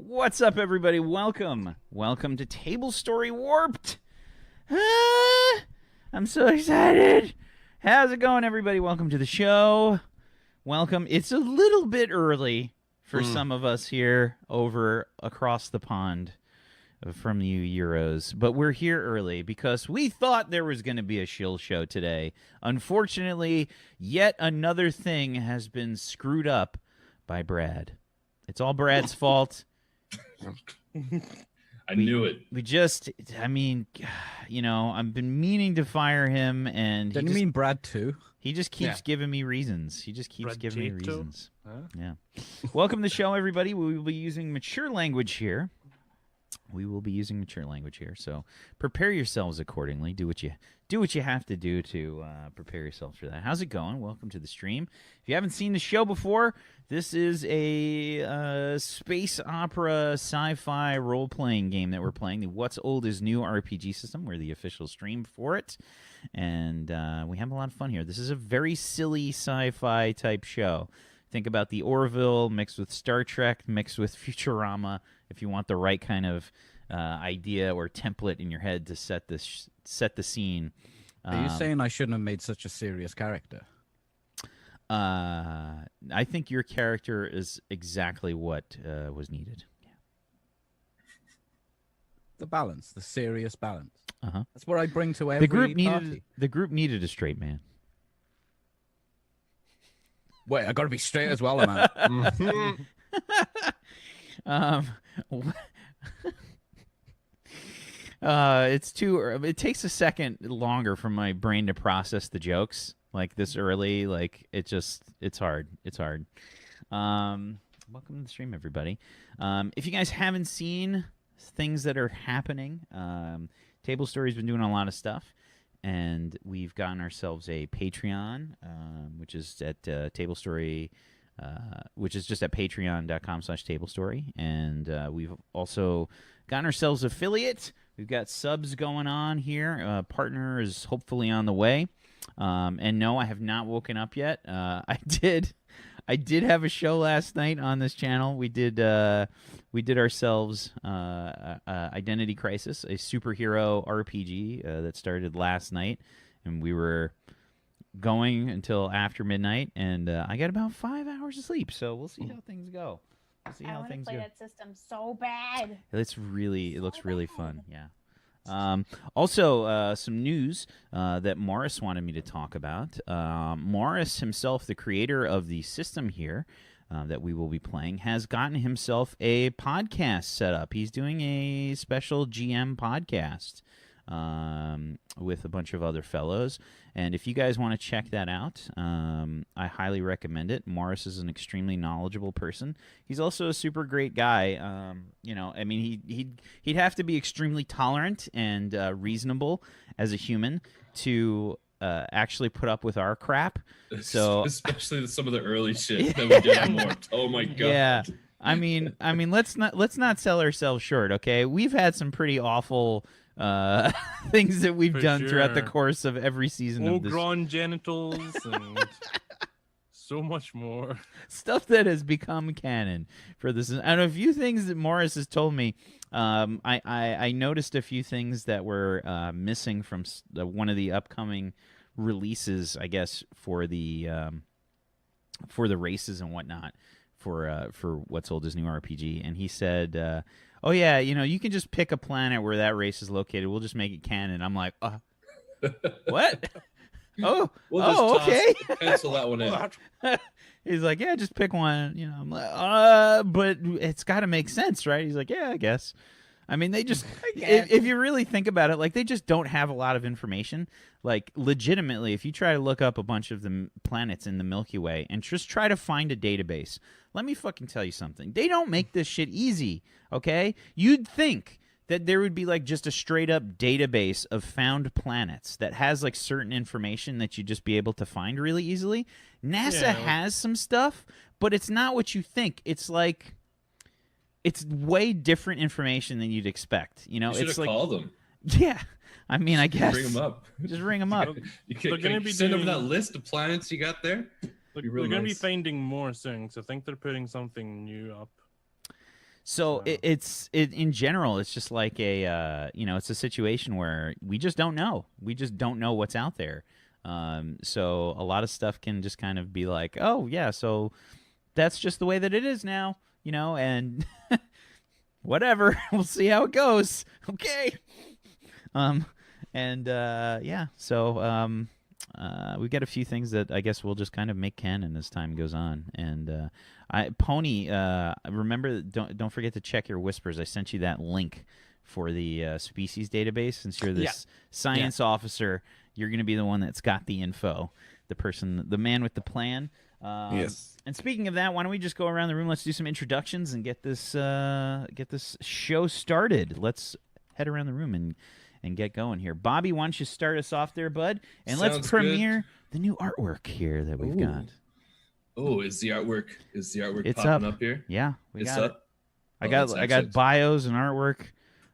What's up, everybody? Welcome to Table Story Warped. I'm so excited. How's it going, everybody? Welcome to the show. Welcome. It's a little bit early for some of us here over across the pond from you Euros, but we're here early because we thought there was going to be a shill show today. Unfortunately, yet another thing has been screwed up by Brad. It's all Brad's fault. I knew it. I've been meaning to fire him, and Didn't you mean Brad too? He just keeps giving me reasons. Huh? Yeah. Welcome to the show, everybody. We will be using mature language here. So prepare yourselves accordingly. Do what you have to do to prepare yourselves for that. How's it going? Welcome to the stream. If you haven't seen the show before, this is a space opera sci-fi role-playing game that we're playing. The What's Old is New RPG system. We're the official stream for it, and we have a lot of fun here. This is a very silly sci-fi type show. Think about the Orville mixed with Star Trek mixed with Futurama. If you want the right kind of idea or template in your head to set the scene. Are you saying I shouldn't have made such a serious character? I think your character is exactly what was needed. Yeah. The balance, the serious balance. Uh-huh. That's what I bring to every party. The group needed a straight man. Wait, I got to be straight as well, man. It takes a second longer for my brain to process the jokes like this early. Like it's hard. Welcome to the stream, everybody. If you guys haven't seen things that are happening, Table Story's been doing a lot of stuff. And we've gotten ourselves a Patreon, which is at Table Story, which is just at patreon.com/tablestory. And we've also gotten ourselves affiliate. We've got subs going on here. Partner is hopefully on the way. And no, I have not woken up yet. I did have a show last night on this channel. We did ourselves Identity Crisis, a superhero RPG that started last night, and we were going until after midnight, and I got about 5 hours of sleep. So we'll see how things go. I want to play that system so bad. It looks really fun. Yeah. Also, some news that Morris wanted me to talk about. Morris himself, the creator of the system here that we will be playing, has gotten himself a podcast set up. He's doing a special GM podcast with a bunch of other fellows. And if you guys want to check that out, I highly recommend it. Morris is an extremely knowledgeable person. He's also a super great guy. He'd have to be extremely tolerant and reasonable as a human to actually put up with our crap. So especially some of the early shit that we did on Warped. Oh my god. Yeah. I mean, let's not sell ourselves short, okay? We've had some pretty awful things that we've done throughout the course of every season of this. Full-grown genitals and so much more. Stuff that has become canon for this. And a few things that Morris has told me. I noticed a few things that were missing from one of the upcoming releases, I guess, for the races and whatnot for What's Old is New RPG. And he said, oh yeah, you can just pick a planet where that race is located. We'll just make it canon. I'm like, what? Okay. Cancel that one in. He's like, yeah, just pick one. I'm like, but it's got to make sense, right? He's like, yeah, I guess. I mean, they just, if you really think about it, like, they just don't have a lot of information. Like, legitimately, if you try to look up a bunch of the planets in the Milky Way and just try to find a database, let me fucking tell you something. They don't make this shit easy, okay? You'd think that there would be, like, just a straight-up database of found planets that has, like, certain information that you'd just be able to find really easily. NASA has some stuff, but it's not what you think. It's, like... It's way different information than you'd expect. You it's like call them. Yeah, I mean, I guess bring them up. Just ring them up. They're going to be send over that list of planets you got there. They're going to be finding more soon. So I think they're putting something new up. So it's in general, it's just like a it's a situation where we just don't know. We just don't know what's out there. So a lot of stuff can just kind of be like, oh yeah, so that's just the way that it is now, and whatever. We'll see how it goes. Okay. Yeah. So we've got a few things that I guess we'll just kind of make canon as time goes on. And Pony, remember, don't forget to check your whispers. I sent you that link for the species database. Since you're this science officer, you're going to be the one that's got the info, the man with the plan. Yes. And speaking of that, why don't we just go around the room? Let's do some introductions and get this show started. Let's head around the room and get going here. Bobby, why don't you start us off there, bud? And let's premiere the new artwork here that we've got. Oh, is the artwork It's popping up here? Yeah, It's up. I got bios and artwork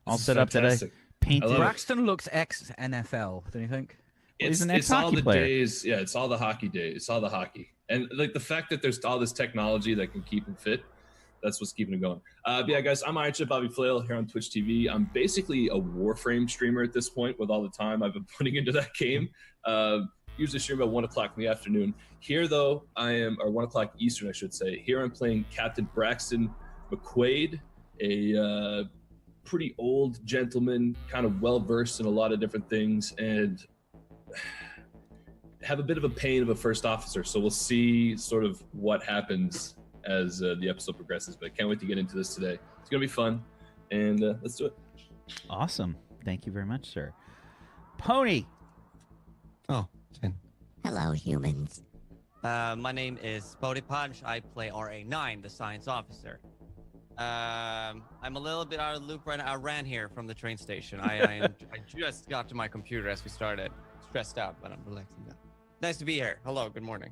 all set up that I painted. Braxton looks ex-NFL, don't you think? He's an it's all ex-hockey the player. days. Yeah, it's all the hockey days. It's all the hockey. And like the fact that there's all this technology that can keep him fit, that's what's keeping him going. But yeah, guys, I'm Iron Chef Bobby Flail here on Twitch TV. I'm basically a Warframe streamer at this point with all the time I've been putting into that game. Usually stream at 1 o'clock in the afternoon. Here, though, or 1 o'clock Eastern, I should say. Here I'm playing Captain Braxton McQuaid, a pretty old gentleman, kind of well-versed in a lot of different things, and have a bit of a pain of a first officer. So we'll see sort of what happens as the episode progresses, but I can't wait to get into this today. It's going to be fun, and let's do it. Awesome. Thank you very much, sir. Pony. Oh, hello, humans. My name is Bodhi Punch. I play RA9, the science officer. I'm a little bit out of the loop right now. I ran here from the train station. I just got to my computer as we started. Stressed out, but I'm relaxing now. Nice to be here. Hello, good morning.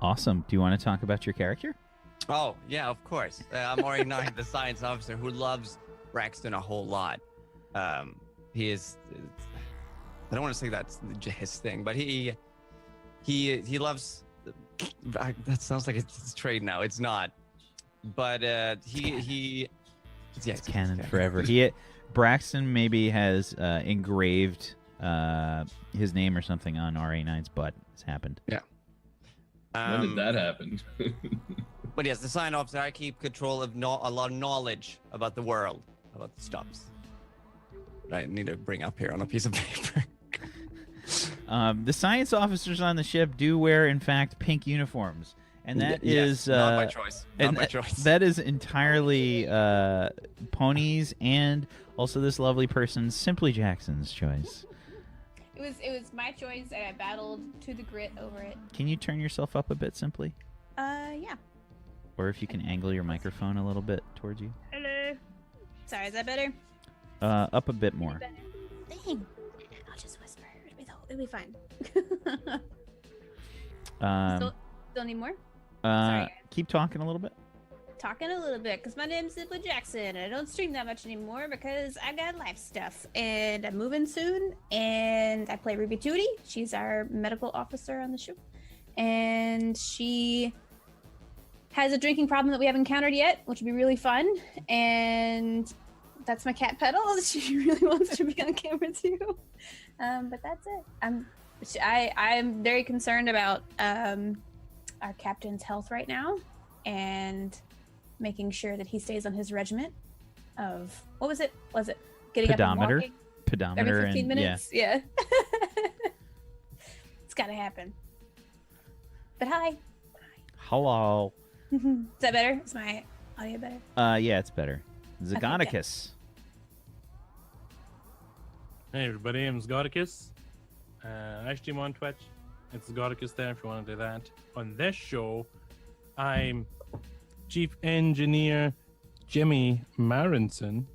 Awesome. Do you want to talk about your character? Oh, yeah, of course. I'm RA9, the science officer who loves Braxton a whole lot. He is... I don't want to say that's his thing, but he loves... That sounds like it's trade now. It's not. But he yeah, it's canon forever. Braxton maybe has engraved his name or something on RA9's butt. It's happened. Yeah. When did that happen? But yes, the science officer, I keep control of a lot of knowledge about the world, about the stuffs. I need to bring up here on a piece of paper. The science officers on the ship do wear, in fact, pink uniforms. And that is not my choice. Not my choice. That is entirely Pony's and also this lovely person's, Simply Jackson's choice. It was my choice, and I battled to the grit over it. Can you turn yourself up a bit, Simply? Yeah. Or if you can angle your microphone a little bit towards you. Hello. Sorry, is that better? Up a bit more. Dang. I'll just whisper. It'll be fine. Still need more? Sorry, guys. Keep talking a little bit. Talking a little bit, because my name's Simply Jackson. I don't stream that much anymore because I got life stuff. And I'm moving soon. And I play Ruby Tootie. She's our medical officer on the ship. And she has a drinking problem that we haven't encountered yet, which would be really fun. And that's my cat Petal. She really wants to be on camera too. But that's it. I'm very concerned about our captain's health right now, and making sure that he stays on his regiment of what was it? Was it getting pedometer? Up and walking Pedometer every 15 minutes? Yeah. It's gotta happen. But hi. Hello. Is that better? Is my audio better? Yeah, it's better. Zagonicus. Hey everybody, I'm Zgodicus. I stream on Twitch. It's Zgodicus there if you want to do that. On this show, I'm Chief Engineer Jimmy Marinson.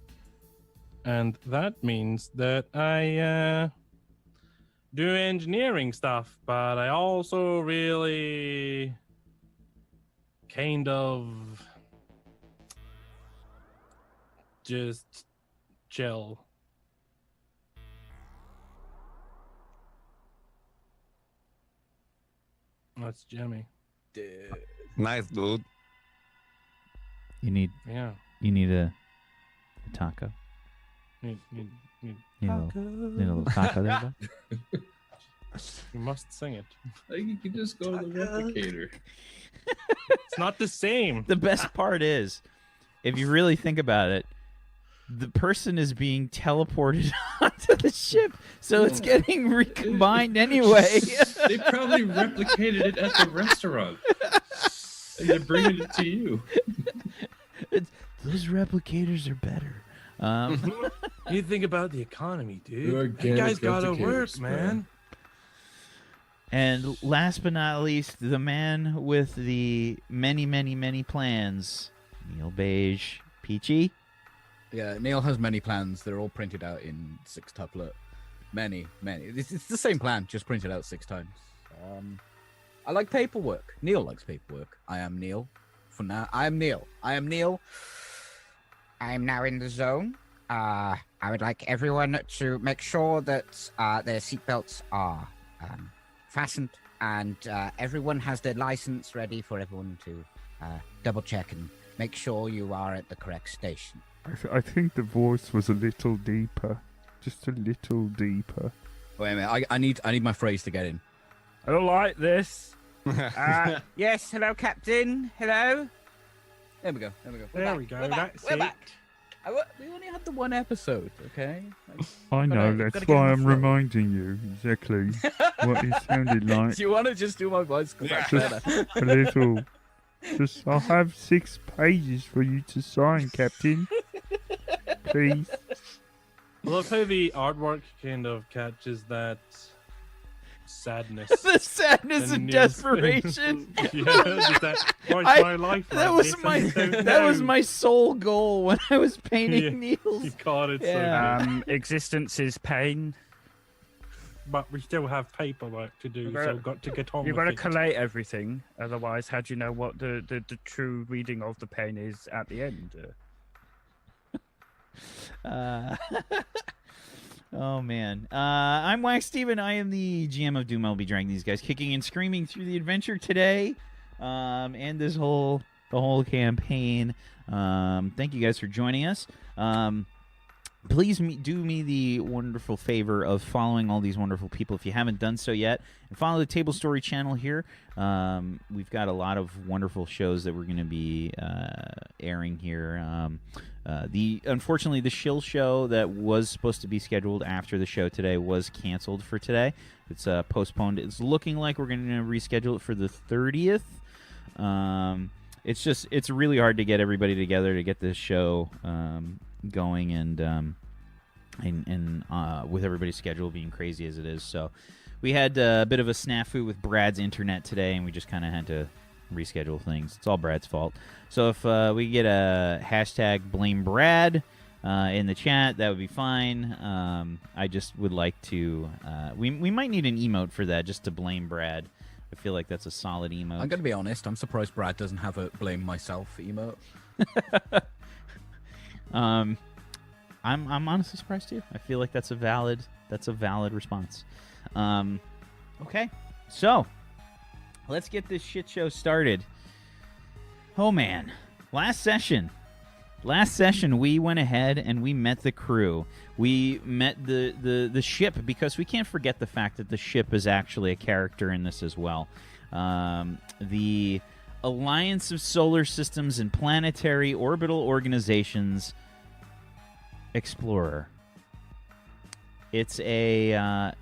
And that means that I do engineering stuff, but I also really kind of just chill. That's Jimmy. Nice, dude. You need Yeah. a taco. You Need a little taco there, bud? must sing it. Like, you can just go to the replicator. It's not the same. The best part is, if you really think about it, the person is being teleported onto the ship, so it's getting recombined anyway. They probably replicated it at the restaurant. And they're bringing it to you. Those replicators are better. You think about the economy, dude. The You organic guys gotta work, replicators, man. And last but not least, the man with the many, many, many plans, Neil Beige. Peachy? Yeah, Neil has many plans. They're all printed out in 6-tuplet. Many. It's the same plan, just printed out 6 times. I like paperwork. Neil likes paperwork. I am Neil. For now, I am Neil. I am now in the zone. I would like everyone to make sure that their seatbelts are fastened, and everyone has their license ready for everyone to double check and make sure you are at the correct station. I think the voice was a little deeper. Just a little deeper. Wait a minute, I need my phrase to get in. I don't like this. Yes, hello, Captain. Hello. There we go. There we go. That's We're it. back. We only had the one episode, okay? I know, gotta that's get why in I'm the flow. reminding you exactly what it sounded like. Do you want to just do my voice? 'Cause that's Just better. a little. I'll have 6 pages for you to sign, Captain. Please. I love how the artwork kind of catches that sadness. The sadness and Neil's- desperation. Yeah, just that, what's I- my life That like was this? my I don't that was know. my sole goal when I was painting Yeah. You Neil's. caught it Yeah. so good. Existence is pain. But we still have paperwork to do, You've so gotta- we've got to get on You've with got to it. collate everything, otherwise, how do you know what the true reading of the pain is at the end? Oh man, I'm Wax Steven. I am the GM of Doom. I'll be dragging these guys kicking and screaming through the adventure today, and the whole campaign. Thank you guys for joining us. Please do me the wonderful favor of following all these wonderful people if you haven't done so yet, and follow the Table Story channel here. We've got a lot of wonderful shows that we're going to be airing here. Unfortunately, the Shill show that was supposed to be scheduled after the show today was canceled for today. It's postponed. It's looking like we're going to reschedule it for the 30th. It's really hard to get everybody together to get this show going, and with everybody's schedule being crazy as it is. So we had a bit of a snafu with Brad's internet today, and we just kind of had to reschedule things. It's all Brad's fault. So if we get a hashtag blame Brad in the chat, that would be fine. I just would like to we might need an emote for that, just to blame Brad. I feel like that's a solid emote. I'm going to be honest, I'm surprised Brad doesn't have a blame myself emote. I'm honestly surprised too. I feel like that's a valid response. Okay, so let's get this shit show started. Oh man, last session we went ahead and we met the crew. We met the ship, because we can't forget the fact that the ship is actually a character in this as well. The Alliance of Solar Systems and Planetary Orbital Organizations Explorer. It's an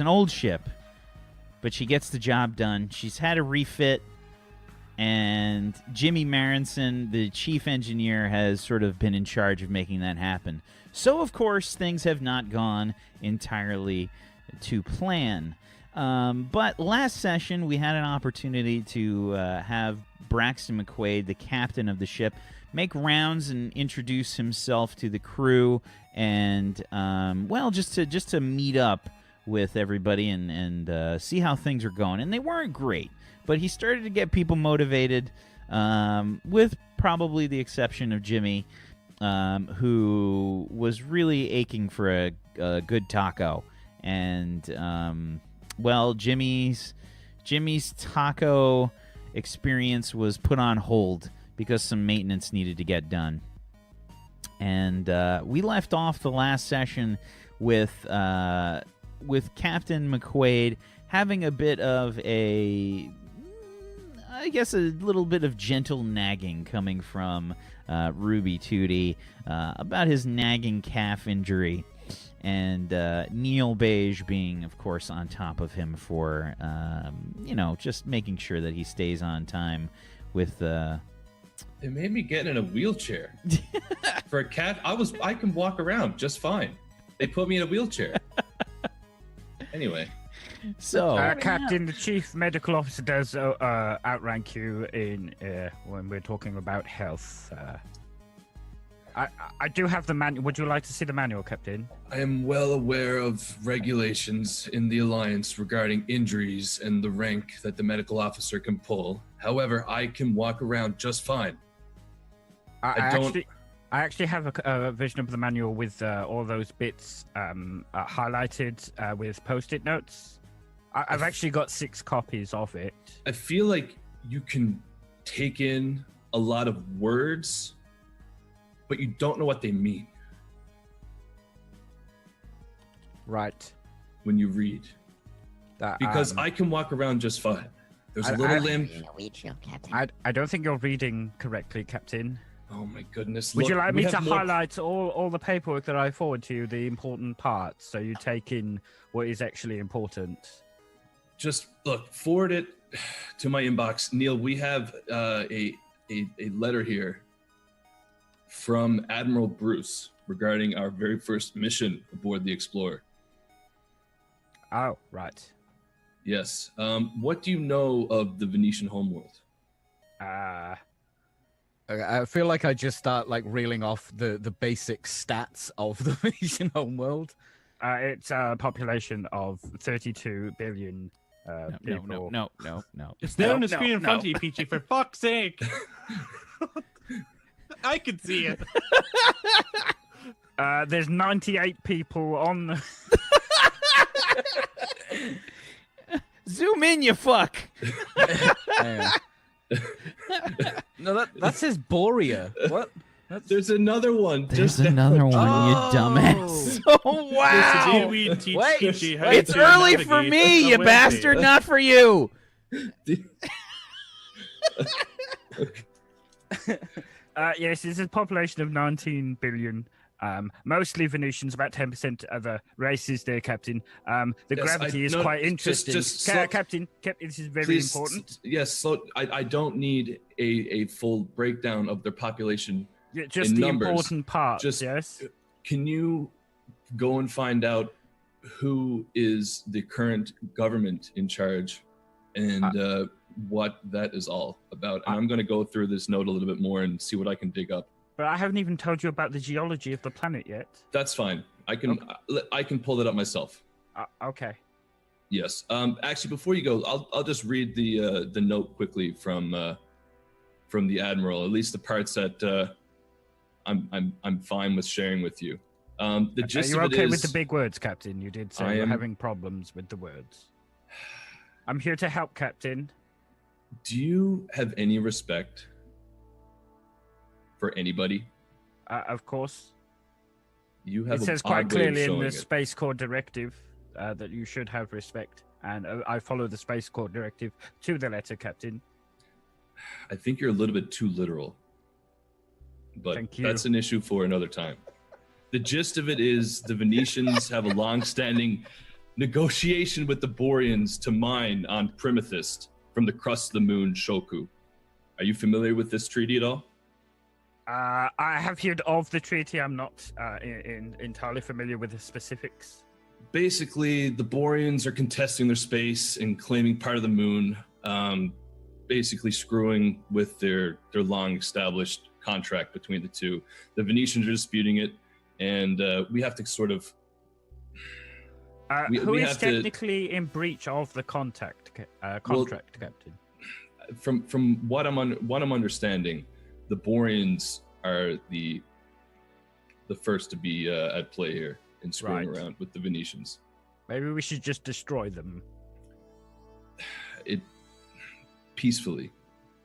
old ship, but she gets the job done. She's had a refit, and Jimmy Marinson, the chief engineer, has sort of been in charge of making that happen. So, of course, things have not gone entirely to plan. But last session, we had an opportunity to have Braxton McQuaid, the captain of the ship, make rounds and introduce himself to the crew, and just to meet up with everybody and see how things are going. And they weren't great, but he started to get people motivated, with probably the exception of Jimmy, who was really aching for a good taco. And Jimmy's taco experience was put on hold because some maintenance needed to get done. And we left off the last session with Captain McQuaid having a bit of a little bit of gentle nagging coming from Ruby Tootie about his nagging calf injury. And Neil Beige being, of course, on top of him for, just making sure that he stays on time with... It made me get in a wheelchair. For a cat, I can walk around just fine. They put me in a wheelchair. Anyway. So, Captain, the chief medical officer does outrank you in when we're talking about health. I do have the manual. Would you like to see the manual, Captain? I am well aware of regulations in the Alliance regarding injuries and the rank that the medical officer can pull. However, I can walk around just fine. I actually have a version of the manual with all those bits highlighted with post-it notes. I've actually got 6 copies of it. I feel like you can take in a lot of words, but you don't know what they mean. Right. When you read. Because I can walk around just fine. There's a little limp. I don't think you're reading correctly, Captain. Oh my goodness. Would you like me to highlight all the paperwork that I forward to you, the important parts, so you take in what is actually important? Just look, forward it to my inbox. Neil, we have a letter here from Admiral Bruce regarding our very first mission aboard the Explorer. Oh, right. Yes. What do you know of the Venetian homeworld? I feel like I just start reeling off the basic stats of the Venetian homeworld. It's a population of 32 billion people. No. It's there on the screen in front of you, Peachy, for fuck's sake. I can see it. There's 98 people on the... Zoom in, you fuck! No, that says Borea. What? There's another one. There's another one, you dumbass. Oh, wow! Wait, it's early for me, you bastard, not for you! Yes, it's a population of 19 billion. Mostly Venetians, about 10% other races there, Captain. The gravity is quite interesting. Captain, this is very important. Yes, so I don't need a full breakdown of their population. Yeah, just in the numbers. important parts, Just, yes. Can you go and find out who is the current government in charge and what that is all about? And I'm going to go through this note a little bit more and see what I can dig up. But I haven't even told you about the geology of the planet yet. That's fine. I can pull that up myself. Okay. Yes. Actually, before you go, I'll just read the note quickly from the Admiral. At least the parts that I'm fine with sharing with you. The gist Are you of it okay is, with the big words, Captain? You did say you're having problems with the words. I'm here to help, Captain. Do you have any respect for anybody? Of course. You have. It says quite clearly in the Space Corps Directive that you should have respect, and I follow the Space Corps Directive to the letter, Captain. I think you're a little bit too literal, but that's an issue for another time. The gist of it is the Venetians have a long-standing negotiation with the Boreans to mine on Primothist from the crust of the moon Shoku. Are you familiar with this treaty at all? I have heard of the treaty. I'm not entirely familiar with the specifics. Basically, the Boreans are contesting their space and claiming part of the moon, basically screwing with their long-established contract between the two. The Venetians are disputing it, and we have to sort of... who is technically in breach of the contract, Captain? From what I'm understanding, the Boreans are the first to be at play here and screwing around with the Venetians. Maybe we should just destroy them. Peacefully.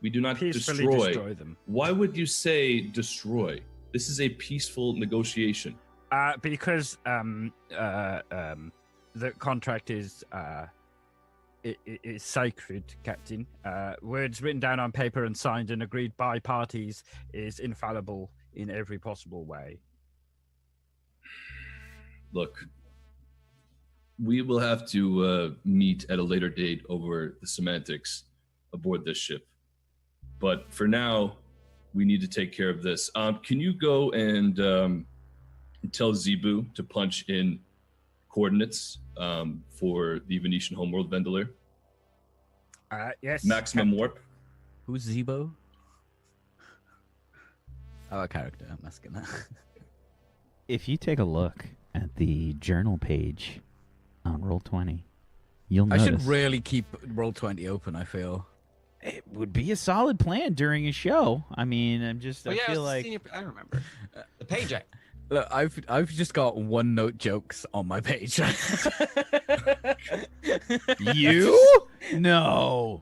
We do not peacefully destroy them. Why would you say destroy? This is a peaceful negotiation. Because the contract is sacred, Captain. Words written down on paper and signed and agreed by parties is infallible in every possible way. Look, we will have to meet at a later date over the semantics aboard this ship. But for now, we need to take care of this. Can you go and tell Zebu to punch in coordinates for the Venetian homeworld Vendaler? Yes. Maximum warp. Who's Zebo? Oh, a character. I'm asking that. If you take a look at the journal page on Roll20, you'll notice. I should really keep Roll20 open, I feel. It would be a solid plan during a show. I mean, I feel like... I remember. The page. Look, I've just got one note jokes on my page. You? No.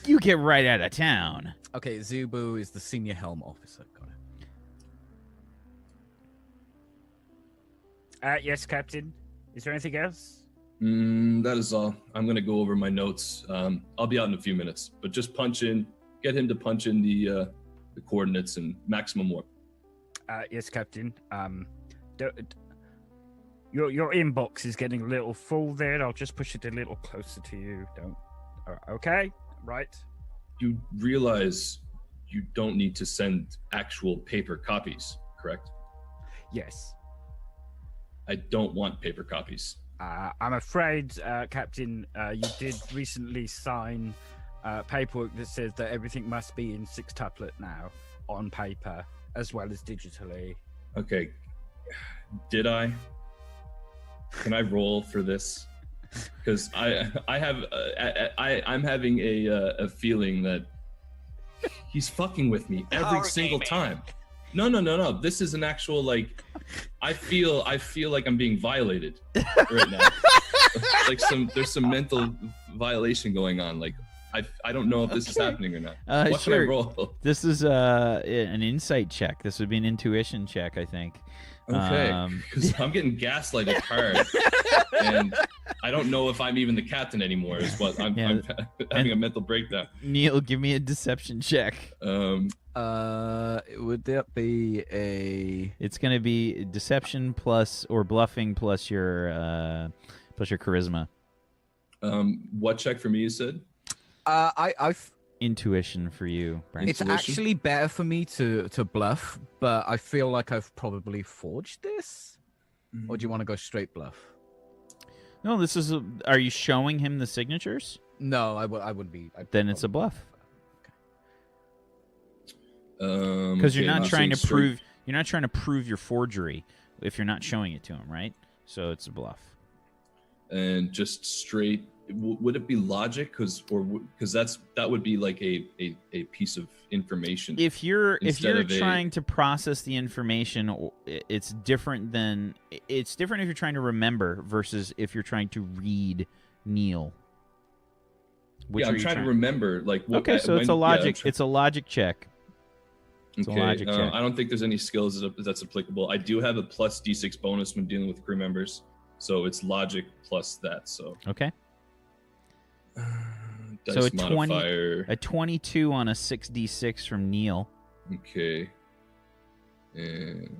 You get right out of town. Okay, Zubu is the senior helm officer. Got it. Yes, Captain. Is there anything else? That is all. I'm going to go over my notes. I'll be out in a few minutes, but just get him to punch in the coordinates and maximum warp. Yes, Captain. Your inbox is getting a little full there. I'll just push it a little closer to you. Okay, right. You realize you don't need to send actual paper copies, correct? Yes. I don't want paper copies. I'm afraid, Captain, you did recently sign paperwork that says that everything must be in sextuplet now, on paper, as well as digitally. Okay. Did I? Can I roll for this? Because I'm having a feeling that he's fucking with me every single time. No. This is an actual, like, I feel like I'm being violated right now. Like there's some mental violation going on. Like I don't know if this is happening or not. What sure. can I roll? This is an insight check. This would be an intuition check, I think. Okay, because I'm getting gaslighted hard, and I don't know if I'm even the captain anymore. Is what I'm having a mental breakdown. Neil, give me a deception check. Would that be a? It's going to be deception plus or bluffing plus your charisma. What check for me? You said. I've intuition for you, Brian. It's actually better for me to bluff, but I feel like I've probably forged this. Or do you want to go straight bluff? No, this is. Are you showing him the signatures? No, I wouldn't be. Then it's a bluff. Okay. Because you're not trying to prove. You're not trying to prove your forgery if you're not showing it to him, right? So it's a bluff. And just straight. Would it be logic? Because that would be like a piece of information. If you're trying to process the information, it's different if you're trying to remember versus if you're trying to read Neil. I'm trying to remember. Like what, okay, so it's a logic. It's a logic check. It's okay, a logic check. I don't think there's any skills that's applicable. I do have a plus D6 bonus when dealing with crew members, so it's logic plus that. So okay. So a 22 on a 6d6 from Neil. Okay. And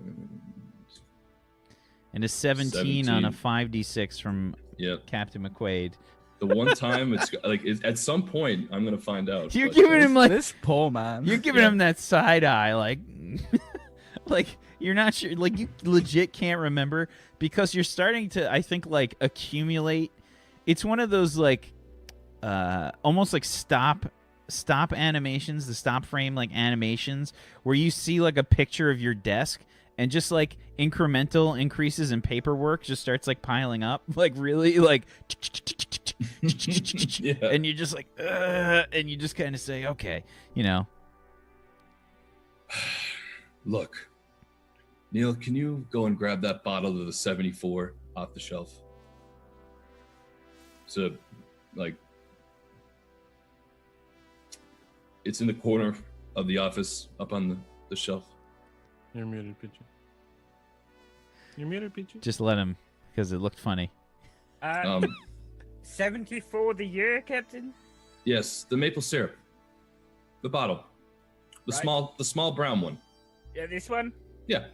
a 17 on a 5d6 from Captain McQuaid. The one time it's like at some point I'm gonna find out. You're giving him like this poor man. You're giving him that side eye, like, like you're not sure, like you legit can't remember because you're starting to, I think, like accumulate. It's one of those like. Almost like stop animations, the stop frame like animations where you see like a picture of your desk and just like incremental increases in paperwork just starts like piling up, like really like and you're just like and you just kind of say, okay, you know. Look, Neil, can you go and grab that bottle of the 74 off the shelf? So like It's in the corner of the office, up on the shelf. You're muted, Pichu. You're muted, Pichu. Just let him, because it looked funny. 74 the year, Captain? Yes, the maple syrup. The bottle. Right. The small brown one. Yeah, this one? Yeah.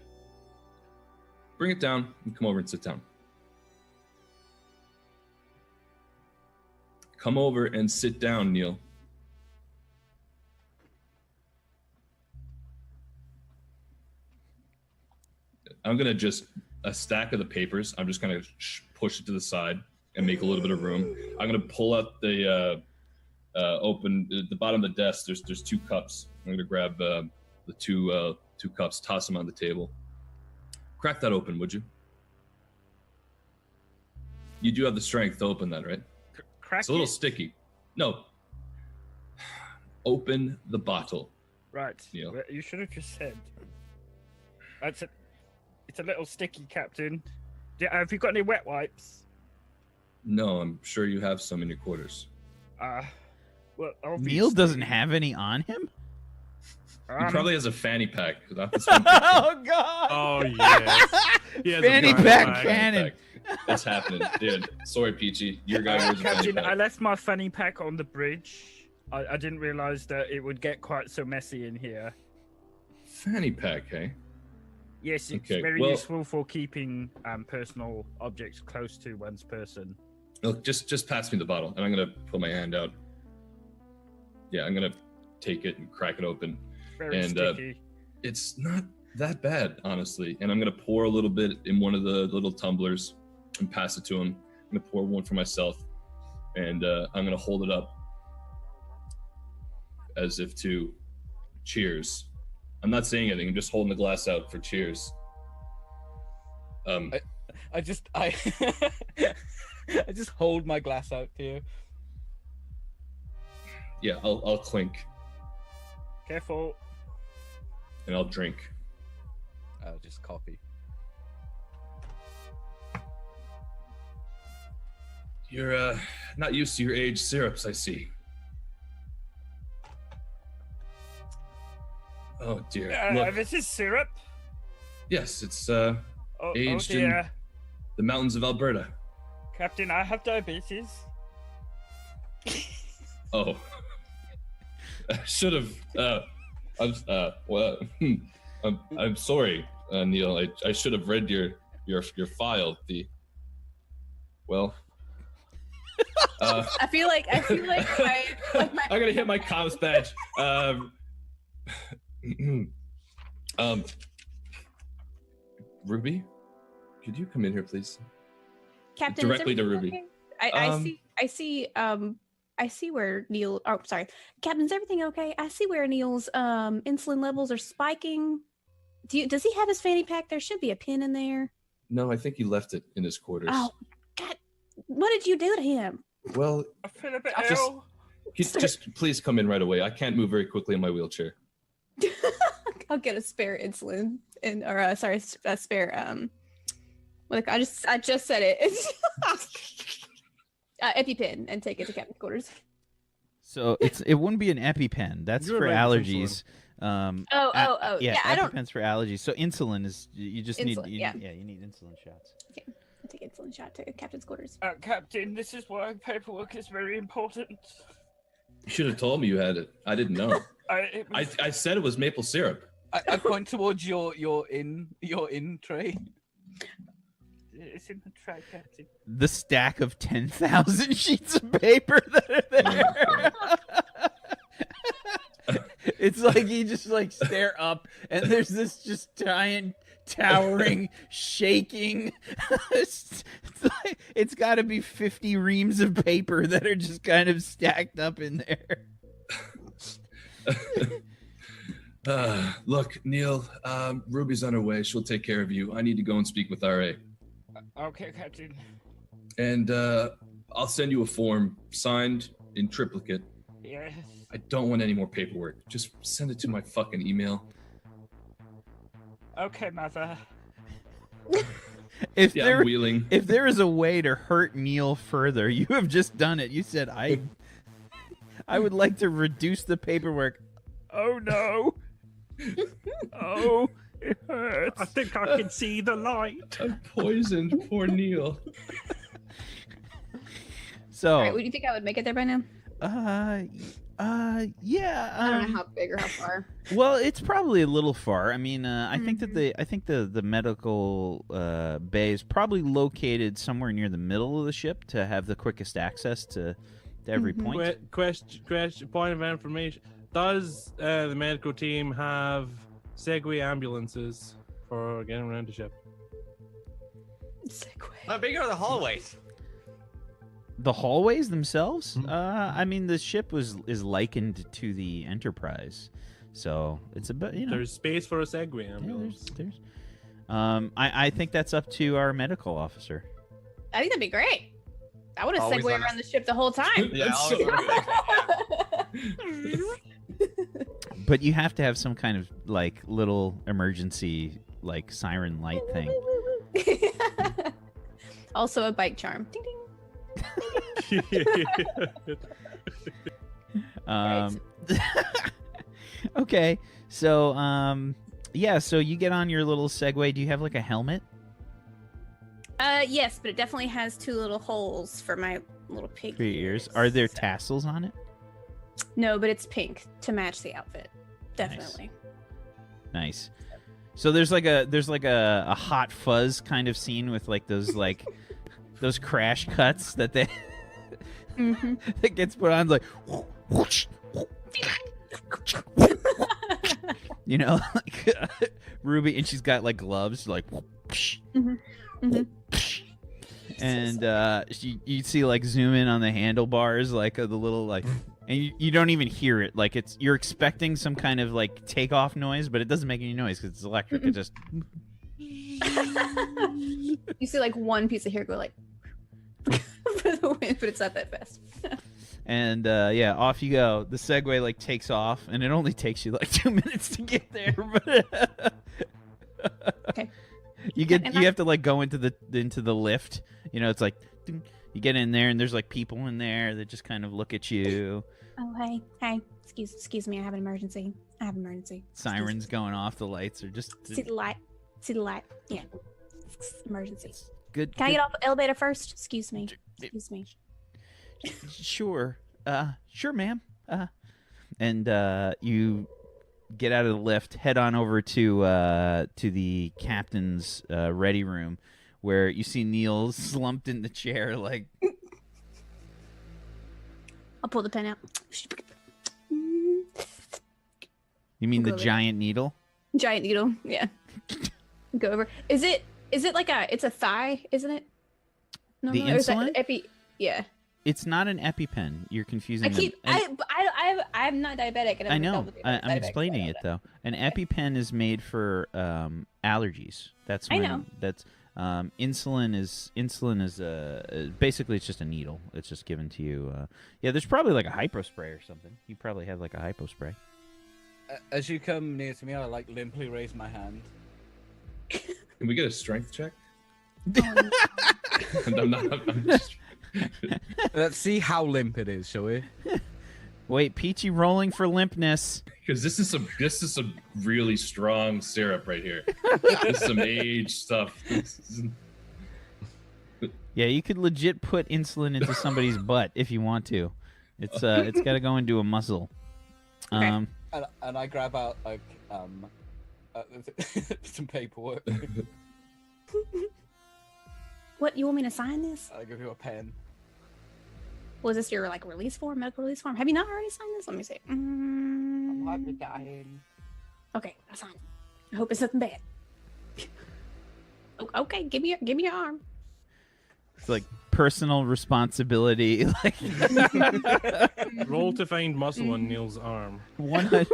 Bring it down and come over and sit down. Come over and sit down, Neil. I'm going to just, a stack of the papers, I'm just going to push it to the side and make a little bit of room. I'm going to pull out the, open, the bottom of the desk, there's 2 cups. I'm going to grab the two cups, toss them on the table. Crack that open, would you? You do have the strength to open that, right? Crack It's a little it? sticky. No. Open the bottle. Right. Neil. Well, you should have just said. It's a little sticky, Captain. Have you got any wet wipes? No, I'm sure you have some in your quarters. Well, Neil doesn't have any on him? He probably has a fanny pack. Not this one. Oh, God! Oh, yes. He has a Fanny pack cannon. That's happening. Dude, sorry, Peachy. Your guy wears a fanny Captain, pack. I left my fanny pack on the bridge. I didn't realize that it would get quite so messy in here. Fanny pack, hey? Yes, it's Okay, very well- useful for keeping personal objects close to one's person. Look, just pass me the bottle, and I'm gonna put my hand out. Yeah, I'm gonna take it and crack it open. Very And, sticky. It's not that bad, honestly. And I'm gonna pour a little bit in one of the little tumblers and pass it to him. I'm gonna pour one for myself, and I'm gonna hold it up as if to cheers. I'm not saying anything. I'm just holding the glass out for cheers. I just I just hold my glass out to you. Yeah, I'll clink Careful. and I'll drink. I'll just copy. You're not used to your aged syrups, I see. Oh dear. Look, This is syrup. yes, it's Oh aged in dear. the mountains of Alberta. Captain, I have diabetes. Oh, I should have. I'm sorry, Neil. I should have read your file. I feel like my I'm gonna hit my comms badge. Ruby, could you come in here, please? Captain, is Directly to everything Ruby. okay? I see where Neil. Oh, sorry, Captain. Is everything okay? I see where Neil's insulin levels are spiking. Does he have his fanny pack? There should be a pin in there. No, I think he left it in his quarters. Oh, God! What did you do to him? Well, I feel a bit I'll just- ill. just please come in right away. I can't move very quickly in my wheelchair. I'll get a spare insulin or a spare What I just said it. EpiPen and take it to Captain's quarters. So it wouldn't be an EpiPen. That's You're for right, allergies. Yeah, Yeah, I don't EpiPen's for allergies. So insulin is you just need Insulin, you, yeah. you need insulin shots. I'll take insulin shot to Captain's quarters. Captain, this is why paperwork is very important. You should have told me you had it. I didn't know. It was- I said it was maple syrup. I point towards your in tray. It's in the tray, Captain. The stack of 10,000 sheets of paper that are there. It's like you just like stare up, and there's this just giant, towering, shaking. It's got to be 50 reams of paper that are just kind of stacked up in there. Look, Neil, Ruby's on her way. She'll take care of you. I need to go and speak with RA. Okay, Captain. And I'll send you a form signed in triplicate. Yes. I don't want any more paperwork. Just send it to my fucking email. Okay, Mother. If Yeah, there, I'm wheeling. if there is a way to hurt Neil further, you have just done it. You said I would like to reduce the paperwork. Oh no! Oh, it hurts. I think I can see the light. I poisoned poor Neil. So, All right, what do you think I would make it there by now? yeah. I don't know how big or how far. Well, it's probably a little far. I mean, I think that the medical bay is probably located somewhere near the middle of the ship to have the quickest access to every point. Question. Point of information: does the medical team have Segway ambulances for getting around the ship? Segway. How big are the hallways? The hallways themselves? I mean, the ship is likened to the Enterprise, so it's a bit. There's space for a Segway Yeah, ambulance. there's. I think that's up to our medical officer. I think that'd be great. I would have Always Segway on a- around the ship the whole time. Yeah, That's so good. But you have to have some kind of like little emergency like siren light thing. Also a bike charm. Ding ding. Okay, so yeah, so you get on your little Segway. Do you have like a helmet? Yes, but it definitely has two little holes for my little pig For your ears? Are there so- tassels on it? No, but it's pink to match the outfit. Definitely. Nice. So there's like a hot fuzz kind of scene with like those like those crash cuts that they Mm-hmm. that gets put on like whoosh, you know, like Ruby, and she's got like gloves like whoosh, and you see like zoom in on the handlebars like the little like, and you don't even hear it, like you're expecting some kind of like takeoff noise, but it doesn't make any noise because it's electric. It just You see like one piece of hair go like for the wind, but it's not that fast. and yeah, off you go. The Segway like takes off, and it only takes you like 2 minutes to get there. But Okay. you have to like go into the lift. You know, it's like ding. You get in there, and there's like people in there that just kind of look at you. Oh, hey. Excuse me, I have an emergency. Sirens going off. The lights are just See the light. Yeah. Emergency. good. Can I good- get off the elevator first? Excuse me. Sure. Sure, ma'am. And you get out of the lift, head on over to the captain's ready room, where you see Neil slumped in the chair, like. I'll pull the pen out. You mean the Go over. giant needle? Giant needle. Yeah. Go over. Is it like it's a thigh, isn't it? No, The or is that insulin? epi? Yeah. It's not an EpiPen. You're confusing I them. keep. And- I'm not diabetic, and I I'm know. I'm explaining it though. though. An EpiPen is made for allergies. That's I when know. that's insulin is basically it's just a needle. It's just given to you. Yeah, there's probably like a hypo spray or something. You probably have like a hypo spray. As you come near to me, I like limply raise my hand. Can we get a strength check? Oh, I'm just- Let's see how limp it is, shall we? Wait, Peachy rolling for limpness. Because this is some really strong syrup right here. This is some age stuff. Yeah, you could legit put insulin into somebody's butt if you want to. It's got to go into a muscle. Okay. And I grab out like some paperwork. What, you want me to sign this? I give you a pen. Was this your like release form, medical release form? Have you not already signed this? Let me see. I might be dying. Okay, I signed. I hope it's nothing bad. Okay, give me your arm. It's like personal responsibility. Like Roll to find muscle on Neil's arm. 100.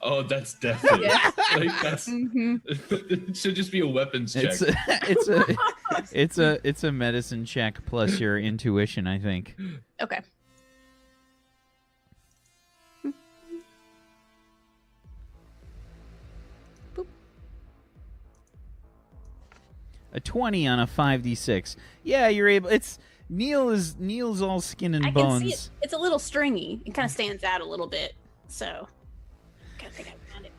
Oh, that's definitely Yeah. like that's it should just be a weapons check. It's a medicine check plus your intuition, I think. Okay. Boop. A 20 on a 5d6. Yeah, you're able. It's Neil's all skin and I bones. can see it. It's a little stringy. It kind of stands out a little bit. So, I think I found it.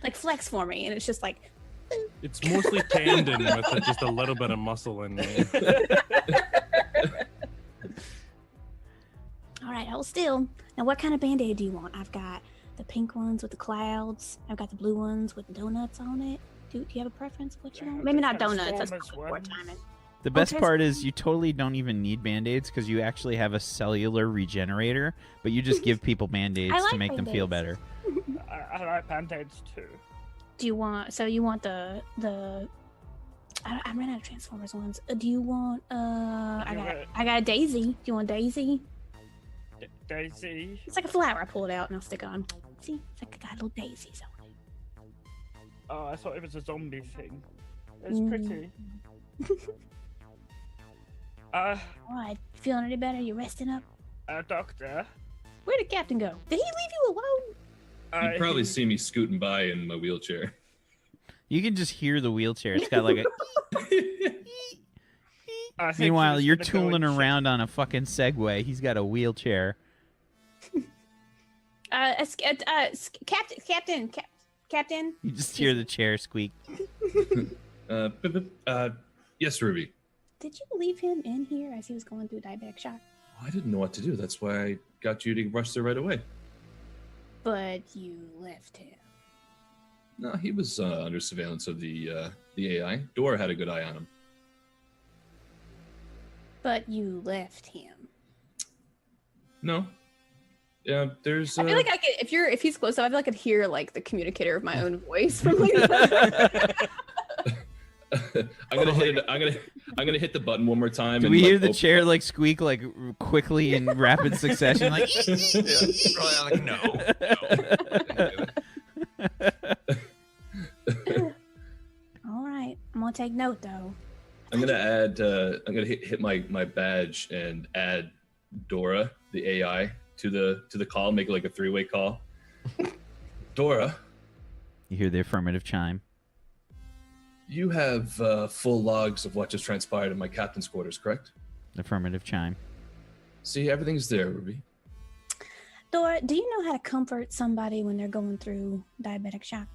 Like flex for me, and it's just like. It's mostly tendon with just a little bit of muscle in there. All right, hold still. Now, what kind of Band-Aid do you want? I've got the pink ones with the clouds. I've got the blue ones with donuts on it. Do you have a preference of what you want? Maybe not donuts. That's probably poor timing. The best part is you totally don't even need Band-Aids because you actually have a cellular regenerator, but you just give people Band-Aids to make them feel better. I like Band-Aids too. Do you want? So you want the? I ran out of Transformers ones. Do you want? I got a Daisy. Do you want Daisy? Daisy. It's like a flower. I pull it out and I'll stick it on. See, it's like I got little daisies on it. Oh, I thought it was a zombie thing. It's pretty. Alright, feeling any better? You resting up? Doctor. Where did Captain go? Did he leave you alone? You'd probably see me scooting by in my wheelchair. You can just hear the wheelchair. It's got like a. Meanwhile, you're tooling around on a fucking Segway. He's got a wheelchair. Captain. You just hear the chair squeak. Yes, Ruby. Did you leave him in here as he was going through diabetic shock? I didn't know what to do. That's why I got you to rush there right away. But you left him. No, he was under surveillance of the AI. Dora had a good eye on him. But you left him. No. Yeah, there's. I feel like I could, if he's close, I feel like I could hear like the communicator of my own voice from like. I'm gonna hit the button one more time. Do we hear the chair like squeak like quickly in rapid succession? Like, no. All right, I'm gonna take note though. I'm gonna add. I'm gonna hit my badge and add Dora, the AI, to the call. Make it like a 3-way call. Dora. You hear the affirmative chime. You have full logs of what just transpired in my captain's quarters, correct? Affirmative chime. See, everything's there, Ruby. Dora, do you know how to comfort somebody when they're going through diabetic shock?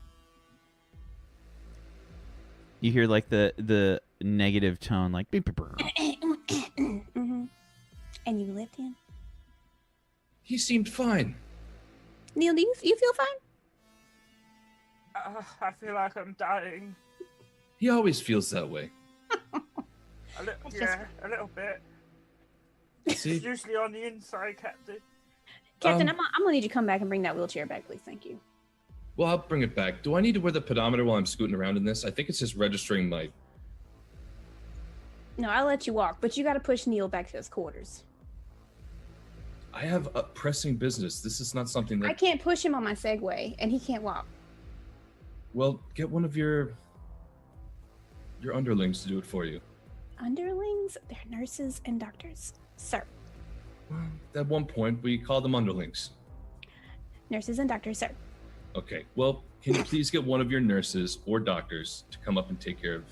You hear like the negative tone, like beep, beep, beep. Mm-hmm. And you left him? He seemed fine. Neil, do you feel fine? I feel like I'm dying. He always feels that way. A little bit. See? It's usually on the inside, Captain. Captain, I'm gonna need you to come back and bring that wheelchair back, please. Thank you. Well, I'll bring it back. Do I need to wear the pedometer while I'm scooting around in this? I think it's just registering my... No, I'll let you walk, but you gotta push Neil back to his quarters. I have a pressing business. This is not something that... I can't push him on my Segway, and he can't walk. Well, get one of your underlings to do it for you. Underlings? They're nurses and doctors, sir. Well, at one point, we called them underlings. Nurses and doctors, sir. Okay, well, can you please get one of your nurses or doctors to come up and take care of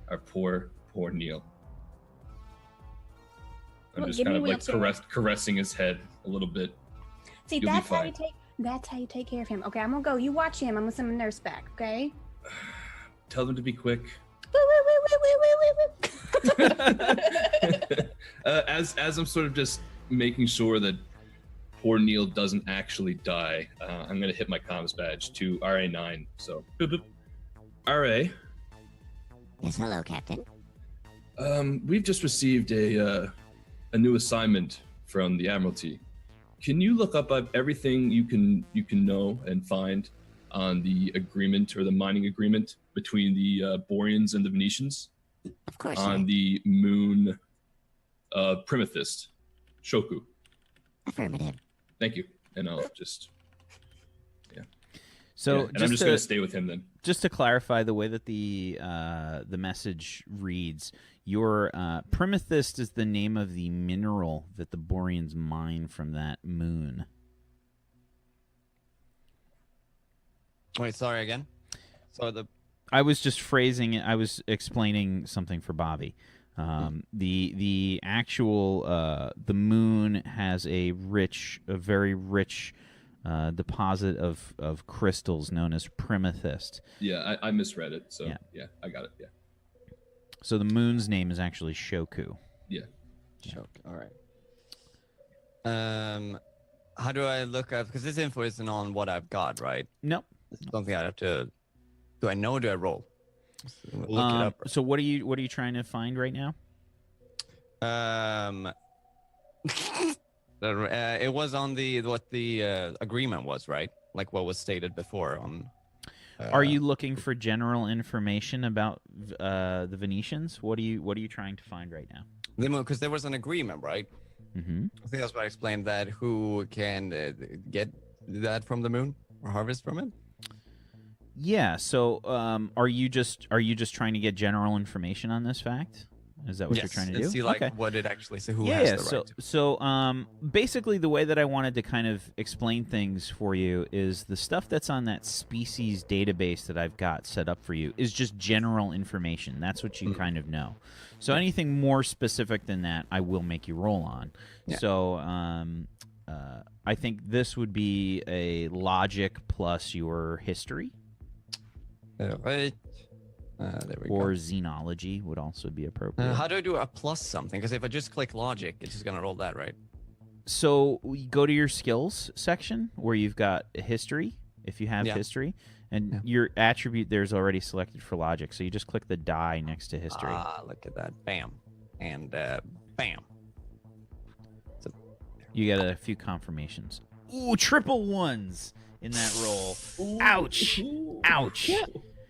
our poor Neil? I'm just kind of like caressing his head a little bit. See, that's how you take care of him. Okay, I'm gonna go. You watch him. I'm gonna send my nurse back. Okay. Tell them to be quick. As I'm sort of just making sure that poor Neil doesn't actually die, I'm gonna hit my comms badge to RA9. So, boop, boop. RA. Yes, hello, Captain. We've just received a new assignment from the Admiralty. Can you look up everything you can know and find on the agreement or the mining agreement between the Boreans and the Venetians? Of course. On the moon Primethist, Shoku. Affirmative. Thank you. And I'll just... Yeah. So and I'm just going to stay with him then. Just to clarify the way that the message reads, your Primethist is the name of the mineral that the Boreans mine from that moon. Wait, sorry again. So I was just phrasing it. I was explaining something for Bobby. The actual the moon has a very rich deposit of crystals known as primethyst. Yeah, I misread it. So yeah, I got it. Yeah. So the moon's name is actually Shoku. Yeah. Shoku. All right. How do I look up? Because this info isn't on what I've got, right? Nope. It's something I have to. Do I know? Or do I roll? Look it up. So what are you trying to find right now? It was on what the agreement was, right? Like what was stated before on. Are you looking for general information about the Venetians? What are you trying to find right now? Because there was an agreement, right? Mm-hmm. I think that's what I explained, that who can get that from the moon or harvest from it. Yeah. So, are you just trying to get general information on this fact? Is that what you're trying to do? And see what it actually says. Who yeah. has the right? So, basically, the way that I wanted to kind of explain things for you is the stuff that's on that species database that I've got set up for you is just general information. That's what you kind of know. So anything more specific than that, I will make you roll on. Yeah. So, I think this would be a logic plus your history. Right. There we or go. xenology would also be appropriate. How do I do a plus something? Because if I just click logic, it's just going to roll that, right? So we go to your skills section where you've got history, if you have history, and your attribute there is already selected for logic. So you just click the die next to history. Ah, look at that. Bam. And bam. So, you get a few confirmations. Ooh, triple ones in that roll. Ooh, ouch. Ouch. Yeah.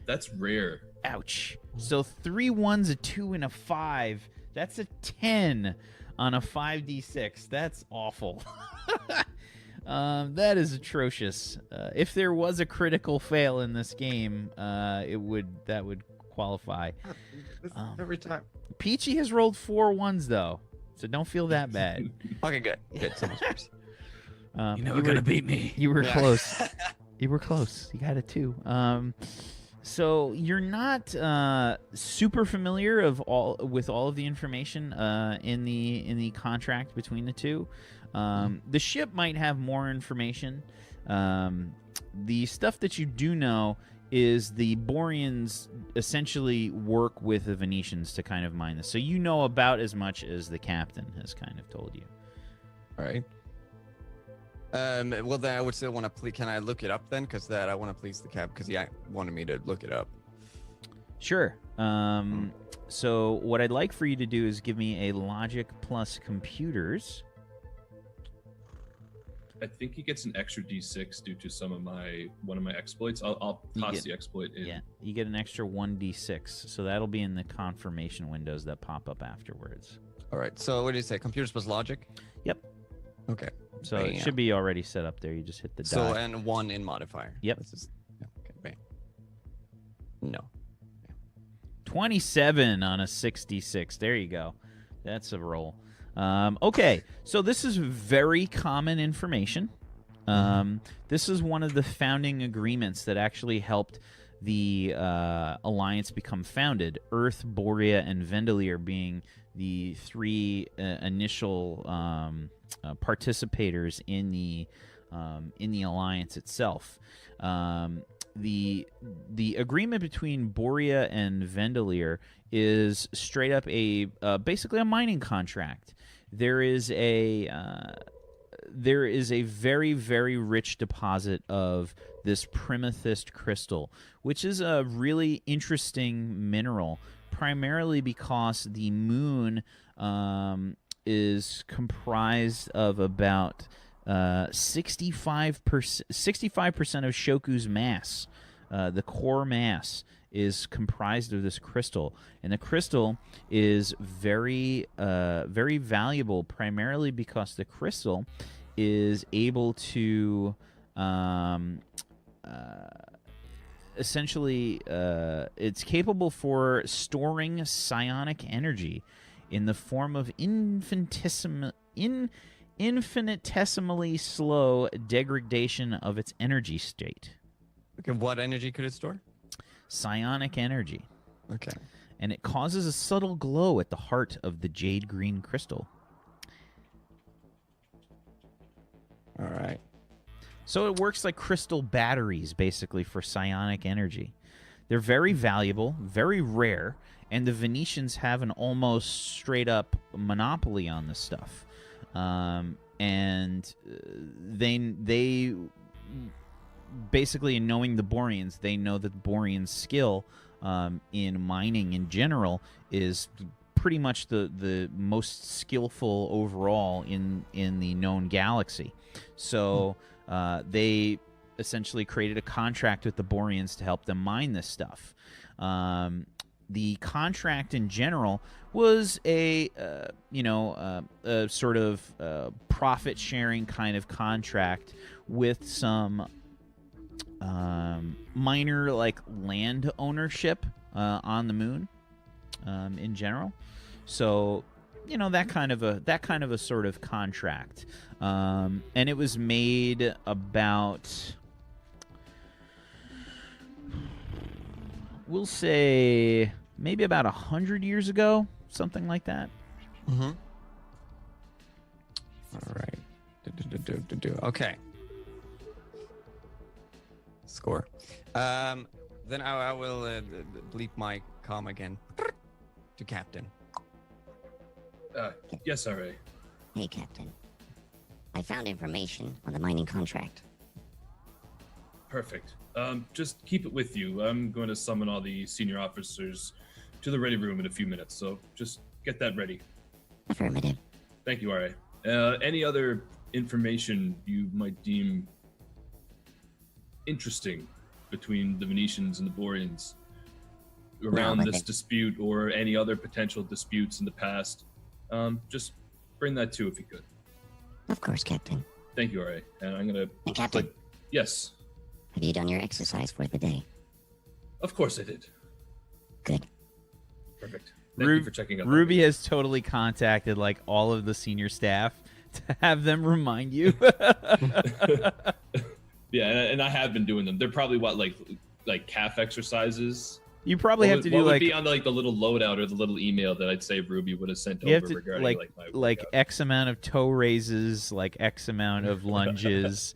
That's rare. Ouch. So 3 1s, a 2, and a 5. That's a 10 on a 5d6. That's awful. That is atrocious. If there was a critical fail in this game, that would qualify. Every time. Peachy has rolled 4 1s though, so don't feel that bad. Okay, good. Good. So much worse. You're never gonna beat me. You were close. You were close. You got a 2. So you're not super familiar with all of the information in the contract between the two. The ship might have more information. The stuff that you do know is the Boreans essentially work with the Venetians to kind of mine this. So you know about as much as the captain has kind of told you. All right. Well, then I would still want to please. Can I look it up then? Because I want to please the cap because he wanted me to look it up. Sure. So what I'd like for you to do is give me a logic plus computers. I think he gets an extra D6 due to one of my exploits. I'll toss the exploit in. Yeah, you get an extra 1d6. So that'll be in the confirmation windows that pop up afterwards. All right. So what do you say? Computers plus logic? Yep. Okay. So it should be already set up there. You just hit the die. So, and 1 in modifier. Yep. Okay, bam. No. 27 on a 66. There you go. That's a roll. Okay, so this is very common information. This is one of the founding agreements that actually helped the alliance become founded. Earth, Borea, and Vendelier being the 3 initial participators in the alliance itself. The agreement between Borea and Vendelier is straight up basically a mining contract. There is a very, very rich deposit of this primethyst crystal, which is a really interesting mineral, primarily because the moon is comprised of about 65% of Shoku's mass. The core mass is comprised of this crystal, and the crystal is very very valuable, primarily because the crystal is able to essentially it's capable for storing psionic energy in the form of infinitesimally slow degradation of its energy state. Okay, what energy could it store? Psionic energy. Okay. and it causes a subtle glow at the heart of the jade green crystal. All right. So it works like crystal batteries, basically, for psionic energy. They're very valuable, very rare, and the Venetians have an almost straight-up monopoly on this stuff. And they basically, in knowing the Boreans, they know that the Borean skill in mining in general is pretty much the most skillful overall in the known galaxy. So they essentially created a contract with the Boreans to help them mine this stuff. The contract in general was a sort of profit-sharing kind of contract with some minor like land ownership on the moon in general. So that kind of a sort of contract, and it was made about, we'll say, maybe about 100 years ago, something like that. Mm-hmm. All right. Okay. Score. Then I will bleep my comm again to Captain. Yes, R.A. Hey, Captain. I found information on the mining contract. Perfect. Just keep it with you. I'm going to summon all the senior officers to the ready room in a few minutes, so just get that ready. Affirmative. Thank you, R.A. Any other information you might deem interesting between the Venetians and the Boreans around this dispute, or any other potential disputes in the past, just bring that too if you could. Of course, Captain. Thank you, R.A. And I'm going to... And Captain? Yes. Have you done your exercise for the day? Of course I did. Good. Perfect. Thank you for checking up. Ruby has totally contacted like all of the senior staff to have them remind you. Yeah, and I have been doing them. They're probably like calf exercises. You probably have to do would be on the little loadout or the little email that I'd say Ruby would have sent over regarding my like X amount of toe raises, like X amount of lunges,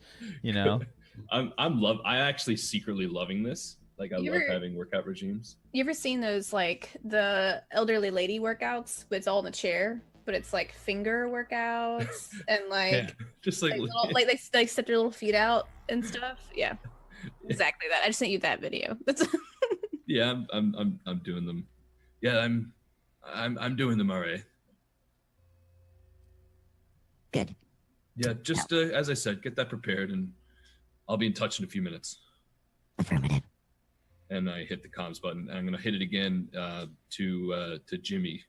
I actually secretly loving this. Like I love having workout regimes. You ever seen those like the elderly lady workouts? But it's all in the chair, but it's like finger workouts and like just they step their little feet out and stuff. Yeah, exactly that. I just sent you that video. That's yeah, I'm doing them. Yeah, I'm doing them. R.A. Good. Yeah, just as I said, get that prepared, and I'll be in touch in a few minutes. Affirmative. And I hit the comms button. And I'm gonna hit it again to Jimmy,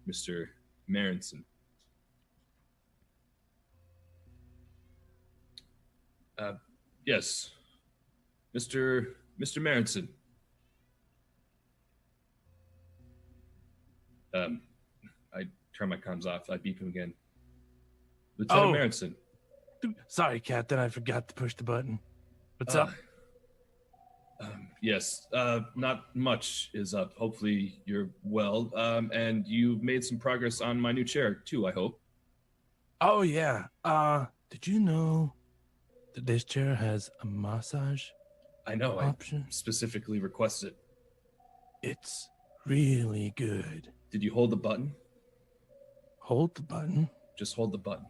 Mr. Marinson. Yes, Mr. Marinson. I turn my comms off. I beep him again. Lieutenant Marinson. Sorry, Captain. I forgot to push the button. What's up? Yes, not much is up. Hopefully you're well. And you've made some progress on my new chair too, I hope. Oh, yeah. Did you know that this chair has a massage I know. option? I specifically requested it. It's really good. Did you hold the button? Hold the button. Just hold the button.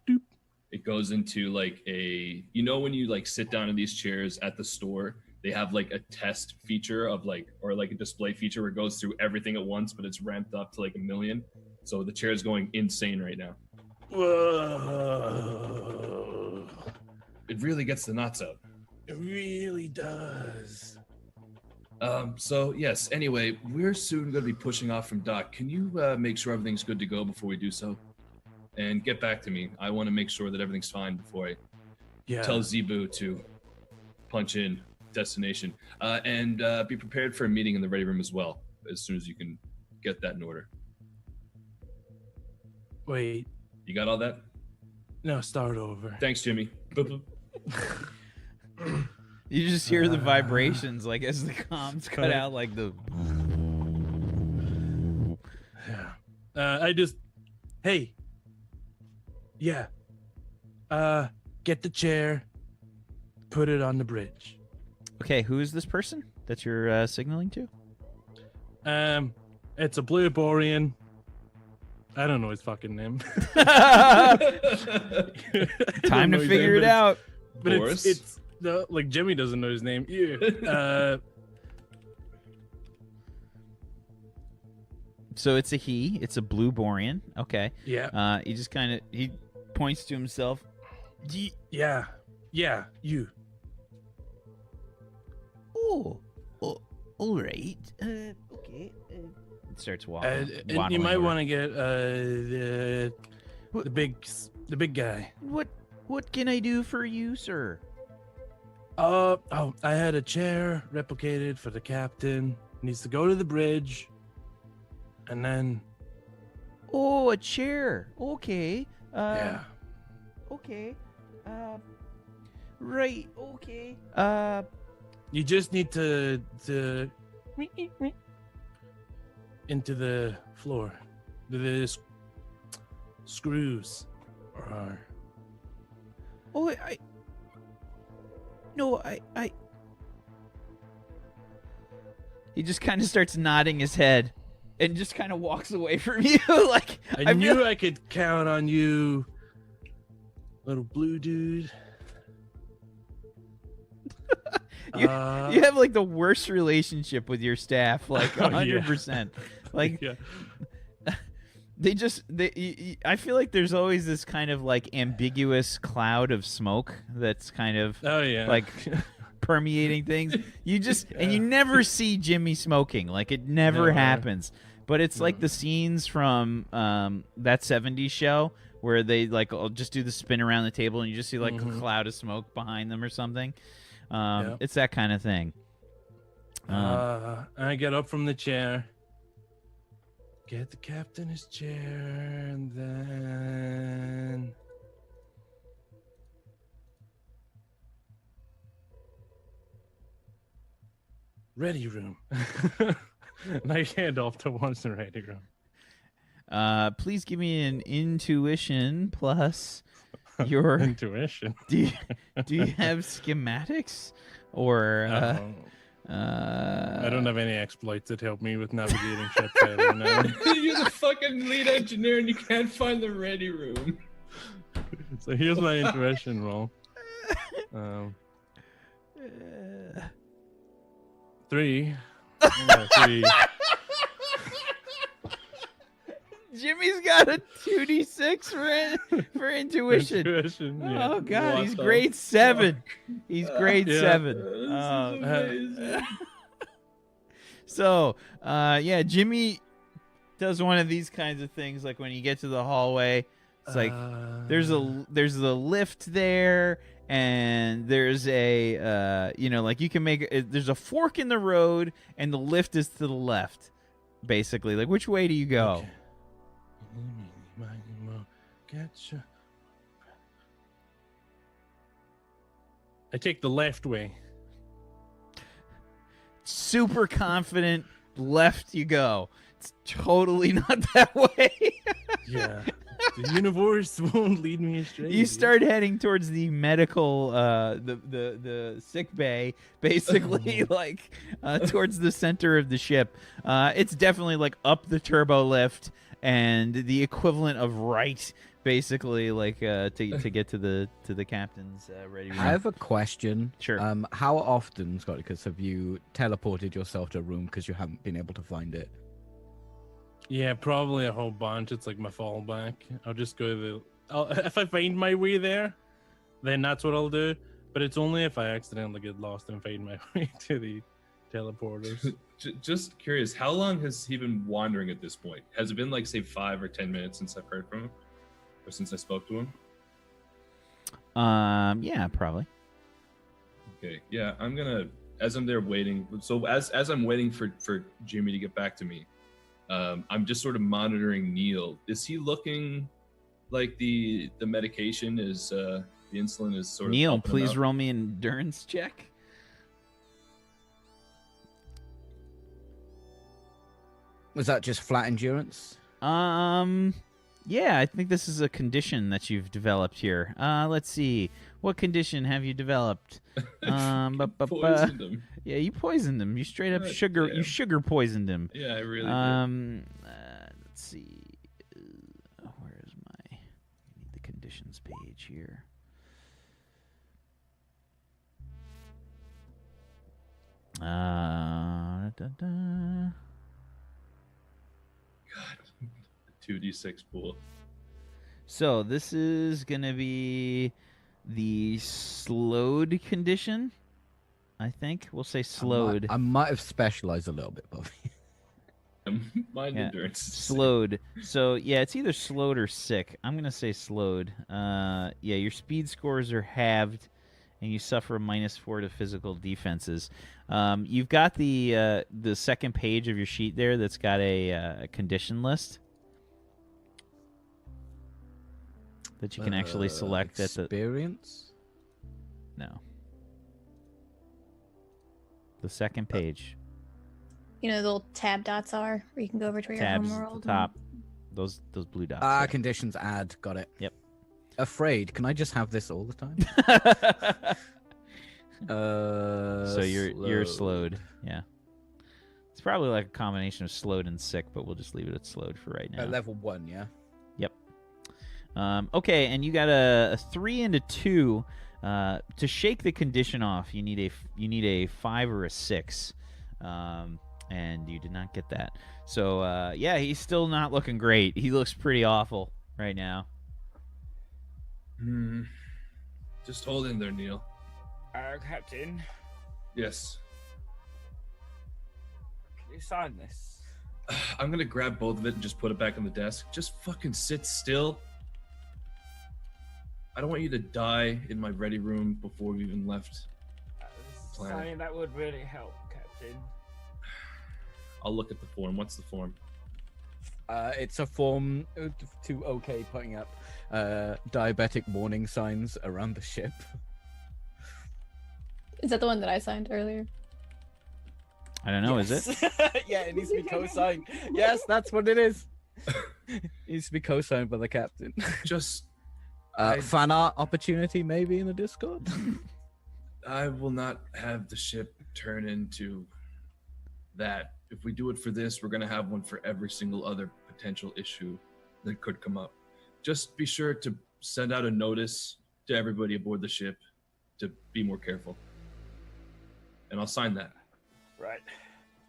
Doop. It goes into like when you like sit down in these chairs at the store, they have like a test feature of or like a display feature where it goes through everything at once, but it's ramped up to like 1 million. So the chair is going insane right now. Whoa. It really gets the knots out. It really does. So yes, anyway, we're soon going to be pushing off from dock. Can you make sure everything's good to go before we do so? And get back to me. I want to make sure that everything's fine before I tell Zebu to punch in destination. And be prepared for a meeting in the ready room as well, as soon as you can get that in order. Wait. You got all that? No, start over. Thanks, Jimmy. Boop, boop. You just hear the vibrations, like as the comms cut out, like the. Hey. Yeah. Get the chair. Put it on the bridge. Okay, who is this person that you're signaling to? It's a blue Borean. I don't know his fucking name. Time to figure it out. But it's no, like Jimmy doesn't know his name. Yeah. So it's a he. It's a blue Borean. Okay. Yeah. He just kind of he points to himself. Yeah. Yeah. You. Oh. All right. Okay. Starts walking. And you might want to get the big guy. What can I do for you, sir? I had a chair replicated for the captain. Needs to go to the bridge, and then. Oh, a chair. Okay. Yeah. Okay. Right. Okay. You just need to into the floor. The screws are. Oh, I. He just kind of starts nodding his head, and just kind of walks away from you. Like I knew I could count on you, little blue dude. You have like the worst relationship with your staff, like 100%. Like I feel like there's always this kind of like ambiguous cloud of smoke that's kind of like permeating things. You just and you never see Jimmy smoking. Like it never happens. But it's like the scenes from that 70s show where they like just do the spin around the table and you just see like a cloud of smoke behind them or something. It's that kind of thing. I get up from the chair, get the captain his chair, and then ready room. And I hand off to once in ready room. Please give me an intuition plus your intuition. Do you have schematics or? I don't have any exploits that help me with navigating ships. I don't know. You're the fucking lead engineer and you can't find the ready room. So here's my intuition roll. 3. 3. Jimmy's got a 2d6 for intuition. Intuition, yeah. Oh god, What he's the grade 7. fuck? He's grade Yeah. 7. This is amazing. So, Jimmy does one of these kinds of things. Like when you get to the hallway, it's like there's a lift there, and there's a like you can make there's a fork in the road, and the lift is to the left, basically. Like which way do you go? Okay. Gotcha. I take the left way. Super confident left you go. It's totally not that way. Yeah. The universe won't lead me astray. You start heading towards the medical the sick bay, basically like towards the center of the ship. It's definitely like up the turbo lift and the equivalent of right, basically, like to get to the captain's ready room. I have a question. Sure. How often, Scotticus, have you teleported yourself to a room because you haven't been able to find it? Yeah, probably a whole bunch. It's like my fallback. I'll just go to if I find my way there, then that's what I'll do. But it's only if I accidentally get lost and find my way to the teleporters. Just curious, how long has he been wandering at this point? Has it been like, say, 5 or 10 minutes since I've heard from him? Or since I spoke to him? Yeah, probably. Okay, yeah, I'm gonna, as I'm there waiting, so as I'm waiting for Jimmy to get back to me, I'm just sort of monitoring Neil. Is he looking like the medication is, the insulin is sort of Neil, helping him please out? roll me an endurance check. Was that just flat endurance? Yeah, I think this is a condition that you've developed here. Let's see. What condition have you developed? Poisoned him. Yeah, you poisoned him. You straight up sugar. damn. You sugar poisoned him. Yeah, I really Let's see. Where is my? I need the conditions page here. did. God, 2d6 pool. So this is gonna be the slowed condition. I think we'll say slowed. I might have specialized a little bit, Bobby. Mind Yeah. endurance. Slowed. So yeah, it's either slowed or sick. I'm gonna say slowed. Yeah, your speed scores are halved, and you suffer a -4 to physical defenses. You've got the second page of your sheet there that's got a condition list that you can actually select at the. Experience? No. The second page. You know, the little tab dots are where you can go over to your Tabs home at world. the top. Those blue dots. Ah, yeah. conditions add. Got it. Yep. Afraid. Can I just have this all the time? So you're slowed. Yeah. It's probably like a combination of slowed and sick, but we'll just leave it at slowed for right now. At level 1, yeah. Yep. Okay, and you got a 3 and a 2. To shake the condition off, you need a 5 or a 6. And you did not get that. So yeah, he's still not looking great. He looks pretty awful right now. Just hold in there, Neil. Captain, Yes. can you sign this? I'm gonna grab both of it and just put it back on the desk. Just fucking sit still. I don't want you to die in my ready room before we even left. Planet. Signing that would really help, Captain. I'll look at the form. What's the form? It's a form to OK putting up diabetic warning signs around the ship. Is that the one that I signed earlier? I don't know, is it? Yeah, it needs to be co-signed. Yes, that's what it is. It needs to be co-signed by the captain. Just, fan art opportunity maybe in the Discord? I will not have the ship turn into that. If we do it for this, we're going to have one for every single other potential issue that could come up. Just be sure to send out a notice to everybody aboard the ship to be more careful. And I'll sign that. Right.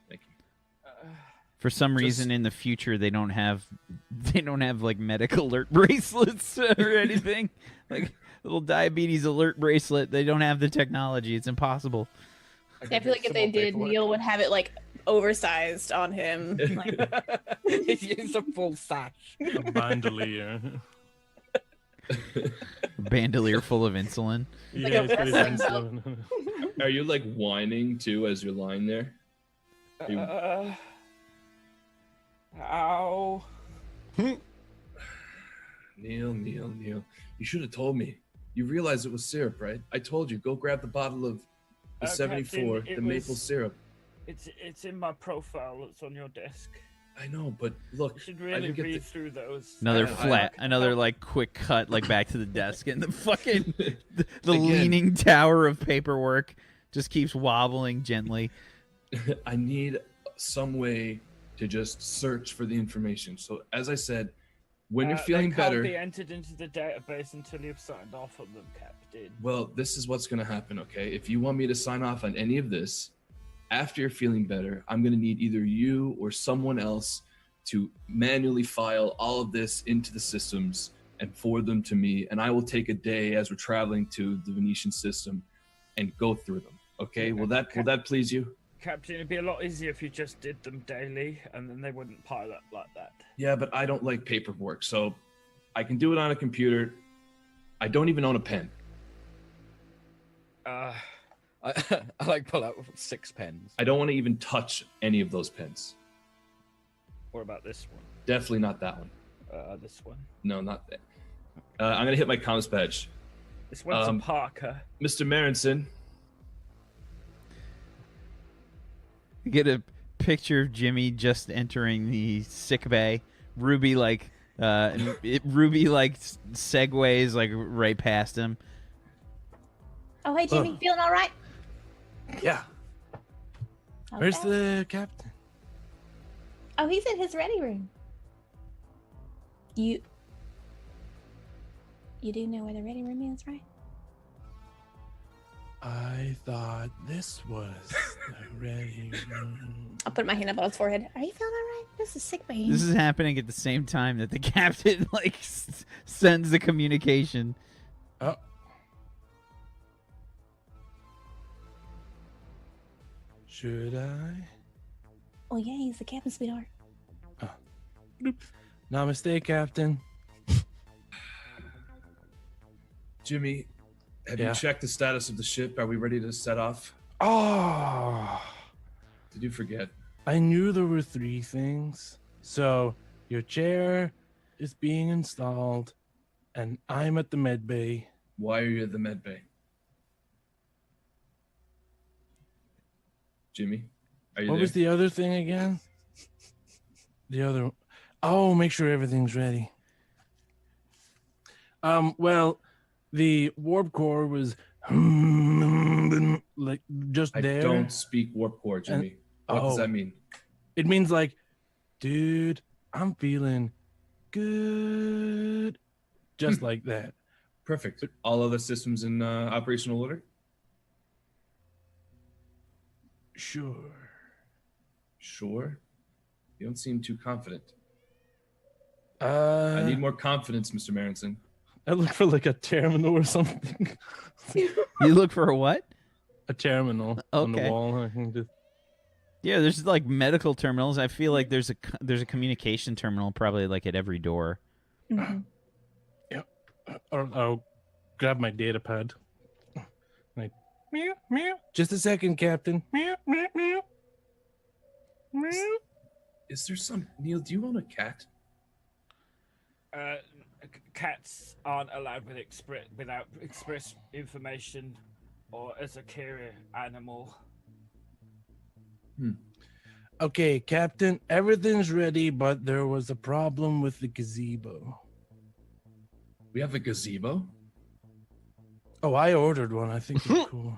Thank you. For some reason in the future they don't have like medical alert bracelets or anything. Like little diabetes alert bracelet. They don't have the technology. It's impossible. I feel like if they did, Neil would have it like oversized on him. Like, It's a full sash. A bandolier. Bandolier full of insulin. Like Yeah, a it's pretty wrestling dense, belt. though. Are you like whining too as you're lying there? Ow. Neil. You should have told me. You realize it was syrup, right? I told you, go grab the bottle of the 74, Captain, the maple syrup. It's in my profile. It's on your desk. I know, but look, You should I really didn't get read through those. Another I- flat, another like quick cut, like back to the desk, and the fucking the Again. leaning tower of paperwork just keeps wobbling gently. I need some way to just search for the information. So as I said, when you're feeling they can't better, be entered into the database until you've signed off on them, Captain. well, this is what's going to happen, okay? If you want me to sign off on any of this, after you're feeling better, I'm going to need either you or someone else to manually file all of this into the systems and forward them to me, and I will take a day as we're traveling to the Venetian system and go through them. Okay? Will that please you? Captain, it'd be a lot easier if you just did them daily, and then they wouldn't pile up like that. Yeah, but I don't like paperwork, so I can do it on a computer. I don't even own a pen. I like pull out 6 pens. I don't want to even touch any of those pens. What about this one? Definitely not that one. This one. No, not that. I'm gonna hit my comms badge. This one's a Parker. Mr. Marinson, You get a picture of Jimmy just entering the sick bay Ruby Ruby segues like right past him. Oh, hey, Jimmy, feeling all right? Yeah. Where's the captain? Oh, he's in his ready room. You do know where the ready room is, right? I thought this was the ready room. I'll put my hand up on his forehead. Are you feeling all right? This is sick bay. This is happening at the same time that the captain sends the communication. Oh. Should I? Oh yeah, he's the captain, sweetheart. Namaste, Captain. Jimmy, have you checked the status of the ship? Are we ready to set off? Oh, Did you forget? I knew there were 3 things. So your chair is being installed, and I'm at the med bay. Why are you at the med bay? Jimmy, are you What there? was the other thing again? Oh, make sure everything's ready. Well, the warp core was like just there. I don't speak warp core, Jimmy. What does that mean? It means like, dude, I'm feeling good. Just like that. Perfect. All other systems in operational order? Sure. Sure? You don't seem too confident. I I need more confidence, Mr. Marinson. I look for like a terminal or something. You look for a what? A terminal on the Okay. wall. I can just... Yeah, there's like medical terminals. I feel like there's a communication terminal probably like at every door. Mm-hmm. Or I'll grab my data pad. Like, meow, meow. Just a second, Captain. Meow, meow, meow. Meow. Is there some... Neil, do you own a cat? Cats aren't allowed without express information or as a carrier animal. Okay, Captain, everything's ready, but there was a problem with the gazebo. We have a gazebo? Oh, I ordered one. I think it's cool.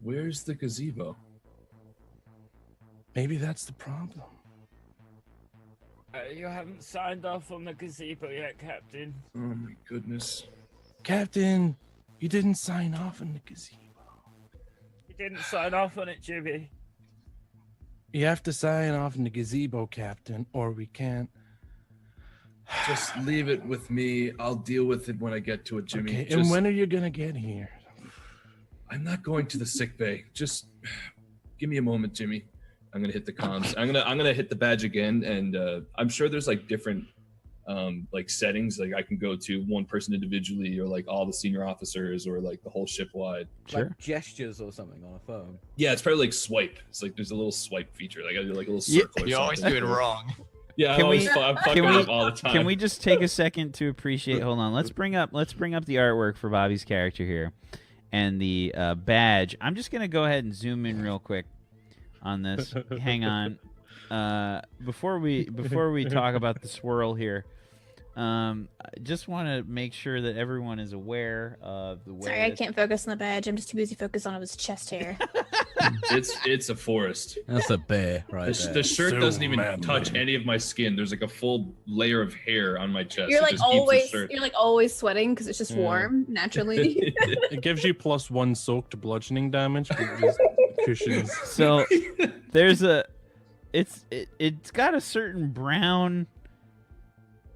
Where's the gazebo? Maybe that's the problem. You haven't signed off on the gazebo yet, Captain. Oh my goodness. Captain, you didn't sign off on the gazebo. You didn't sign off on it, Jimmy. You have to sign off on the gazebo, Captain, or we can't. Just leave it with me. I'll deal with it when I get to it, Jimmy. Okay, Just... and when are you gonna get here? I'm not going to the sick bay. Just give me a moment, Jimmy. I'm gonna hit the comms. I'm gonna hit the badge again, and I'm sure there's like different like settings. Like I can go to one person individually, or like all the senior officers, or like the whole ship wide. Sure. Like gestures or something on a phone. Yeah, it's probably like swipe. It's like there's a little swipe feature. Like I do like a little circle. Or You always something. do it wrong. Yeah, I'm fucking it up all the time. Can we just take a second to appreciate? Hold on. Let's bring up the artwork for Bobby's character here, and the badge. I'm just gonna go ahead and zoom in real quick on this. Hang on. Before we talk about the swirl here, I just want to make sure that everyone is aware of the way. Sorry, I can't focus on the badge. I'm just too busy focused on his chest hair. It's a forest. That's a bear, right The, there. the shirt So doesn't even manly. touch any of my skin. There's like a full layer of hair on my chest. You're It like just keeps the always, shirt. you're like always sweating because it's just Yeah. warm naturally. It gives you +1 soaked bludgeoning damage. With these cushions. So there's it's got a certain brown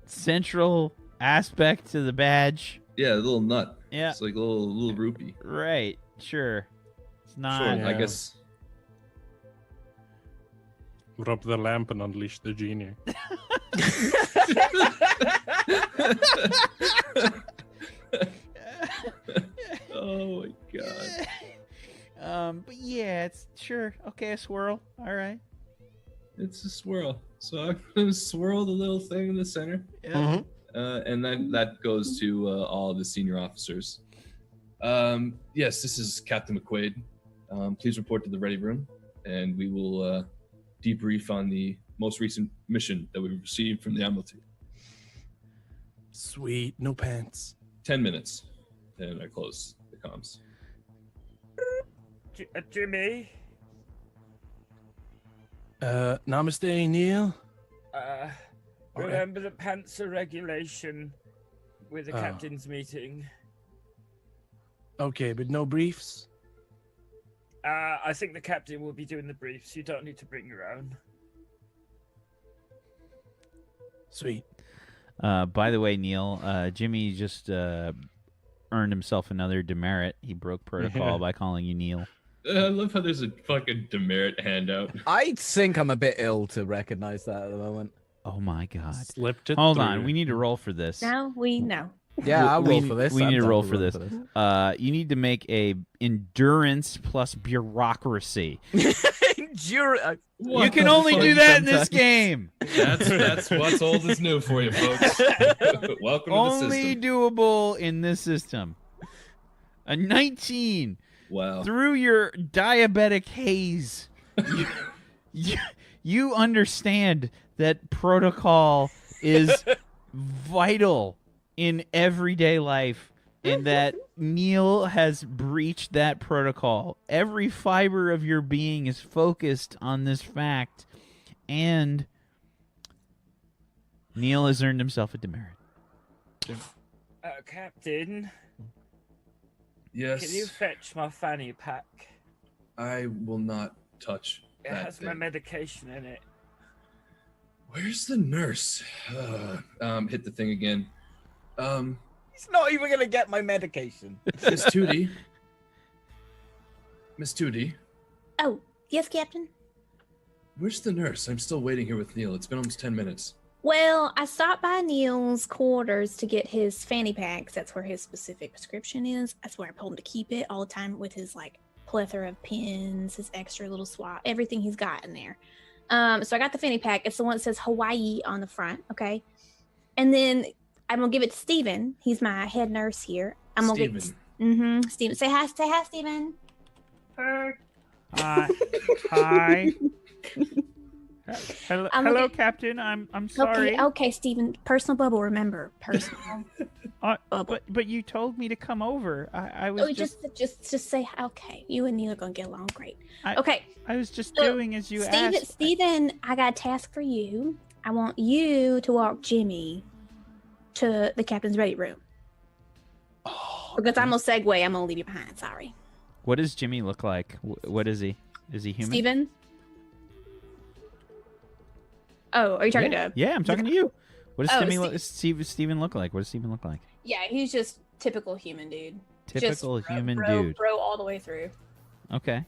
central aspect to the badge. Yeah, a little nut. Yeah. It's like a little rupee. Right. Sure. It's not. Sure, I Yeah. guess. Rub the lamp and unleash the genie. Oh my god. But yeah, it's sure okay. A swirl. All right. It's a swirl. So I'm gonna swirl the little thing in the center. Yeah. And then that goes to all of the senior officers. Yes, this is Captain McQuaid. Please report to the ready room, and we will debrief on the most recent mission that we received from the Admiralty. Sweet, no pants. 10 minutes. Then I close the comms. Jimmy. Namaste, Neil. Remember the pantser regulation with the captain's meeting. Okay, but no briefs? I think the captain will be doing the briefs. You don't need to bring your own. Sweet. By the way, Neil, Jimmy just earned himself another demerit. He broke protocol by calling you Neil. I love how there's a fucking demerit handout. I think I'm a bit ill to recognize that at the moment. Oh my god. Slipped it Hold through. on, we need to roll for this. Now we know. Yeah, I'll roll for this. We I'm need to down roll for this. You need to make a endurance plus bureaucracy. You can only do that in this game. That's what's old is new for you, folks. Welcome to the Only system. doable in this system. A 19. Wow. Through your diabetic haze, you understand that protocol is vital in everyday life and that Neil has breached that protocol. Every fiber of your being is focused on this fact, and Neil has earned himself a demerit. Captain, Yes. can you fetch my fanny pack? I will not touch It that has thing. my medication in it. Where's the nurse? Hit the thing again. He's not even gonna get my medication. Miss Tootie. Miss Tootie, Oh, yes, Captain. where's the nurse? I'm still waiting here with Neil. It's been almost 10 minutes. Well, I stopped by Neil's quarters to get his fanny packs. That's where his specific prescription is. That's where I told him to keep it all the time with his like plethora of pens, his extra little swab, everything he's got in there. So I got the fanny pack. It's the one that says Hawaii on the front, okay? And then I'm gonna give it to Steven. He's my head nurse here. I'm gonna Steven. get Steven. Say hi, Steven. Hi. Hello, I'm hello, looking- Captain. I'm sorry. Okay, Steven. Personal bubble, remember. Personal bubble. But you told me to come over. I was Oh, just say okay. You and Neil are gonna get along great. I- Okay. I was just So, doing as you asked. Steven, I got a task for you. I want you to walk Jimmy to the captain's ready room. Because I'm gonna segue. I'm gonna leave you behind. Sorry, What does Jimmy look like? What is he? Is he human? Steven. Oh, are you talking to? Yeah, I'm talking to you. What does Oh, Steven look like? What does Steven look like? Yeah, he's just typical human dude. Typical human bro, dude. Bro, all the way through. Okay.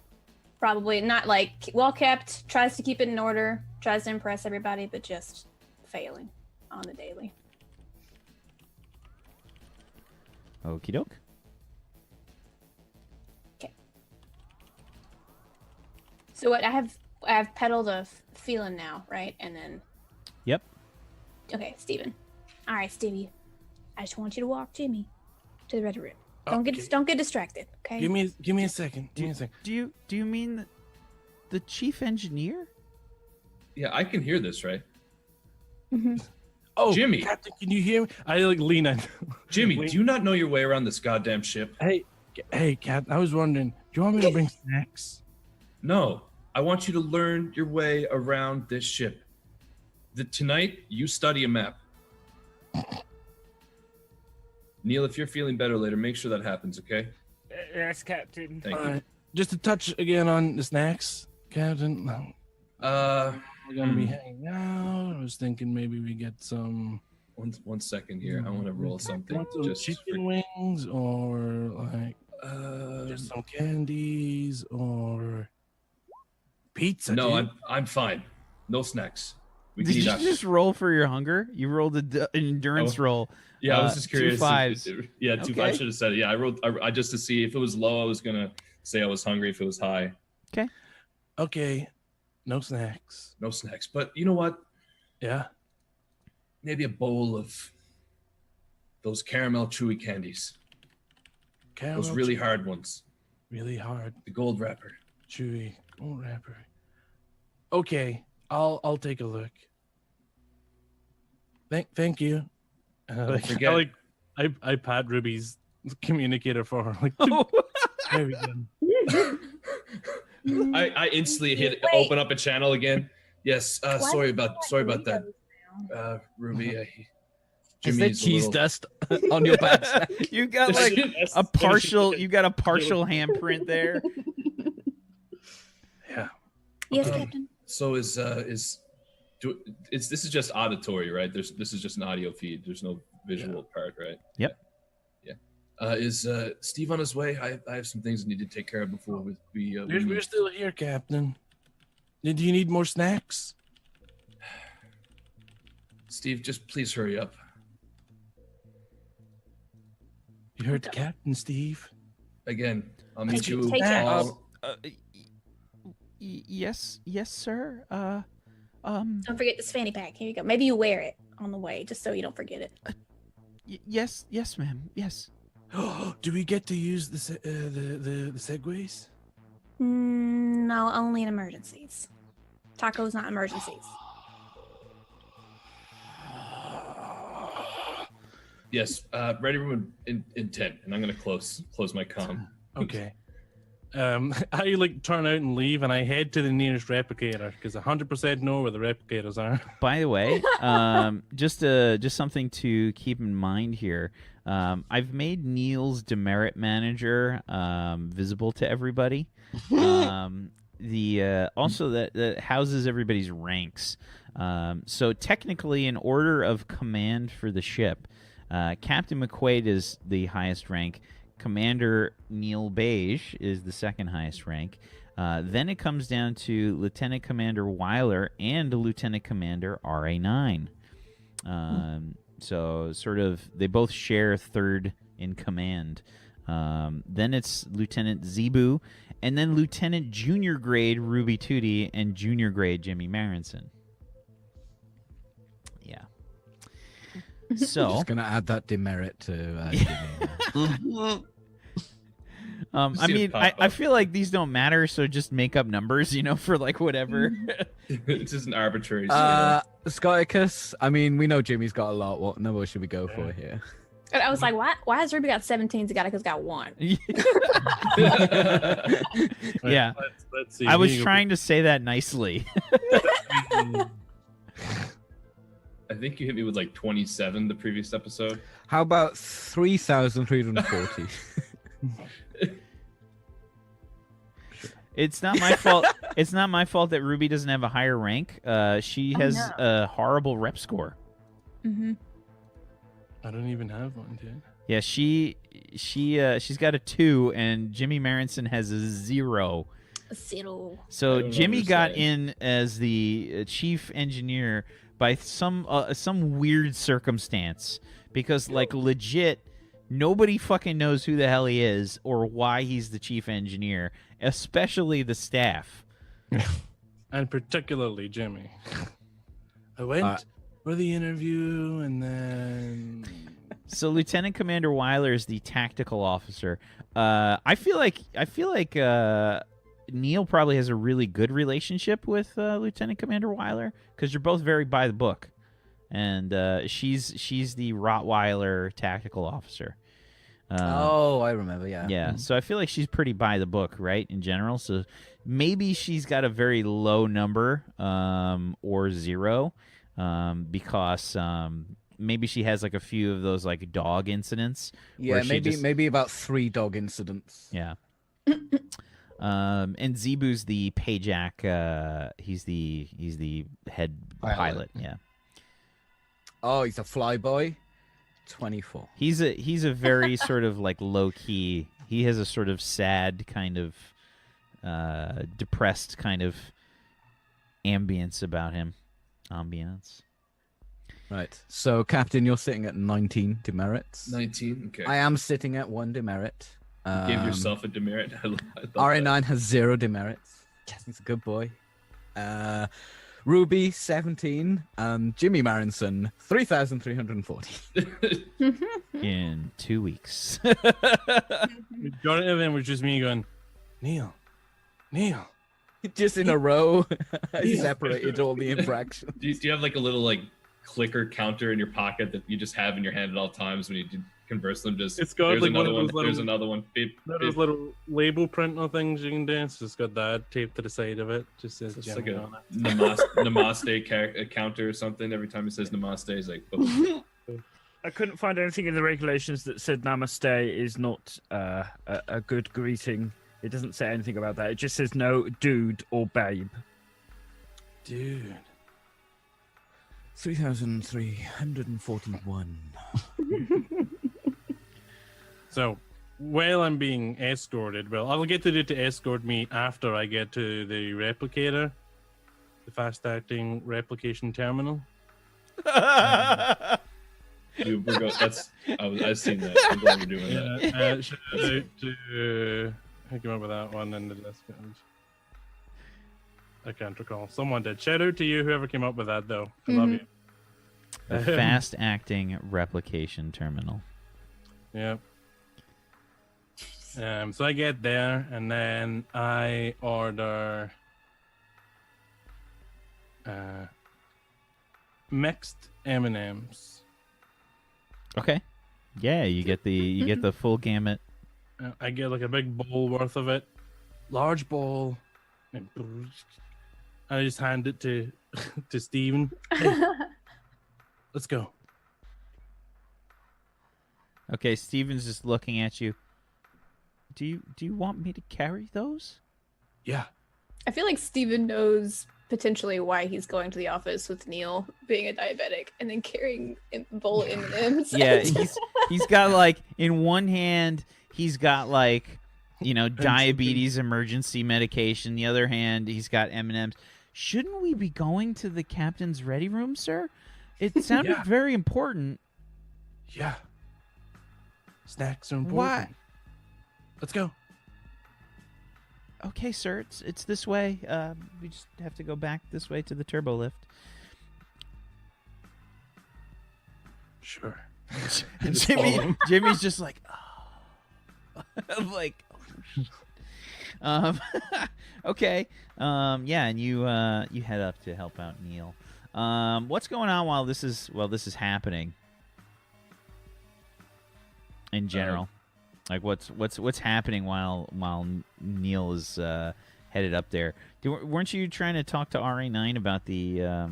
Probably not like well kept. Tries to keep it in order. Tries to impress everybody, but just failing on the daily. Okie doke. So what I have peddled a feeling now, right? And then Yep. okay, Steven. All right, Stevie. I just want you to walk Jimmy to the ready room. Don't get distracted, okay? Give me a second. Give me a second. Do you mean the chief engineer? Yeah, I can hear this, right? Mm-hmm. Oh, Jimmy. Captain, can you hear me? I like lean on. Jimmy, Wait. do you not know your way around this goddamn ship? Hey, Cap. I was wondering, do you want me to bring snacks? No, I want you to learn your way around this ship. Tonight, you study a map. Neil, if you're feeling better later, make sure that happens, okay? Yes, Captain. Thank you. Alright, just to touch again on the snacks, Captain. We're gonna be hanging out. I was thinking maybe we get some. One second here. I want to roll something. Want some Just chicken wings or like just some candies or pizza. No, dude. I'm fine. No snacks. We Did can eat you after. just roll for your hunger? You rolled an endurance roll. Yeah, I was just curious. 2 5s. Yeah, two five. I Okay. should have said it. Yeah, I just to see if it was low, I was gonna say I was hungry. If it was high, Okay, no snacks. no snacks. But you know what? Yeah. Maybe a bowl of those caramel chewy candies. Caramel Those really chewy, hard ones. really hard, The gold wrapper. chewy, gold wrapper. Okay, I'll take a look. Thank you. I pat Ruby's communicator for her. Like, there we go. I instantly open up a channel again. Yes, sorry about that, Ruby. Is there cheese dust on your badge? You got like a partial. You got a partial handprint there. Yeah. Yes, Captain. So this is just auditory, right? This is just an audio feed. There's no visual part, right? Yep. Yeah. Is Steve on his way? I have some things I need to take care of before we. We're still here, Captain. Do you need more snacks? Steve, just please hurry up. You heard the captain, Steve. Again, I'll meet you Take Yes, sir. Don't forget this fanny pack. Here you go. Maybe you wear it on the way, just so you don't forget it. Yes, ma'am. Yes. Do we get to use the segways? No, only in emergencies. Tacos, not emergencies. Yes, ready room in 10, and I'm gonna close my comm. Okay. I like turn out and leave, and I head to the nearest replicator because 100% know where the replicators are. By the way, just something to keep in mind here. I've made Neil's demerit manager visible to everybody. Also that houses everybody's ranks. So technically, in order of command for the ship, Captain McQuaid is the highest rank. Commander Neil Beige is the second highest rank. Then it comes down to Lieutenant Commander Weiler and Lieutenant Commander RA9. So sort of they both share third in command. Then it's Lieutenant Zebu, and then Lieutenant Junior Grade Ruby Tootie and Junior Grade Jimmy Marinson. Yeah. So Just gonna add that demerit to Jimmy. I mean, I feel like these don't matter, so just make up numbers, for like whatever. It's just an arbitrary. Scoticus, I mean, we know Jimmy's got a lot. What number should we go for here? And I was like, why has Ruby got 17? Zagatica's got 1. Yeah. Let's see. I was trying to say that nicely. I think you hit me with like 27 the previous episode. How about 3,340? It's not my fault. It's not my fault that Ruby doesn't have a higher rank. She has a horrible rep score. Mm-hmm. I don't even have one, dude. Yeah, she's got a 2, and Jimmy Marinson has a 0. So Jimmy got in as the chief engineer by some weird circumstance, because like legit nobody fucking knows who the hell he is or why he's the chief engineer, especially the staff. And particularly Jimmy. I went for the interview, and then... So Lieutenant Commander Weiler is the tactical officer. I feel like Neil probably has a really good relationship with Lieutenant Commander Weiler, because you're both very by the book. And she's the Rottweiler tactical officer. I remember, yeah. Yeah, so I feel like she's pretty by the book, right, in general. So maybe she's got a very low number or 0 because maybe she has like a few of those like dog incidents. Yeah, maybe about 3 dog incidents. Yeah. And Zebu's the Payjack. He's the head pilot. Yeah. Oh, he's a flyboy. 24. He's a very sort of like low key. He has a sort of sad kind of depressed kind of ambience about him. Right. So, Captain, you're sitting at 19 demerits. 19. Okay. I am sitting at 1 demerit. Give yourself a demerit. RA9 has 0 demerits. Yes, he's a good boy. Ruby 17 and Jimmy Marinson 3,340. In 2 weeks. Jonathan was just me going, Neil, Just in a row, I separated all the infractions. Do you have like a little like clicker counter in your pocket that you just have in your hand at all times when you converse them? Just It's got there's like another one one. of those There's little- another one. Beep, Those beep. little label printer things you can do. It's just got that taped to the side of it. Just says It's like Gemini a on it. namaste counter or something. Every time it says namaste, it's like, boom. I couldn't find anything in the regulations that said namaste is not a good greeting. It doesn't say anything about that. It just says no dude or babe. Dude. 3,341. So, while I'm being escorted, well, I'll get to do to escort me after I get to the replicator, the fast-acting replication terminal. Dude, I've seen that. I'm glad you're doing that. Yeah, shout out to who came up with that one in the Discord. I can't recall. Someone did. Shout out to you, whoever came up with that, though. I love you. A fast-acting replication terminal. Yeah. So I get there, and then I order mixed M&Ms. Okay. Yeah, you get the full gamut. I get like a big bowl worth of it, large bowl, and I just hand it to Steven. Hey, let's go. Okay, Steven's just looking at you. Do you want me to carry those? Yeah. I feel like Steven knows potentially why he's going to the office with Neil being a diabetic and then carrying a bowl of M&Ms. Yeah, he's got like in one hand he's got like, you know, diabetes emergency medication. The other hand he's got M&Ms. Shouldn't we be going to the captain's ready room, sir? It sounded very important. Yeah. Snacks are important. Why? Let's go. Okay, sir. It's this way. We just have to go back this way to the turbo lift. Sure. Jimmy's just like, oh. I'm like, oh, shit. Okay. Yeah, and you head up to help out Neil. What's going on while this is happening? In general, like what's happening while Neil is headed up there? Weren't you trying to talk to RA9 about the?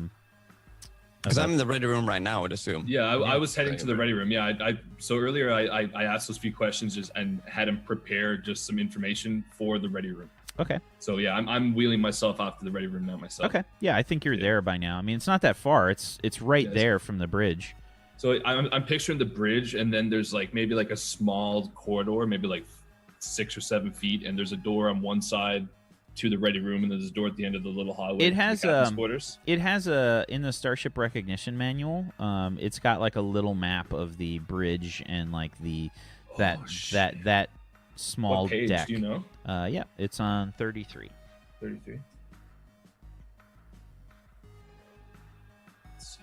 Because I'm in the ready room right now, I would assume. Yeah, I was heading to the ready room. Yeah, so earlier I asked those few questions and had him prepare just some information for the ready room. Okay. So yeah, I'm wheeling myself off to the ready room now myself. Okay. Yeah, I think you're there by now. I mean, it's not that far. It's right there from the bridge. So I'm picturing the bridge, and then there's like maybe like a small corridor, maybe like 6 or 7 feet, and there's a door on one side to the ready room, and there's a door at the end of the little hallway. It has quarters. It has in the Starship Recognition Manual. It's got like a little map of the bridge and like that small what page, deck. Do you know? Yeah, it's on 33. 33. Let's see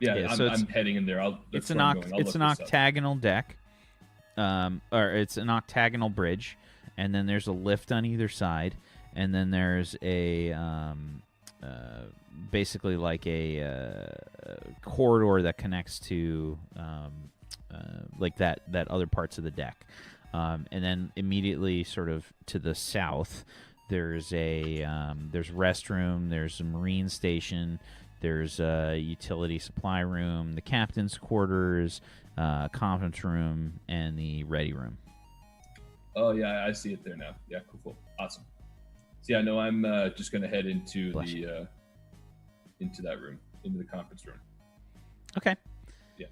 here. Yeah, so I'm heading in there. It's an octagonal deck, or it's an octagonal bridge, and then there's a lift on either side, and then there's a basically like a corridor that connects to like that other parts of the deck, and then immediately sort of to the south there's restroom, there's a marine station, there's a utility supply room, the captain's quarters, conference room, and the ready room. Oh yeah, I see it there now. Yeah, cool, awesome. So yeah, no, I'm just gonna head into into that room, into the conference room. Okay. Yeah.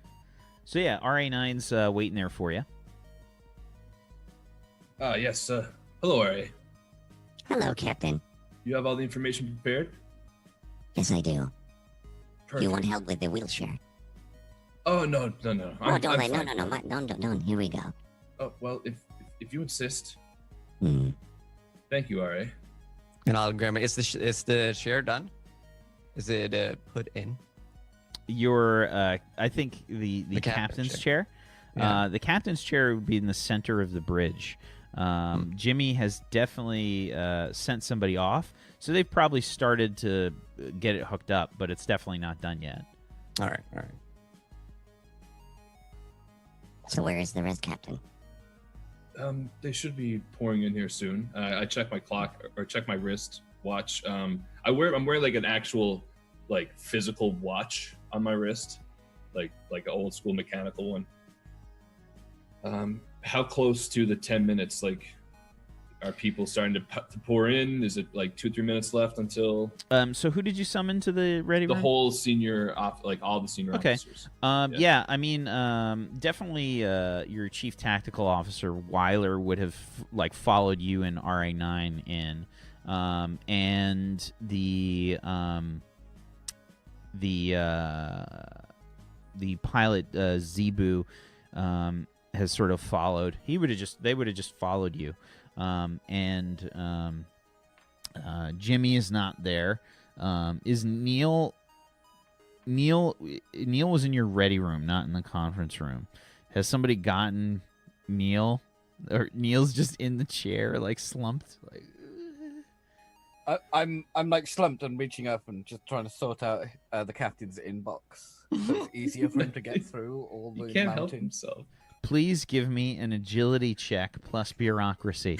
So yeah, RA9's waiting there for you. Yes. Hello, RA. Hello, Captain. You have all the information prepared? Yes, I do. Perfect. You want help with the wheelchair? Oh no. Oh, don't. Here we go. Oh well, if you insist. Hmm. Thank you, RA. And I'll grab it. Is the chair done? Is it put in? I think the captain's chair. Yeah. The captain's chair would be in the center of the bridge. Jimmy has definitely sent somebody off, so they've probably started to get it hooked up, but it's definitely not done yet. All right. So where is the res captain? They should be pouring in here soon. I check my clock or check my wrist watch. I'm wearing like an actual like physical watch on my wrist, like an old school mechanical one. How close to the 10 minutes? Like, are people starting to pour in? Is it like 2-3 minutes left until? So who did you summon to the ready room? The whole senior, like all the senior officers. Yeah, I mean, definitely your chief tactical officer Weiler would have like followed you and RA9 in, and the pilot Zebu has sort of followed. They would have just followed you. Jimmy is not there. Is Neil was in your ready room, not in the conference room. Has somebody gotten Neil? Or Neil's just in the chair, like slumped? Like I'm like slumped and reaching up and just trying to sort out the captain's inbox so it's easier for him to get through all the He can't help mountains. himself. Please give me an agility check plus bureaucracy.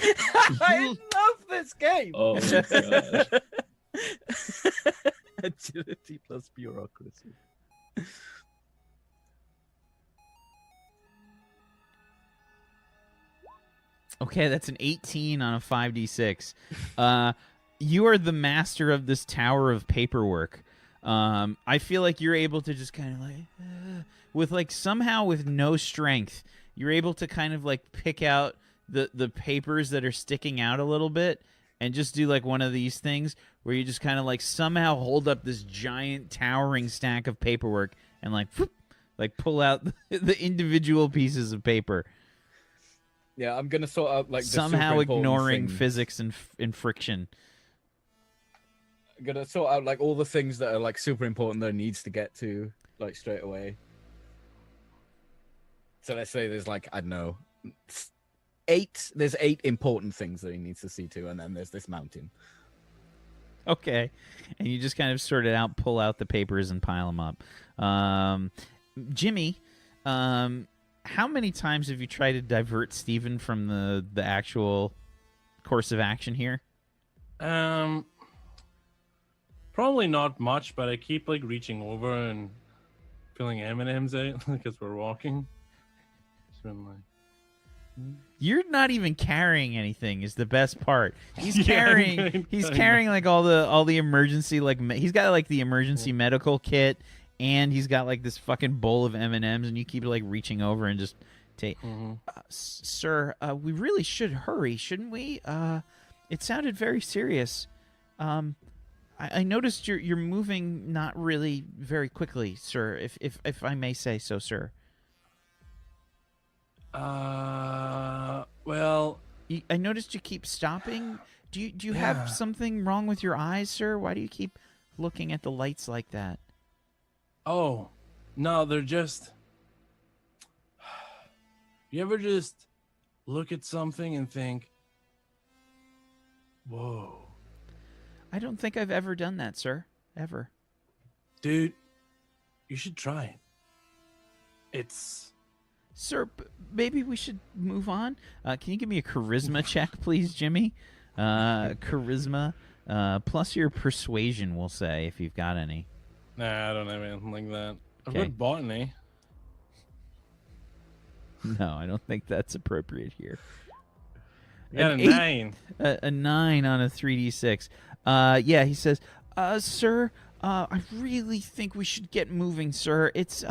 I love this game. Oh my god. Agility plus bureaucracy. Okay, that's an 18 on a 5d6. You are the master of this tower of paperwork. I feel like you're able to just kind of like, with like somehow with no strength, you're able to kind of like pick out the papers that are sticking out a little bit and just do like one of these things where you just kind of like somehow hold up this giant towering stack of paperwork and like, whoop, like pull out the individual pieces of paper. Yeah, I'm gonna sort out like the somehow super important ignoring things. physics and friction. I'm gonna sort out like all the things that are like super important that it needs to get to like straight away. So let's say there's like, I don't know, 8. There's 8 important things that he needs to see to, and then there's this mountain. Okay, and you just kind of sort it out, pull out the papers, and pile them up. Jimmy, how many times have you tried to divert Steven from the actual course of action here? Probably not much, but I keep like reaching over and filling M&Ms out because we're walking. It's been like. You're not even carrying anything is the best part. He's Yeah, carrying he's carrying like all the emergency like he's got like the emergency medical kit, and he's got like this fucking bowl of M&Ms, and you keep like reaching over and just take sir, we really should hurry, shouldn't we? It sounded very serious. I noticed you're moving not really very quickly, sir, if I may say so, sir. Well, I noticed you keep stopping. Do you have something wrong with your eyes, sir? Why do you keep looking at the lights like that? oh, no, they're just. You ever just look at something and think, whoa. I don't think I've ever done that, sir. Ever. Dude, you should try it. It's. Sir, maybe we should move on. Can you give me a charisma check, please, Jimmy? Charisma plus your persuasion, we'll say, if you've got any. Nah, I don't have anything like that. I've Okay. got botany. No, I don't think that's appropriate here. I got An a 8. 9. A 9 on a 3d6. Yeah, he says, sir, I really think we should get moving, sir. It's,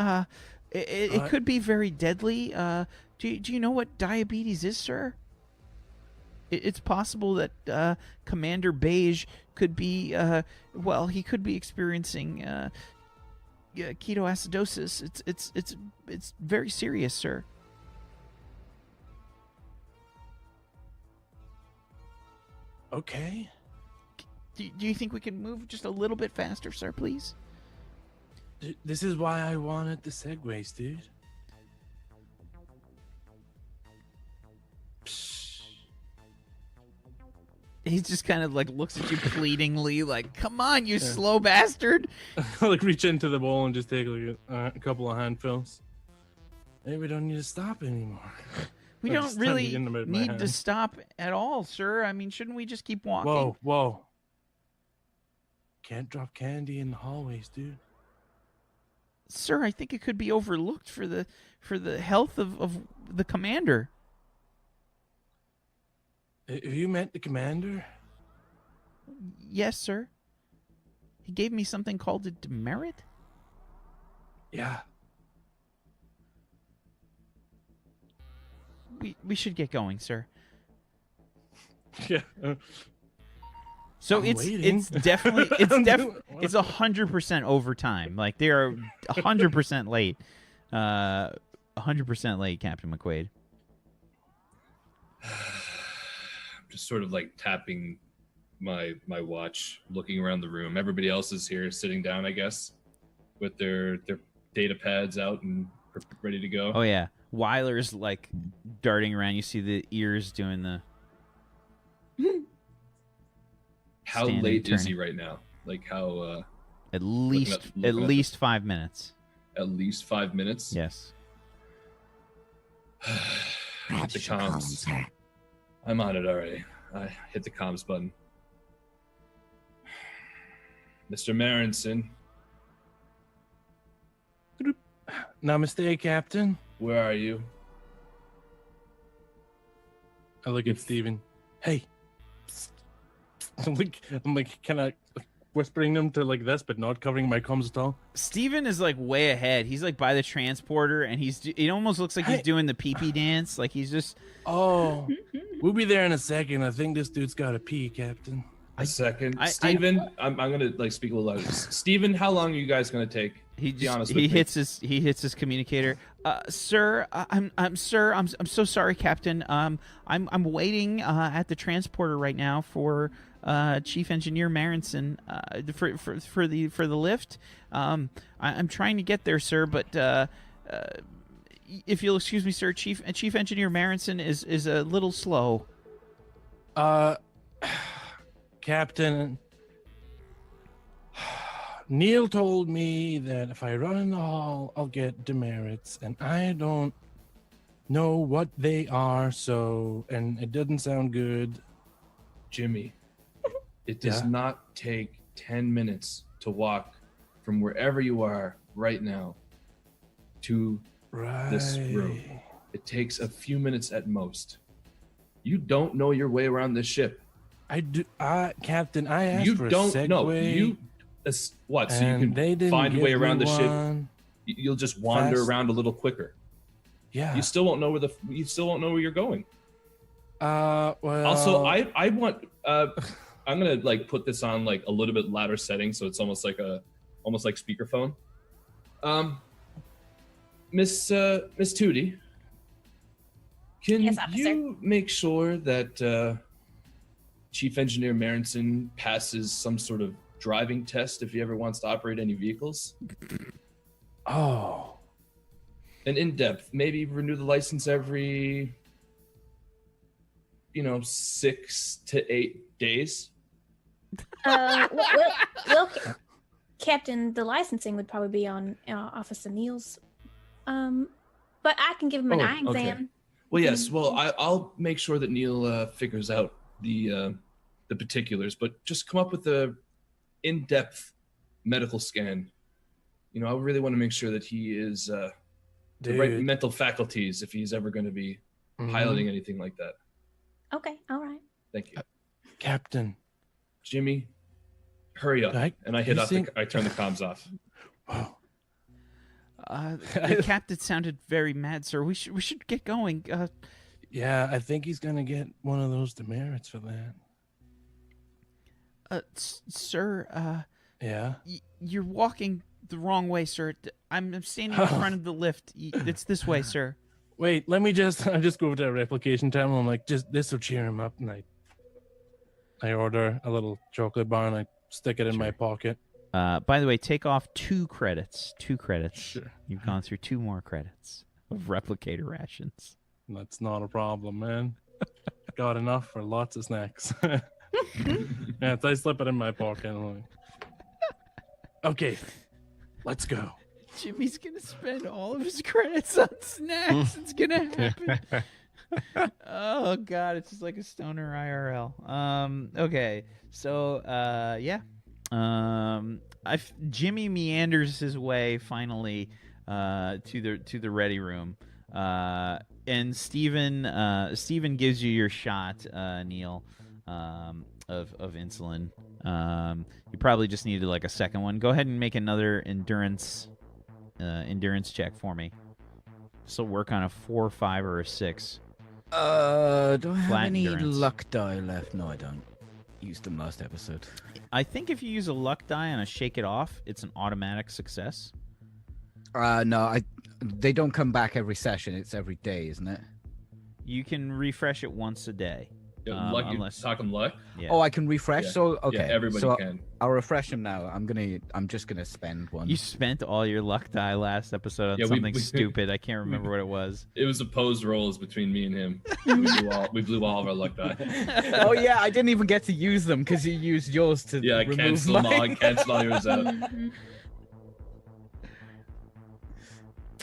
it could be very deadly. Do you know what diabetes is, sir? It's possible that Commander Beige could be, he could be experiencing ketoacidosis. It's very serious, sir. Okay. Do you think we can move just a little bit faster, sir, please? This is why I wanted the segways, dude. Psh. He's just kind of like looks at you pleadingly, like, "Come on, you slow bastard!" Like reach into the bowl and just take like a couple of handfuls. Maybe we don't need to stop anymore. We don't really need to stop at all, sir. I mean, shouldn't we just keep walking? Whoa. Can't drop candy in the hallways, dude. Sir, I think it could be overlooked for the health of the commander. Have you met the commander? Yes, sir. He gave me something called a demerit. Yeah. We should get going, sir. Yeah. So I'm it's waiting. definitely it's 100% overtime. Like they are 100% late. 100% late, Captain McQuaid. I'm just sort of like tapping my watch, looking around the room. Everybody else is here, sitting down, I guess, with their data pads out and ready to go. Oh yeah, Weiler's like darting around. You see the ears doing the. How late is he right now? Like how? At least 5 minutes. At least 5 minutes. Yes. Hit the comms. I'm on it already. I hit the comms button. Mr. Marinson. Namaste, Captain. Where are you? I look at Steven. Hey. I'm like, kind of whispering them to like this, but not covering my comms at all. Steven is like way ahead. He's like by the transporter, and it almost looks like he's doing the pee-pee dance. Like he's just. Oh, we'll be there in a second. I think this dude's got to pee, Captain. A second, Steven. I'm gonna like speak a little louder. Steven, how long are you guys gonna take? He hits his communicator. Sir, I'm so sorry, Captain. I'm waiting at the transporter right now for Chief Engineer Marinson for the lift. I'm trying to get there, sir, but if you'll excuse me, sir, Chief Engineer Marinson is a little slow. Captain, Neil told me that if I run in the hall, I'll get demerits, and I don't know what they are, and it doesn't sound good. Jimmy, it does not take 10 minutes to walk from wherever you are right now to this room. It takes a few minutes at most. You don't know your way around this ship. I do, Captain. I asked for a Segway. What? So you can find your way around the ship. You'll just wander around a little quicker. Yeah. You still won't know where you're going. Well. Also, I want. I'm gonna like put this on like a little bit louder setting, so it's almost like speakerphone. Miss Tootie, can you make sure that Chief Engineer Marinson passes some sort of driving test if he ever wants to operate any vehicles? Oh. And in depth, maybe renew the license every 6 to 8 days. Well, Captain, the licensing would probably be on Officer Neil's. But I can give him an eye exam. Okay. Well, yes. Well, I'll make sure that Neil figures out the particulars, but just come up with a in-depth medical scan. I really want to make sure that he is the right mental faculties if he's ever going to be piloting anything like that. Okay, all right. Thank you, Captain. Jimmy, hurry up! I turn the comms off. Wow. The captain sounded very mad, sir. We should get going. Yeah, I think he's gonna get one of those demerits for that. Sir. Yeah. You're walking the wrong way, sir. I'm standing in front of the lift. It's this way, sir. Wait, I just go over to a replication terminal. I'm like, this will cheer him up, and I order a little chocolate bar and I stick it in my pocket. By the way, take off 2 credits. 2 credits. Sure. You've gone through 2 more credits of replicator rations. That's not a problem, man. Got enough for lots of snacks. Yeah, so I slip it in my pocket. And I'm like, okay, let's go. Jimmy's gonna spend all of his credits on snacks. It's gonna happen. Oh god, it's just like a stoner IRL. Okay, so yeah, Jimmy meanders his way finally to the ready room, and Steven gives you your shot, Neil, of insulin. You probably just needed like a second one. Go ahead and make another endurance check for me. This will work on a 4, 5, or a 6. Do I have Flat any endurance. luck die left? No, I don't. Used them last episode. I think if you use a luck die on a shake it off, it's an automatic success. No, they don't come back every session. It's every day, isn't it? You can refresh it once a day. Yeah, luck, unless you talking luck? Yeah. Oh, I can refresh. Yeah. So okay, Yeah, everybody so can. I'll refresh them now. I'm just gonna spend one. You spent all your luck die last episode on Yeah, something stupid. I can't remember what it was. It was opposed rolls between me and him. We blew all of our luck die. Oh yeah, I didn't even get to use them because you used yours to Yeah, remove cancel them all. mine. Cancel all yours out.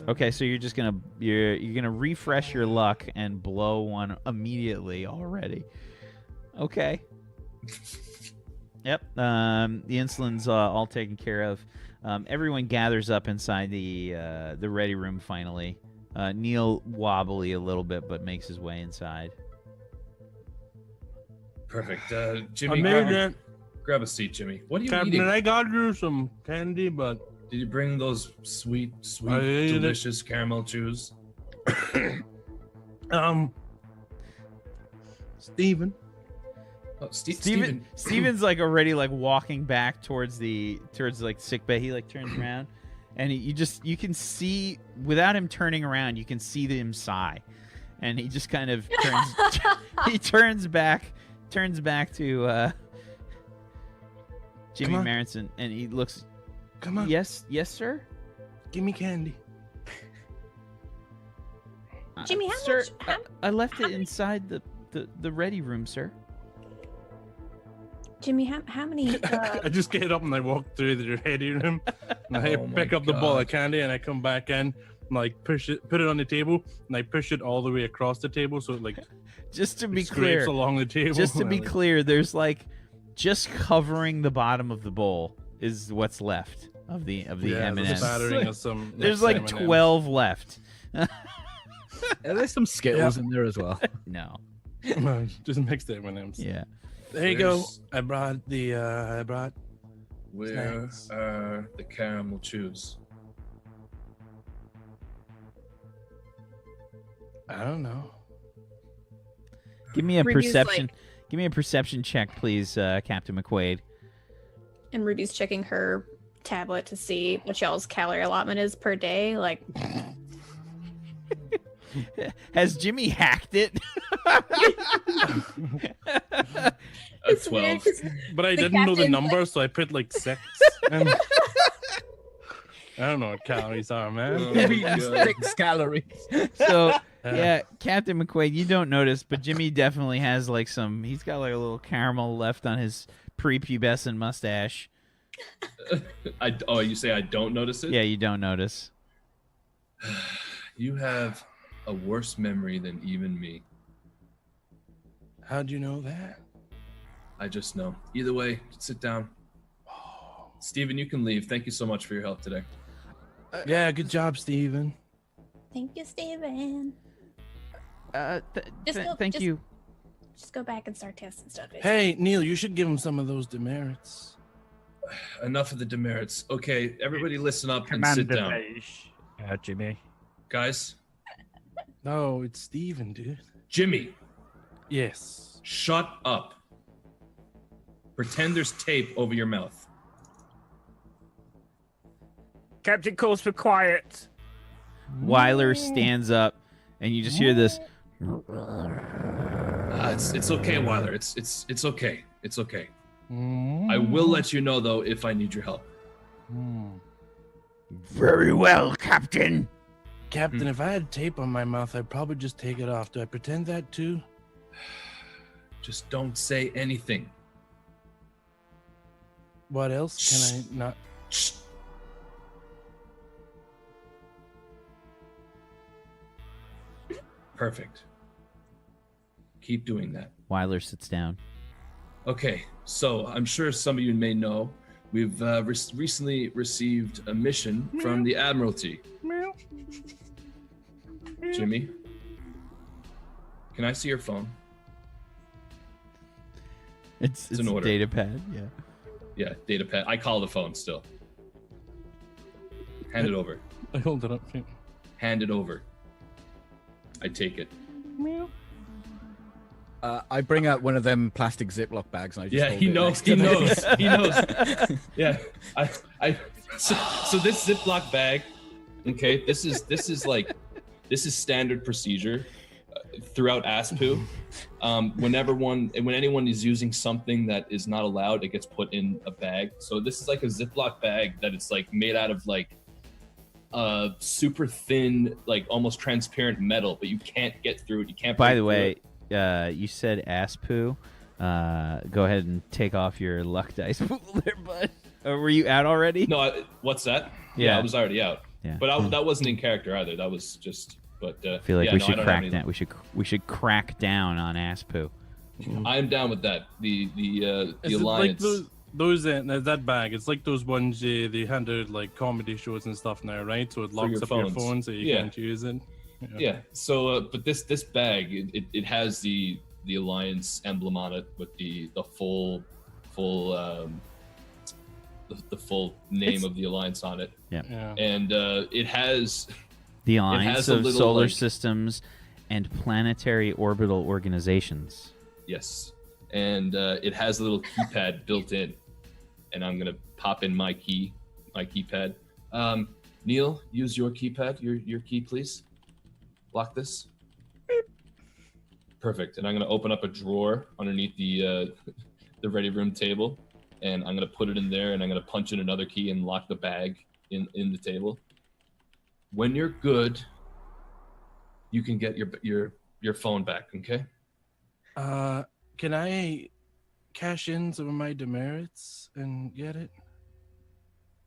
Okay, so you're just gonna you're gonna refresh your luck and blow one immediately already. Okay. Yep. The insulin's all taken care of. Everyone gathers up inside the ready room finally. Neil wobbly a little bit, but makes his way inside. Perfect. I Jimmy, made it. grab a seat, Jimmy. What are you Captain, eating? I got you some candy, but Did you bring those sweet, I ate it. delicious caramel chews? Steven. Oh, Steven's like already like walking back towards like sick bay. He like turns around, and you can see without him turning around, you can see him sigh, and he just kind of turns back to Jimmy Come on. Marenson, and he looks. Come on. Yes, sir. Give me candy. Jimmy, how sir, much? I left how it many- inside the ready room, sir. Jimmy, how many? I just get up and I walk through the ready room. And I Oh my pick up the ball God. of candy and I come back in and like put it on the table and I push it all the way across the table so it like Just to be scrapes clear, along the table. just to And be I, like, clear, there's like just covering the bottom of the bowl is what's left of the yeah, M&Ms. there's a battering of some. There's next like M&Ms. 12 left. There's some Skittles in there as well. No. Just mixed M&Ms. Yeah. There you go. Where's- I brought the. Where Snacks. are the caramel chews? I don't know. Give me a Ruby's perception. like- Give me a perception check, please, Captain McQuaid. And Ruby's checking her tablet to see what y'all's calorie allotment is per day. Like, Has Jimmy hacked it? A it's weird 12. 'cause But I The didn't know the captain's number, so I put like 6. And I don't know what calories are, man. Oh, Maybe God. 6 calories. So yeah, Captain McQuaid, you don't notice, but Jimmy definitely has like some. He's got like a little caramel left on his prepubescent mustache. You say I don't notice it? Yeah, you don't notice. You have a worse memory than even me. How'd you know that? I just know. Either way, sit down. Steven, you can leave. Thank you so much for your help today. Yeah, good job, Steven. thank you, Steven. Just Thank just- you. Just go back and start testing stuff. Hey, Neil, you should give him some of those demerits. Enough of the demerits. Okay, everybody listen up and Commander sit down. Beige, Jimmy. Guys, No, it's Steven, dude. Jimmy, Yes. shut up. Pretend there's tape over your mouth. Captain calls for quiet. Weiler stands up, and you just hear this. It's okay, Weiler. It's okay. It's okay. Mm. I will let you know though if I need your help. Very well, Captain. Captain, if I had tape on my mouth, I'd probably just take it off. Do I pretend that too? Just don't say anything. What else can I not? Perfect. Keep doing that. Weiler sits down. Okay, so I'm sure some of you may know we've recently received a mission from the Admiralty. Jimmy, can I see your phone? It's in a order. data pad. Yeah. Yeah, data pad. I call the phone still. Hand it over. I hold it up. Hand it over. I take it. I bring out one of them plastic Ziploc bags and I just Yeah, hold he it knows. next He to me. knows. He knows. Yeah, so this Ziploc bag. Okay, this is standard procedure throughout ASPU. When anyone is using something that is not allowed, it gets put in a bag. So this is like a Ziploc bag that it's like made out of like super thin, like almost transparent metal, but you can't get through it. You can't. By the way, you said ass poo. Go ahead and take off your luck dice pool there, bud. Were you out already? No, what's that? Yeah, I was already out. Yeah. But that wasn't in character either. That was just. But I feel like yeah, we no, should I don't crack have down. We should crack down on ass poo. I'm down with that. The Is it alliance. like those that bag? It's like those ones they handed like comedy shows and stuff now, right? So it locks your up your phones. phone so you Yeah. can't use it. Yeah. So, but this bag, it has the alliance emblem on it with the full the full name of the alliance on it. Yeah. And it has The Alliance has a of little, Solar like- Systems and Planetary Orbital Organizations. yes, and it has a little keypad built in, and I'm gonna pop in my keypad. Neil, use your keypad, your key, please. Block this. Perfect. And I'm gonna open up a drawer underneath the ready room table, and I'm gonna put it in there, and I'm gonna punch in another key and lock the bag in the table. When you're good, you can get your phone back. Okay. Can I cash in some of my demerits and get it?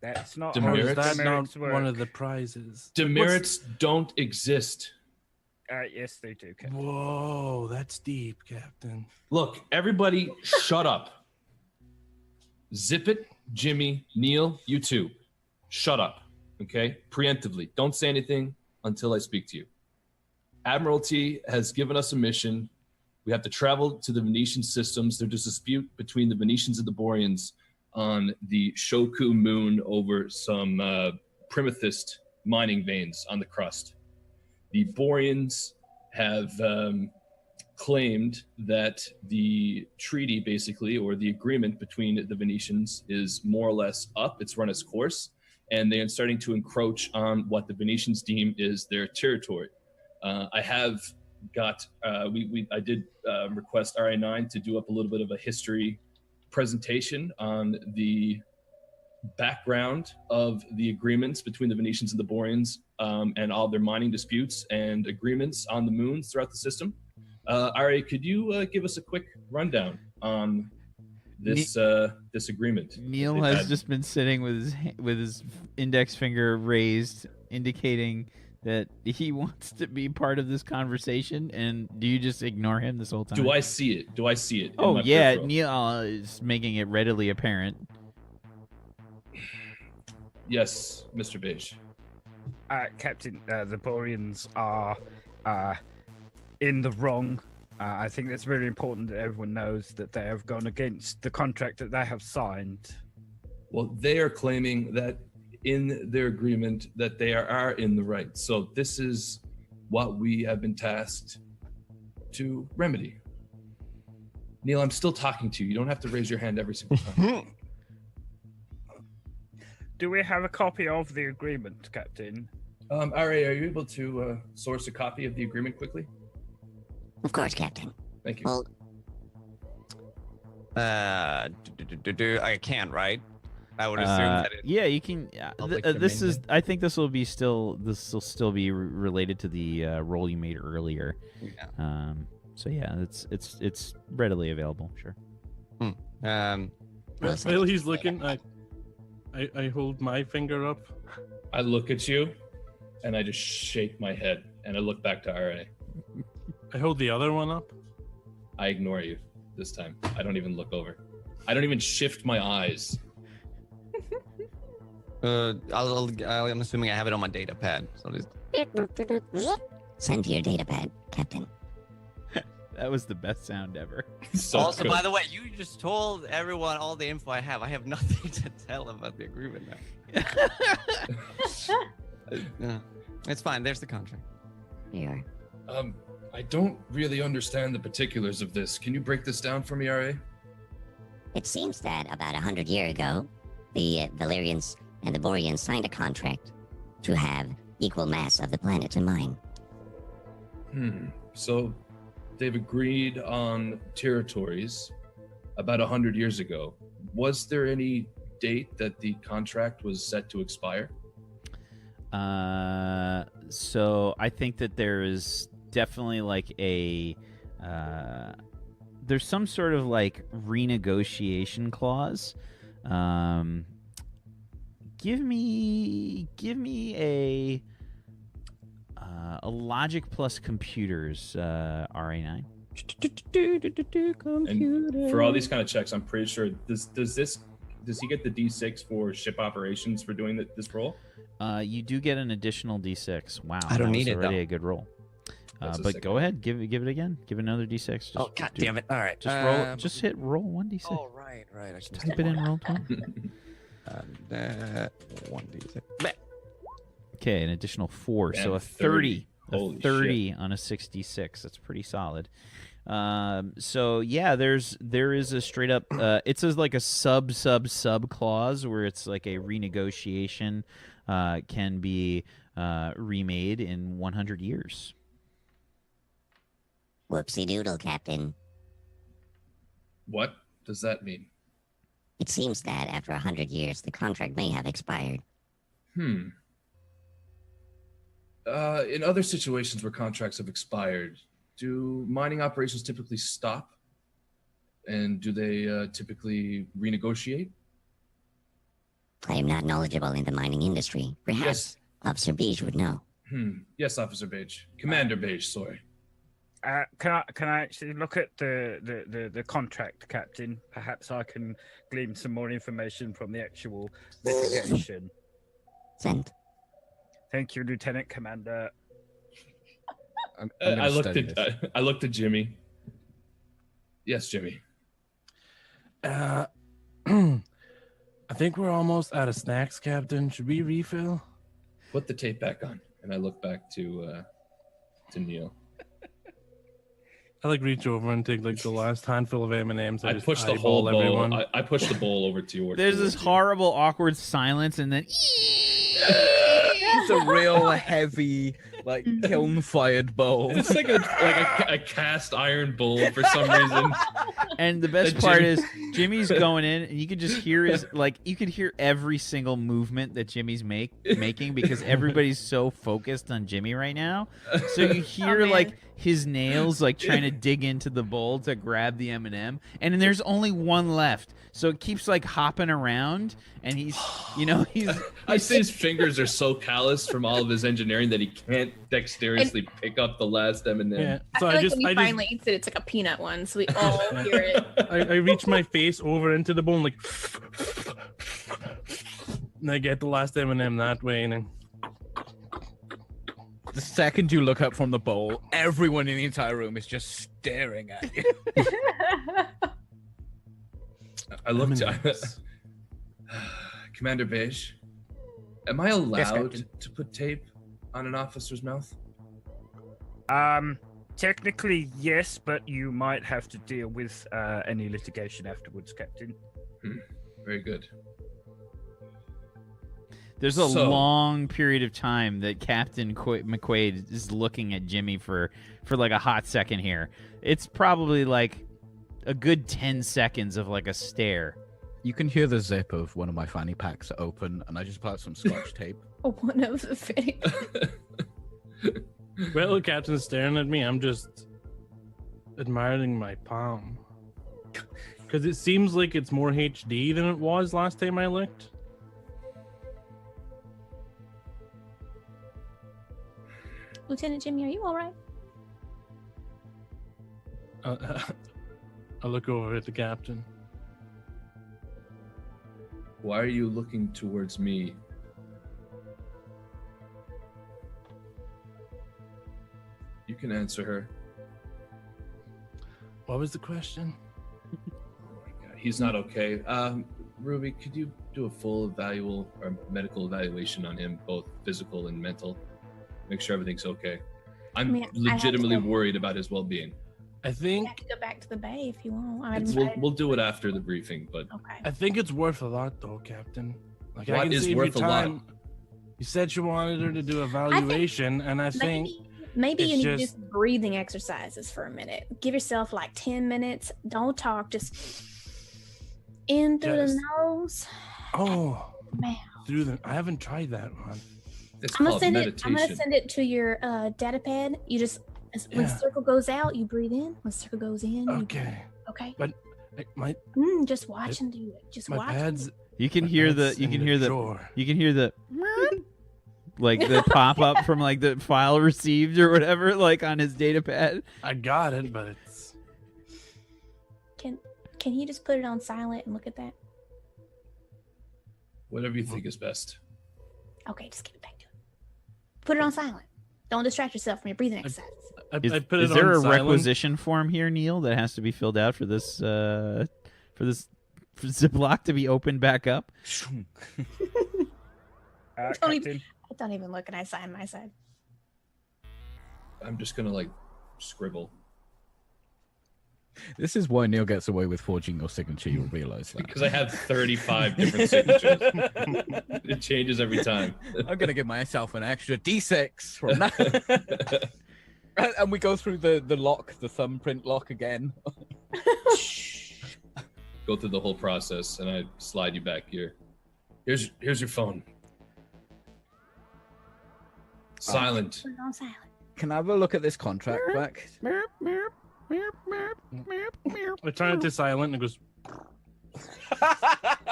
That's not Demerits? how Or is that not demerits one work. of the prizes? Demerits don't exist. Yes, they do. Captain. Whoa, that's deep, Captain. Look, everybody, shut up. Zip it, Jimmy, Neil, you two, shut up. Okay, preemptively, don't say anything until I speak to you. Admiralty has given us a mission. We have to travel to the Venetian systems. There's a dispute between the Venetians and the Boreans on the Shoku moon over some primethist mining veins on the crust. The Boreans have claimed that the treaty, basically, or the agreement between the Venetians is more or less up. It's run its course, and they are starting to encroach on what the Venetians deem is their territory. I have got, I did request RA9 to do up a little bit of a history presentation on the background of the agreements between the Venetians and the Boreans, and all their mining disputes and agreements on the moons throughout the system. RA, could you give us a quick rundown on this this agreement? Neil has just been sitting with his index finger raised, indicating that he wants to be part of this conversation. And do you just ignore him this whole time? Do I see it? Do I see it? in Oh my yeah, peripheral? Neil is making it readily apparent. Yes, Mr. Beige. Captain, the Boreans are in the wrong. I think that's really important that everyone knows that they have gone against the contract that they have signed. Well, they are claiming that in their agreement that they are in the right. So this is what we have been tasked to remedy. Neil, I'm still talking to you. You don't have to raise your hand every single time. Do we have a copy of the agreement, Captain? RA, are you able to source a copy of the agreement quickly? Of course, Captain. Thank you. Well, I can't, right? I would assume that it, Yeah, you can. Public This is. dominion. I think this will still be related to the roll you made earlier. Yeah. So yeah, it's readily available. Sure. Roll While he's sanity. looking, I hold my finger up. I look at you, and I just shake my head, and I look back to RA. I hold the other one up. I ignore you this time. I don't even look over. I don't even shift my eyes. I'm assuming I have it on my data pad. So just... Send to your data pad, Captain. That was the best sound ever. So also, good. by the way, you just told everyone all the info I have. I have nothing to tell about the agreement now. It's fine. There's the contract. Here. I don't really understand the particulars of this. Can you break this down for me, RA? It seems that about 100 years ago, the Valerians and the Boreans signed a contract to have equal mass of the planet to mine. So they've agreed on territories about 100 years ago. Was there any date that the contract was set to expire? So I think that there is definitely like there's some sort of like renegotiation clause. Give me a logic plus computers, RA9. And for all these kind of checks, I'm pretty sure does he get the D6 for ship operations for doing this role? You do get an additional D6. Wow, I don't that need was it, already though. a good roll. That's a But sick go one. ahead, give it again. Give it another D6. Just, Oh, god damn it. All right. Just roll. Just hit roll 1d6. Oh, right. I Just type it in. Roll 20. 1d6. Okay, an additional 4, so And a 30. 30. Holy A 30 on a 66. That's pretty solid. So yeah, there is a straight up. It's like a sub clause where it's like a renegotiation can be remade in 100 years. Whoopsie doodle, Captain. What does that mean? It seems that after 100 years, the contract may have expired. In other situations where contracts have expired, do mining operations typically stop? And do they typically renegotiate? I am not knowledgeable in the mining industry. Perhaps Yes. Officer Beige would know. Yes, Officer Beige. Commander Beige, sorry. Can I actually look at the contract, Captain? Perhaps I can glean some more information from the actual litigation. Send. Thank you, Lieutenant Commander. I looked at Jimmy. Yes, Jimmy. I think we're almost out of snacks, Captain. Should we refill? Put the tape back on. And I look back to Neil. I reach over and take the last handful of M&Ms. I just push the eyeball whole bowl. everyone. I push the bowl over to you. There's this horrible, awkward silence, and then It's a real heavy, kiln-fired bowl. It's like a cast iron bowl for some reason. And the best part is Jimmy's going in, and you can just hear you could hear every single movement that Jimmy's making because everybody's so focused on Jimmy right now. So you hear man. his nails trying to dig into the bowl to grab the M&M, and then there's only one left. So it keeps hopping around, and he's I say his fingers are so calloused from all of his engineering that he can't dexterously pick up the last M&M. Yeah. I So feel like when he finally eats it, it's like a peanut one, so we all hear it. I reach my face over into the bowl and and I get the last M&M that way, and then The second you look up from the bowl, everyone in the entire room is just staring at you. I look to M&Ms. Commander Beige. Am I allowed Captain. to put tape on an officer's mouth? Technically, yes, but you might have to deal with any litigation afterwards, Captain. Very good. There's a So- long period of time that Captain McQuaid is looking at Jimmy for a hot second here. It's probably a good 10 seconds of a stare. You can hear the zip of one of my fanny packs open, and I just pull out some scotch tape. One of the things. Well, the captain's staring at me. I'm just admiring my palm. Because it seems like it's more HD than it was last time I looked. Lieutenant Jimmy, are you all right? I look over at the captain. Why are you looking towards me? You can answer her. What was the question? Oh my God, he's not okay. Ruby, could you do a full medical evaluation on him, both physical and mental? Make sure everything's okay. I'm legitimately worried about his well-being. I think You have to go back to the bay if you want. We'll do it after the briefing, but Okay. I think it's worth a lot, though, Captain. Like, I What can is save worth you a lot? time. You said you wanted her to do evaluation, and I think Maybe it's you need to do just- some breathing exercises for a minute. Give yourself like 10 minutes. Don't talk. Just in through Just- the nose. oh, Mouth. through the. I haven't tried that one. it's I'm gonna called send meditation. it. I'm gonna send it to your data pad. You just when Yeah. circle goes out, you breathe in. When circle goes in, you breathe Okay, in. Okay. but my Just watch and do it. Just my watch. pads. You can my hear pads the. You in can the hear the. drawer. You can hear the. Like the pop up from like the file received or whatever, like on his data pad. I got it, but it's. Can you just put it on silent and look at that? Whatever you think is best. Okay, just give it back to him. Put it on silent. Don't distract yourself from your breathing exercises. I Is, put it is there on a silent. requisition form here, Neil, that has to be filled out for this Ziploc to be opened back up? Captain. Don't even look, and I sign my side. I'm just gonna like scribble This is why Neil gets away with forging your signature. You'll realize that. because I have 35 different signatures. It changes every time. I'm gonna give myself an extra D6 from that. And we go through the lock, the thumbprint lock again. Go through the whole process, and I slide you back here. Here's your phone. Silent. Put it on silent. Can I have a look at this contract back? I turn it to silent, and it goes.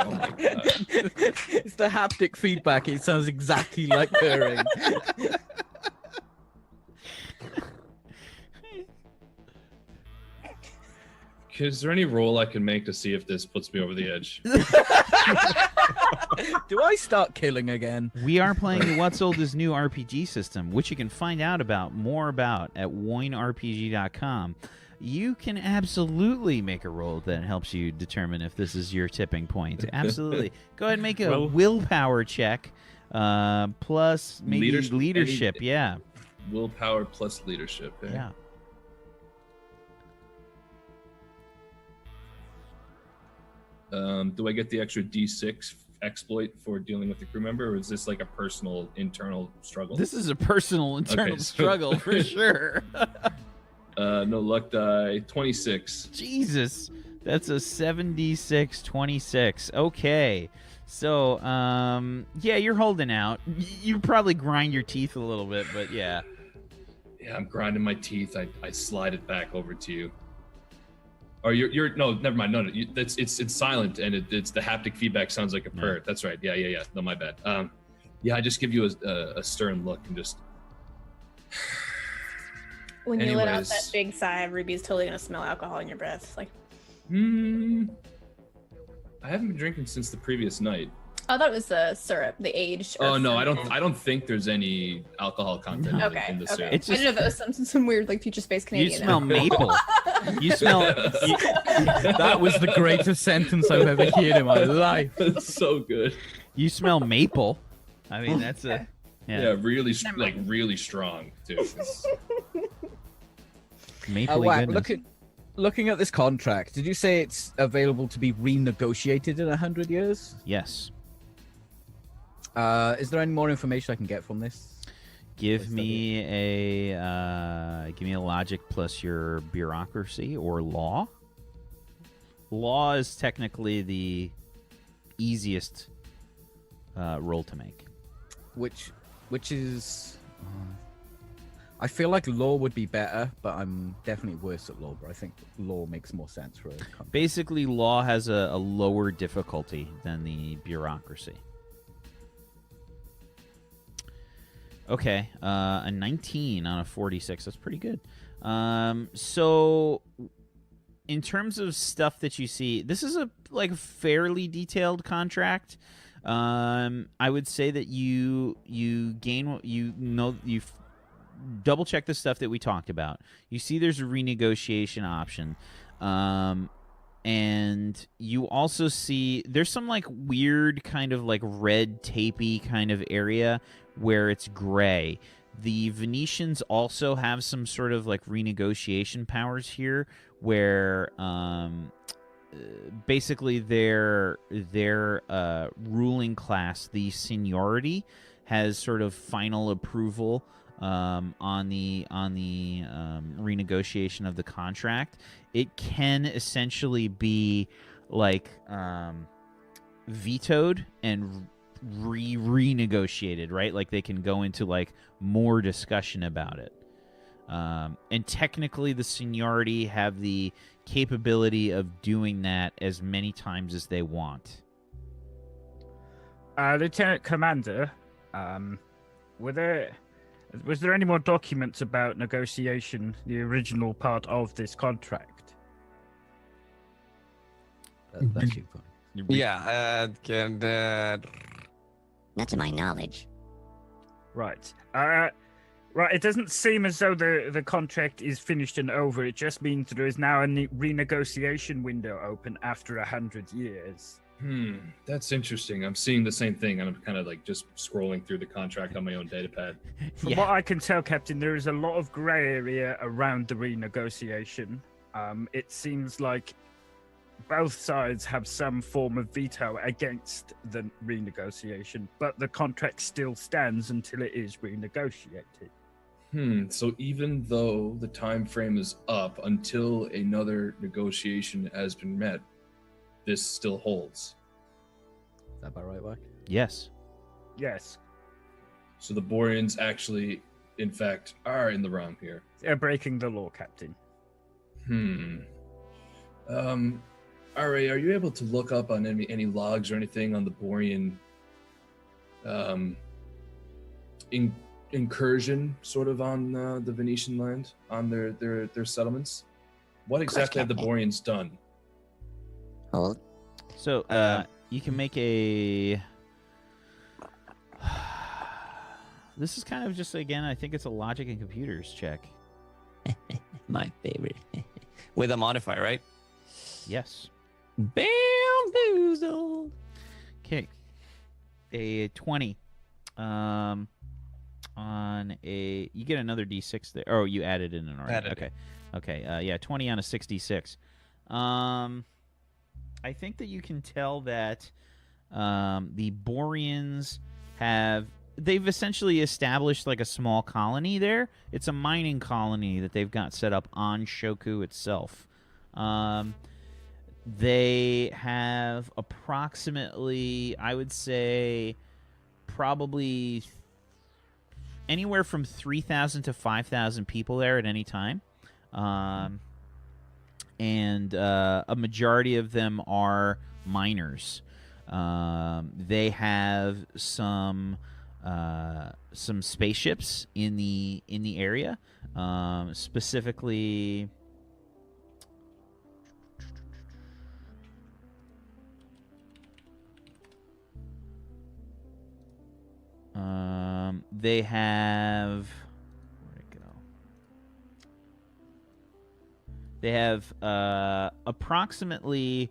Oh my God. It's the haptic feedback. It sounds exactly like purring. Is there any roll I can make to see if this puts me over the edge? Do I start killing again? We are playing the What's Old's new RPG system, which you can find out more about at woinrpg.com. You can absolutely make a roll that helps you determine if this is your tipping point. Absolutely. Go ahead and make a willpower check, plus maybe leadership. Yeah. Willpower plus leadership. Yeah. Do I get the extra D6 exploit for dealing with the crew member, or is this like a personal internal struggle? This is a personal internal Okay, so- struggle for sure. No luck die. 26. Jesus. That's a 76 26. Okay. So, yeah, you're holding out. You probably grind your teeth a little bit, but yeah. Yeah, I'm grinding my teeth. I slide it back over to you. Or you're no, never mind. No, it's silent, and it's the haptic feedback sounds like a purr. Yeah. That's right. Yeah. No, my bad. Yeah, I just give you a stern look and just. When you let out Anyways. that big sigh, Ruby's totally gonna smell alcohol in your breath. Like, I haven't been drinking since the previous night. I thought it was the syrup, the aged. Oh or no, fermented. I don't think there's any alcohol content Okay, in the okay. syrup. It's I didn't know if that was some weird like future space You Canadian. smell maple. You smell. That was the greatest sentence I've ever heard in my life. That's so good. You smell maple. I mean, that's a. Yeah, really Never like mind. really strong too. It's- Maple Whack, goodness. looking at this contract, did you say it's available to be renegotiated in 100 years? Yes. Is there any more information I can get from this? Give me a logic plus your bureaucracy or law. Law is technically the easiest roll to make. Which is I feel like law would be better, but I'm definitely worse at law. But I think law makes more sense for a contract. Basically, law has a lower difficulty than the bureaucracy. Okay, a 19 on a 46. That's pretty good. So, in terms of stuff that you see, this is a fairly detailed contract. I would say that you gain you double check the stuff that we talked about. You see there's a renegotiation option. And you also see there's some weird kind of red tapey kind of area where it's gray. The Venetians also have some sort of renegotiation powers here where basically their ruling class, the seniority, has sort of final approval on the renegotiation of the contract. It can essentially be vetoed and renegotiated, right? They can go into more discussion about it. And technically the seniority have the capability of doing that as many times as they want. Lieutenant Commander, was there any more documents about negotiation, the original part of this contract? Thank you. Yeah, Not to my knowledge. Right. Right, it doesn't seem as though the contract is finished and over. It just means there is now a renegotiation window open after 100 years. That's interesting. I'm seeing the same thing, and I'm kind of just scrolling through the contract on my own datapad. From what I can tell, Captain, there is a lot of grey area around the renegotiation. It seems like both sides have some form of veto against the renegotiation, but the contract still stands until it is renegotiated. So even though the time frame is up until another negotiation has been met, this still holds. Is that about right, Mark? Yes. Yes. So the Boreans actually, in fact, are in the wrong here. They're breaking the law, Captain. Ari, are you able to look up on any logs or anything on the Borean incursion sort of on the Venetian land, on their settlements? What exactly have the Boreans done? Hold. So you can make a... This is kind of just, again, I think it's a logic and computers check. My favorite. With a modifier, right? Yes. Bamboozled. Okay. A 20. On a... You get another D6 there. Oh, you added in an already. Okay. Okay. Yeah, 20 on a 66. I think that you can tell that the Boreans they've essentially established a small colony there. It's a mining colony that they've got set up on Shoku itself. They have approximately, I would say, probably anywhere from 3,000 to 5,000 people there at any time. And a majority of them are miners. They have some spaceships in the area, specifically. They have. Where'd it go? They have approximately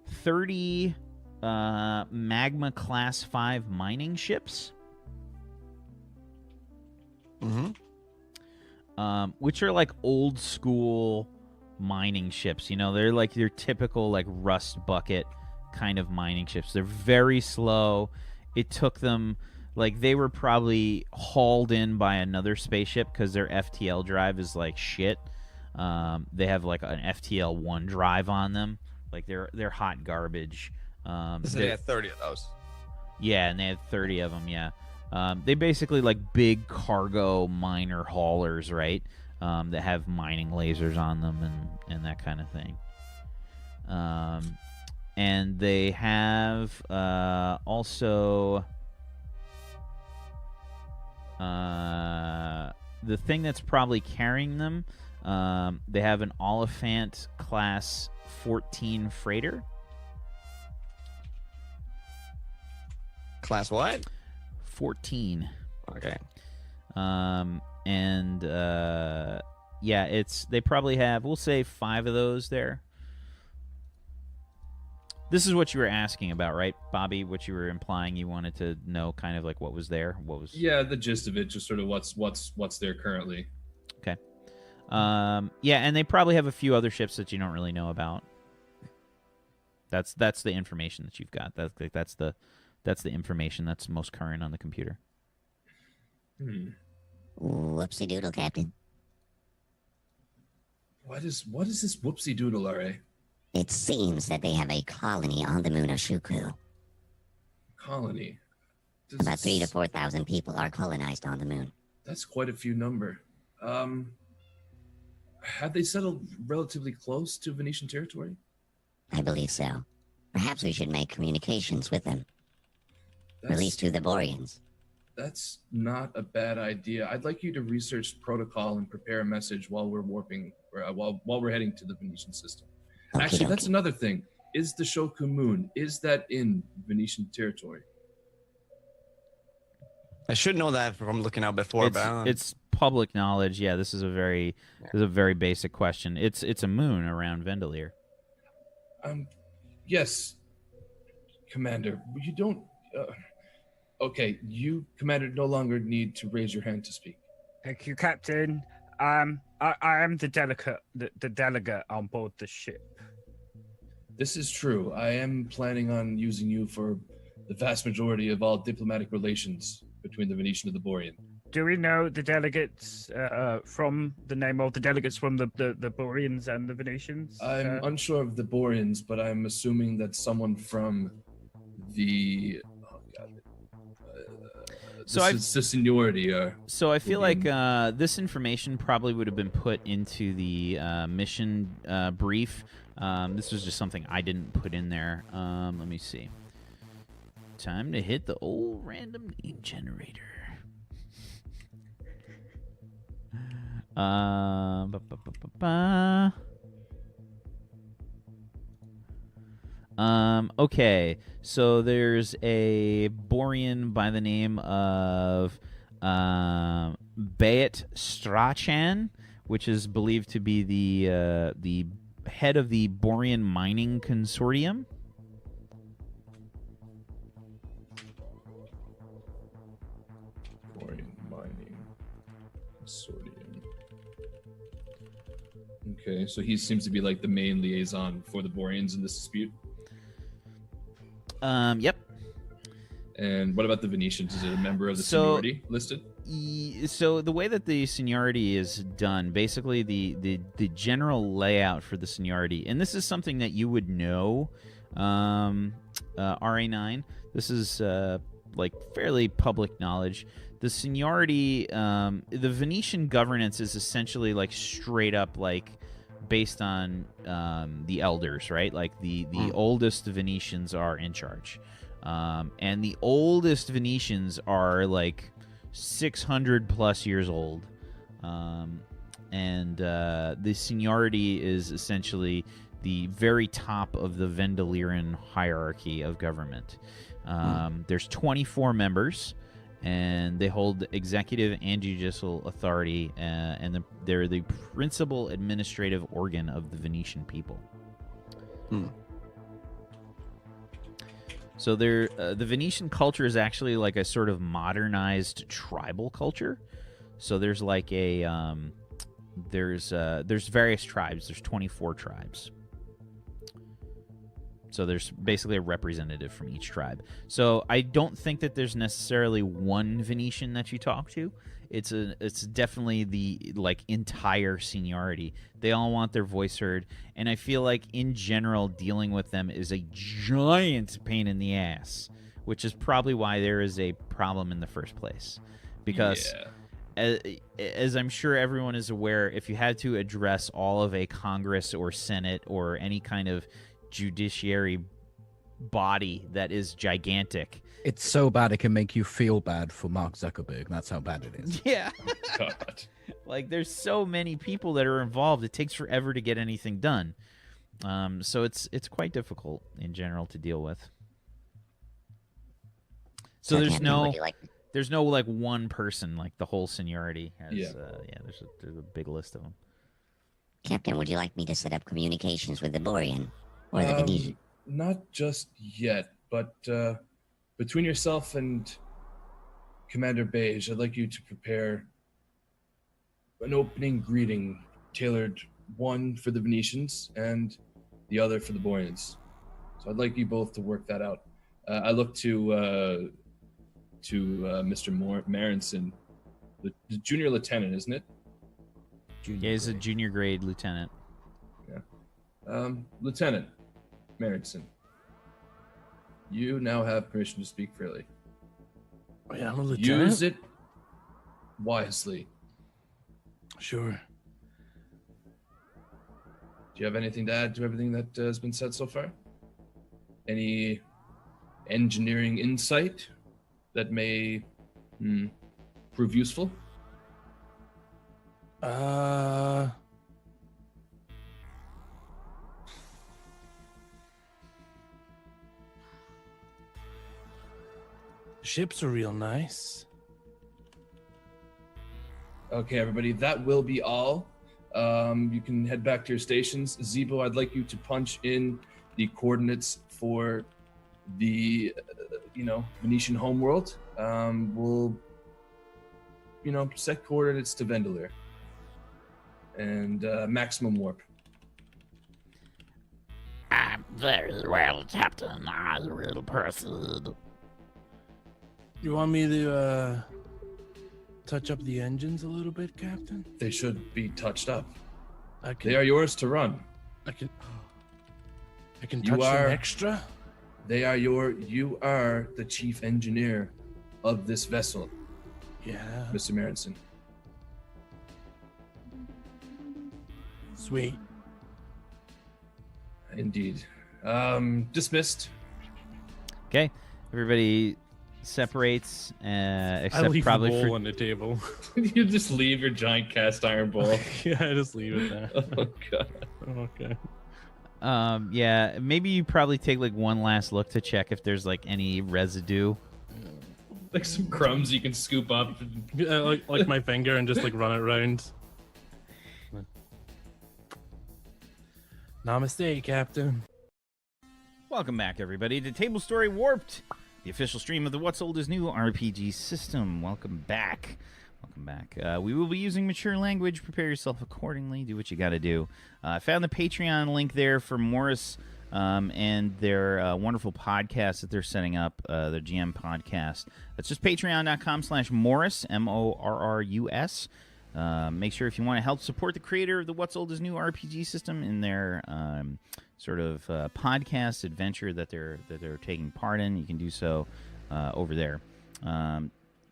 30 Magma Class 5 mining ships. Which are old school mining ships. You know, they're your typical rust bucket kind of mining ships. They're very slow. It took them they were probably hauled in by another spaceship because their FTL drive is shit. They have an FTL 1 drive on them. They're hot garbage. So they had 30 of those. Yeah, and they had 30 of them. Yeah. They basically like big cargo miner haulers, right? That have mining lasers on them and that kind of thing. And they have also the thing that's probably carrying them. They have an Oliphant class 14 freighter. Class what? 14. Okay. And yeah, they probably have, we'll say 5 of those there. This is what you were asking about, right, Bobby? What you were implying you wanted to know, kind of like what was there, what was. Yeah, the gist of it, just sort of what's there currently. Okay. Yeah, and they probably have a few other ships that you don't really know about. That's the information that you've got. That's the information that's most current on the computer. Whoopsie doodle, Captain. What is this whoopsie doodle, R.A.? It seems that they have a colony on the moon of Shuku. Colony? About 3,000 to 4,000 people are colonized on the moon. That's quite a few number. Have they settled relatively close to Venetian territory? I believe so. Perhaps we should make communications with them. Released to the Boreans. That's not a bad idea. I'd like you to research protocol and prepare a message while we're warping, while we're heading to the Venetian system. Actually, that's another thing. Is the Shoku Moon, is that in Venetian territory? I should know that from looking out before. It's public knowledge. Yeah, this is a very basic question. It's a moon around Vendelier. Yes, Commander. You don't. Okay, you, Commander, no longer need to raise your hand to speak. Thank you, Captain. I am the delegate on board the ship. This is true. I am planning on using you for the vast majority of all diplomatic relations between the Venetian and the Borean. Do we know the delegates from the name of the delegates from the Boreans and the Venetians? I'm unsure of the Boreans, but I'm assuming that someone from the the seniority. So I feel like this information probably would have been put into the mission brief. This was just something I didn't put in there. Let me see. Time to hit the old random name generator. Okay, so there's a Borean by the name of Bayet Strachan, which is believed to be the head of the Borean Mining Consortium. Borean Mining Consortium. Okay, so he seems to be like the main liaison for the Boreans in this dispute. Yep. And what about the Venetians? Is it a member of the seniority listed? So the way that the seniority is done, basically the general layout for the seniority, and this is something that you would know, RA9. This is like fairly public knowledge. The seniority, the Venetian governance is essentially like straight up like based on the elders, right? Like the oldest Venetians are in charge. And the oldest Venetians are like 600 plus years old. And the seniority is essentially the very top of the Vendeliran hierarchy of government. There's 24 members, and they hold executive and judicial authority, and they're the principal administrative organ of the Venetian people. So the Venetian culture is actually like a sort of modernized tribal culture. So there's like a there's various tribes. There's 24 tribes. So there's basically a representative from each tribe. So I don't think that there's necessarily one Venetian that you talk to. It's definitely the like entire seniority. They all want their voice heard, and I feel like in general dealing with them is a giant pain in the ass which is probably why there is a problem in the first place. Because as I'm sure everyone is aware, if you had to address all of a Congress or Senate or any kind of judiciary body that is gigantic, it's so bad it can make you feel bad for Mark Zuckerberg. That's how bad it is. Yeah. God. Like, there's so many people that are involved. It takes forever to get anything done. So it's quite difficult in general to deal with. So there's no like one person, like the whole seniority has. There's a big list of them. Captain, would you like me to set up communications with the Borean or the Venetian? Not just yet, but between yourself and Commander Beige, I'd like you to prepare an opening greeting tailored one for the Venetians and the other for the Boreans. So I'd like you both to work that out. I look to Mr. Marinson, the junior lieutenant, isn't it? He's a junior grade lieutenant. Yeah. Lieutenant Marinson, you now have permission to speak freely. Oh, yeah, I'm a lieutenant. Use it wisely. Sure. Do you have anything to add to everything that has been said so far? Any engineering insight that may prove useful? Ships are real nice. Okay, everybody, that will be all. You can head back to your stations. Zebo, I'd like you to punch in the coordinates for the, Venetian homeworld. We'll, set coordinates to Vendalir. And maximum warp. Very well, Captain. I will proceed. You want me to touch up the engines a little bit, Captain? They should be touched up. They are yours to run. I can touch them extra? You are the chief engineer of this vessel. Yeah. Mr. Marinson. Sweet. Indeed. Dismissed. Okay, everybody separates, except I leave probably the bowl for on the table. You just leave your giant cast iron bowl. Yeah, I just leave it there. Oh god. Okay. Yeah, maybe you probably take like one last look to check if there's like any residue. Like some crumbs you can scoop up. Like my finger and just like run it around. Namaste, Captain. Welcome back, everybody, to Table Story Warped, the official stream of the What's Old is New RPG system. Welcome back. Welcome back. We will be using mature language. Prepare yourself accordingly. Do what you got to do. I found the Patreon link there for Morris and their wonderful podcast that they're setting up, their GM podcast. That's just patreon.com/Morris, MORRUS. Make sure if you want to help support the creator of the What's Old is New RPG system in their sort of podcast adventure that they're taking part in, you can do so over there.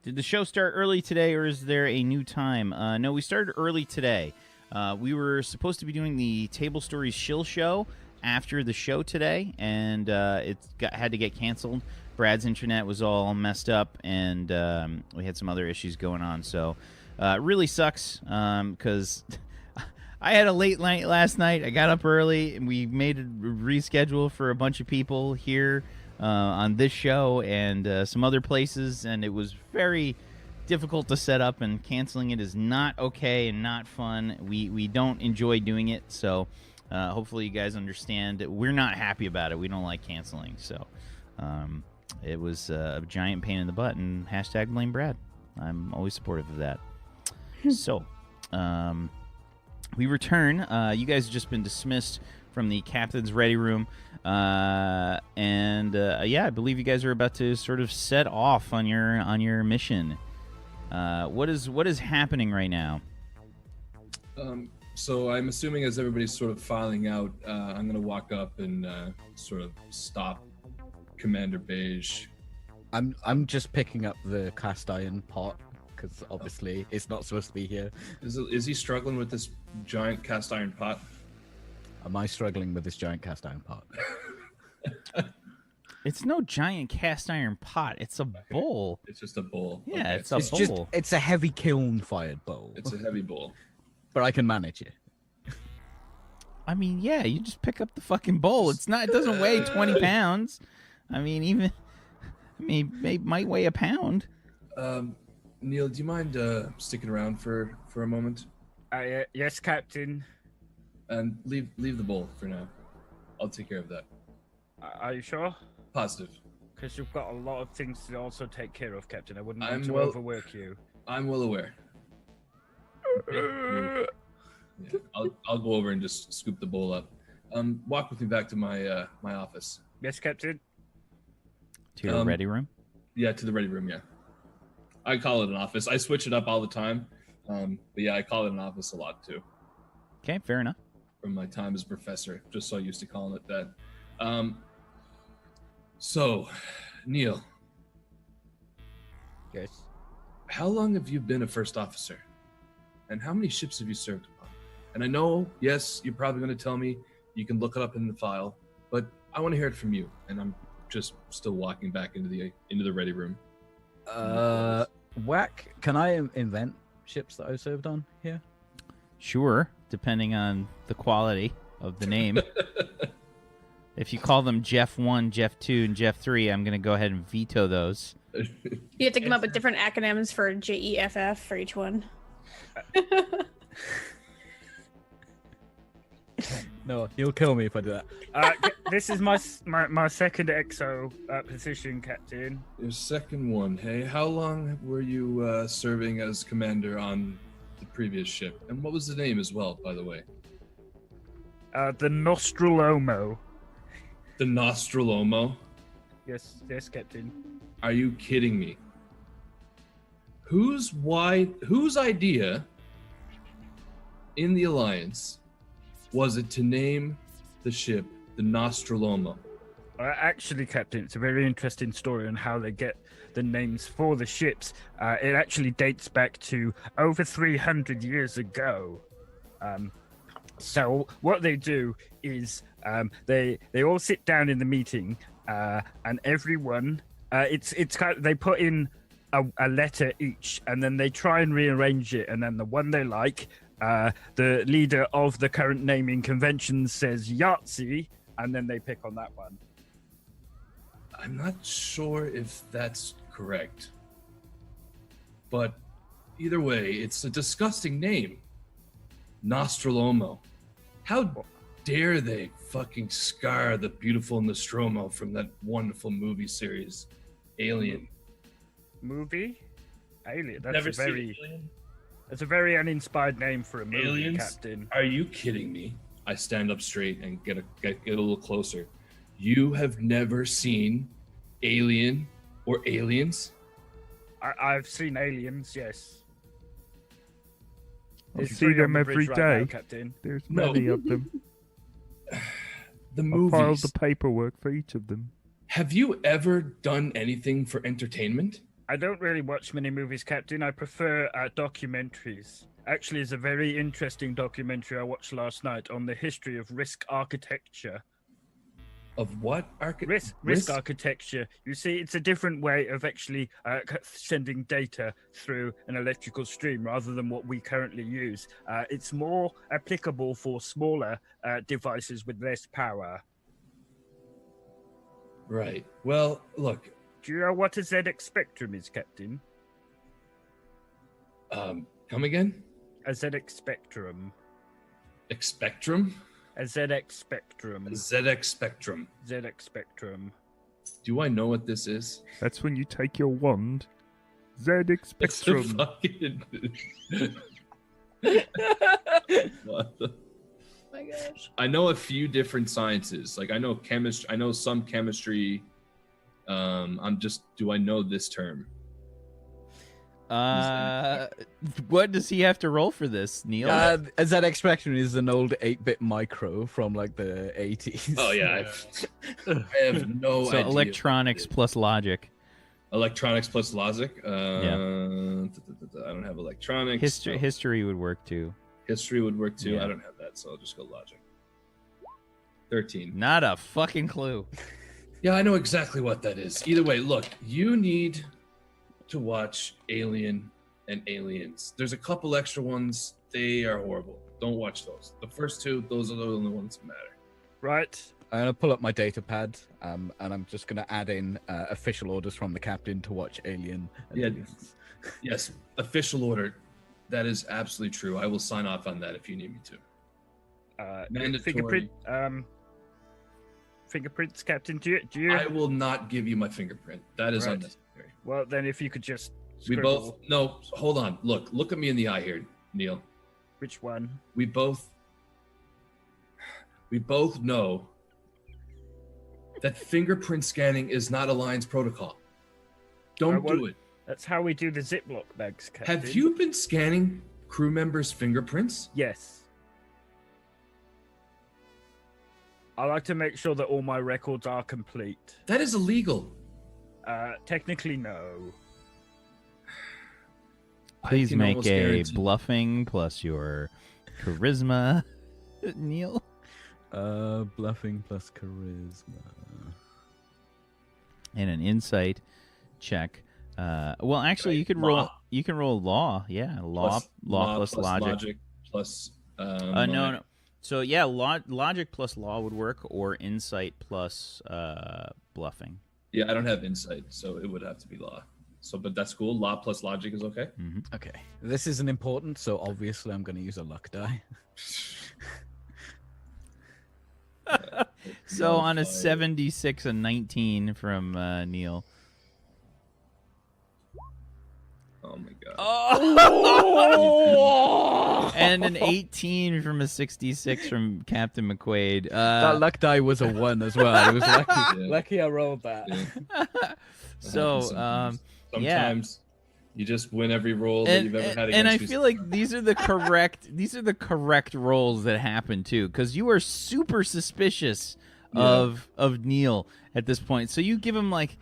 Did the show start early today, or is there a new time? No, we started early today. We were supposed to be doing the Table Stories Shill show after the show today, and had to get canceled. Brad's internet was all messed up, and we had some other issues going on, so it really sucks because I had a late night last night. I got up early, and we made a reschedule for a bunch of people here on this show and some other places, and it was very difficult to set up, and canceling it is not okay and not fun. We don't enjoy doing it, so hopefully you guys understand. We're not happy about it. We don't like canceling, so it was a giant pain in the butt, and hashtag blame Brad. I'm always supportive of that. So we return. You guys have just been dismissed from the captain's ready room, and I believe you guys are about to sort of set off on your mission. What is happening right now? So I'm assuming as everybody's sort of filing out, I'm going to walk up and sort of stop Commander Beige I'm just picking up the cast iron pot because obviously it's not supposed to be here. Is he struggling with this giant cast iron pot? Am I struggling with this giant cast iron pot? It's no giant cast iron pot. It's a bowl. It's just a bowl. Yeah, Okay. it's a bowl. It's a heavy kiln fired bowl. It's a heavy bowl. But I can manage it. I mean, yeah, you just pick up the fucking bowl. It doesn't weigh 20 pounds. I mean, it might weigh a pound. Neil, do you mind sticking around for a moment? Yes, Captain. And leave the bowl for now. I'll take care of that. Are you sure? Positive. Because you've got a lot of things to also take care of, Captain. I wouldn't want I'm to well- overwork you. I'm well aware. Yeah, I'll go over and just scoop the bowl up. Walk with me back to my my office. Yes, Captain. To your ready room? Yeah, to the ready room. Yeah, I call it an office. I switch it up all the time. But yeah, I call it an office a lot too. Okay, fair enough. From my time as a professor, just so used to calling it that. So, Neil. Yes. How long have you been a first officer? And how many ships have you served upon? And I know, yes, you're probably going to tell me you can look it up in the file, but I want to hear it from you. And I'm just still walking back into the ready room. Whack, can I invent ships that I served on here? Sure, depending on the quality of the name. If you call them Jeff 1, Jeff 2, and Jeff 3, I'm going to go ahead and veto those. You have to come up with different acronyms for JEFF for each one. No, you'll kill me if I do that. This is my second EXO position, Captain. Your second one. Hey, how long were you serving as commander on the previous ship? And what was the name as well, by the way? The Nostromo. The Nostromo? Yes, Captain. Are you kidding me? Whose idea in the Alliance was it to name the ship the Nostromo? Actually, Captain, it's a very interesting story on how they get the names for the ships. It actually dates back to over 300 years ago. So what they do is they all sit down in the meeting, and everyone it's kind of, they put in a letter each, and then they try and rearrange it, and then the one they like, the leader of the current naming convention says Yahtzee, and then they pick on that one. I'm not sure if that's correct, but either way, it's a disgusting name. Nostromo. How dare they fucking scar the beautiful Nostromo from that wonderful movie series, Alien. Movie? Alien. Never seen Alien? That's a very uninspired name for a movie, Aliens? Captain. Are you kidding me? I stand up straight and get a little closer. You have never seen Alien or Aliens? I've seen Aliens, yes. I see them every day. Now, Captain. There's many of them. The I movies. filed the paperwork for each of them. Have you ever done anything for entertainment? I don't really watch many movies, Captain. I prefer documentaries. Actually, it's a very interesting documentary I watched last night on the history of risk architecture. Of what? Risk architecture. You see, it's a different way of actually sending data through an electrical stream rather than what we currently use. It's more applicable for smaller devices with less power. Right. Well, look. Do you know what a ZX spectrum is, Captain? Come again? A ZX spectrum. Spectrum? A ZX spectrum. ZX spectrum. ZX spectrum. Do I know what this is? That's when you take your wand. ZX spectrum. Fucking... What the... My gosh. I know a few different sciences. Like I know chemistry. I know some chemistry. Do I know this term? What does he have to roll for this, Neil? A ZX Spectrum is an old 8-bit micro from like the 80s. Oh yeah, I have no so idea. electronics plus logic. Electronics plus logic. I don't have electronics. History would work too. History would work too. Yeah. I don't have that, so I'll just go logic. 13. Not a fucking clue. Yeah, I know exactly what that is. Either way, look, you need to watch Alien and Aliens. There's a couple extra ones. They are horrible. Don't watch those. The first two, those are the only ones that matter. Right. I'm gonna pull up my data pad, and I'm just gonna add in official orders from the captain to watch Alien. And Yeah. Aliens. Yes, official order. That is absolutely true. I will sign off on that if you need me to. Mandatory. Fingerprints, Captain. Do you? I will not give you my fingerprint. That is Right. unnecessary. Well, then, if you could just. We scribble. both. No, hold on. Look at me in the eye here, Neil. Which one? We both know that fingerprint scanning is not Alliance protocol. Don't do it. That's how we do the Ziploc bags, Captain. Have you been scanning crew members' fingerprints? Yes. I like to make sure that all my records are complete. That is illegal. Technically, no. Please can make almost a guarantee- bluffing plus your charisma, Neil. Bluffing plus charisma. And an insight check. Well, actually, Right, you could law. roll. You can roll law. Yeah, law plus logic. Plus. No. So yeah, logic plus law would work, or insight plus bluffing. Yeah, I don't have insight, so it would have to be law. So, but that's cool. Law plus logic is okay. Mm-hmm. Okay, this isn't important, so obviously I'm going to use a luck die. So on a 76, a 19 from Neil. Oh my god. Oh! And an 18 from a 66 from Captain McQuaid. That luck die was a 1 as well. It was lucky. Yeah. Lucky I rolled that. Yeah. So, sometimes you just win every roll that you've ever had against and I you. feel like these are the correct rolls that happen too, because you are super suspicious of Neil at this point. So you give him like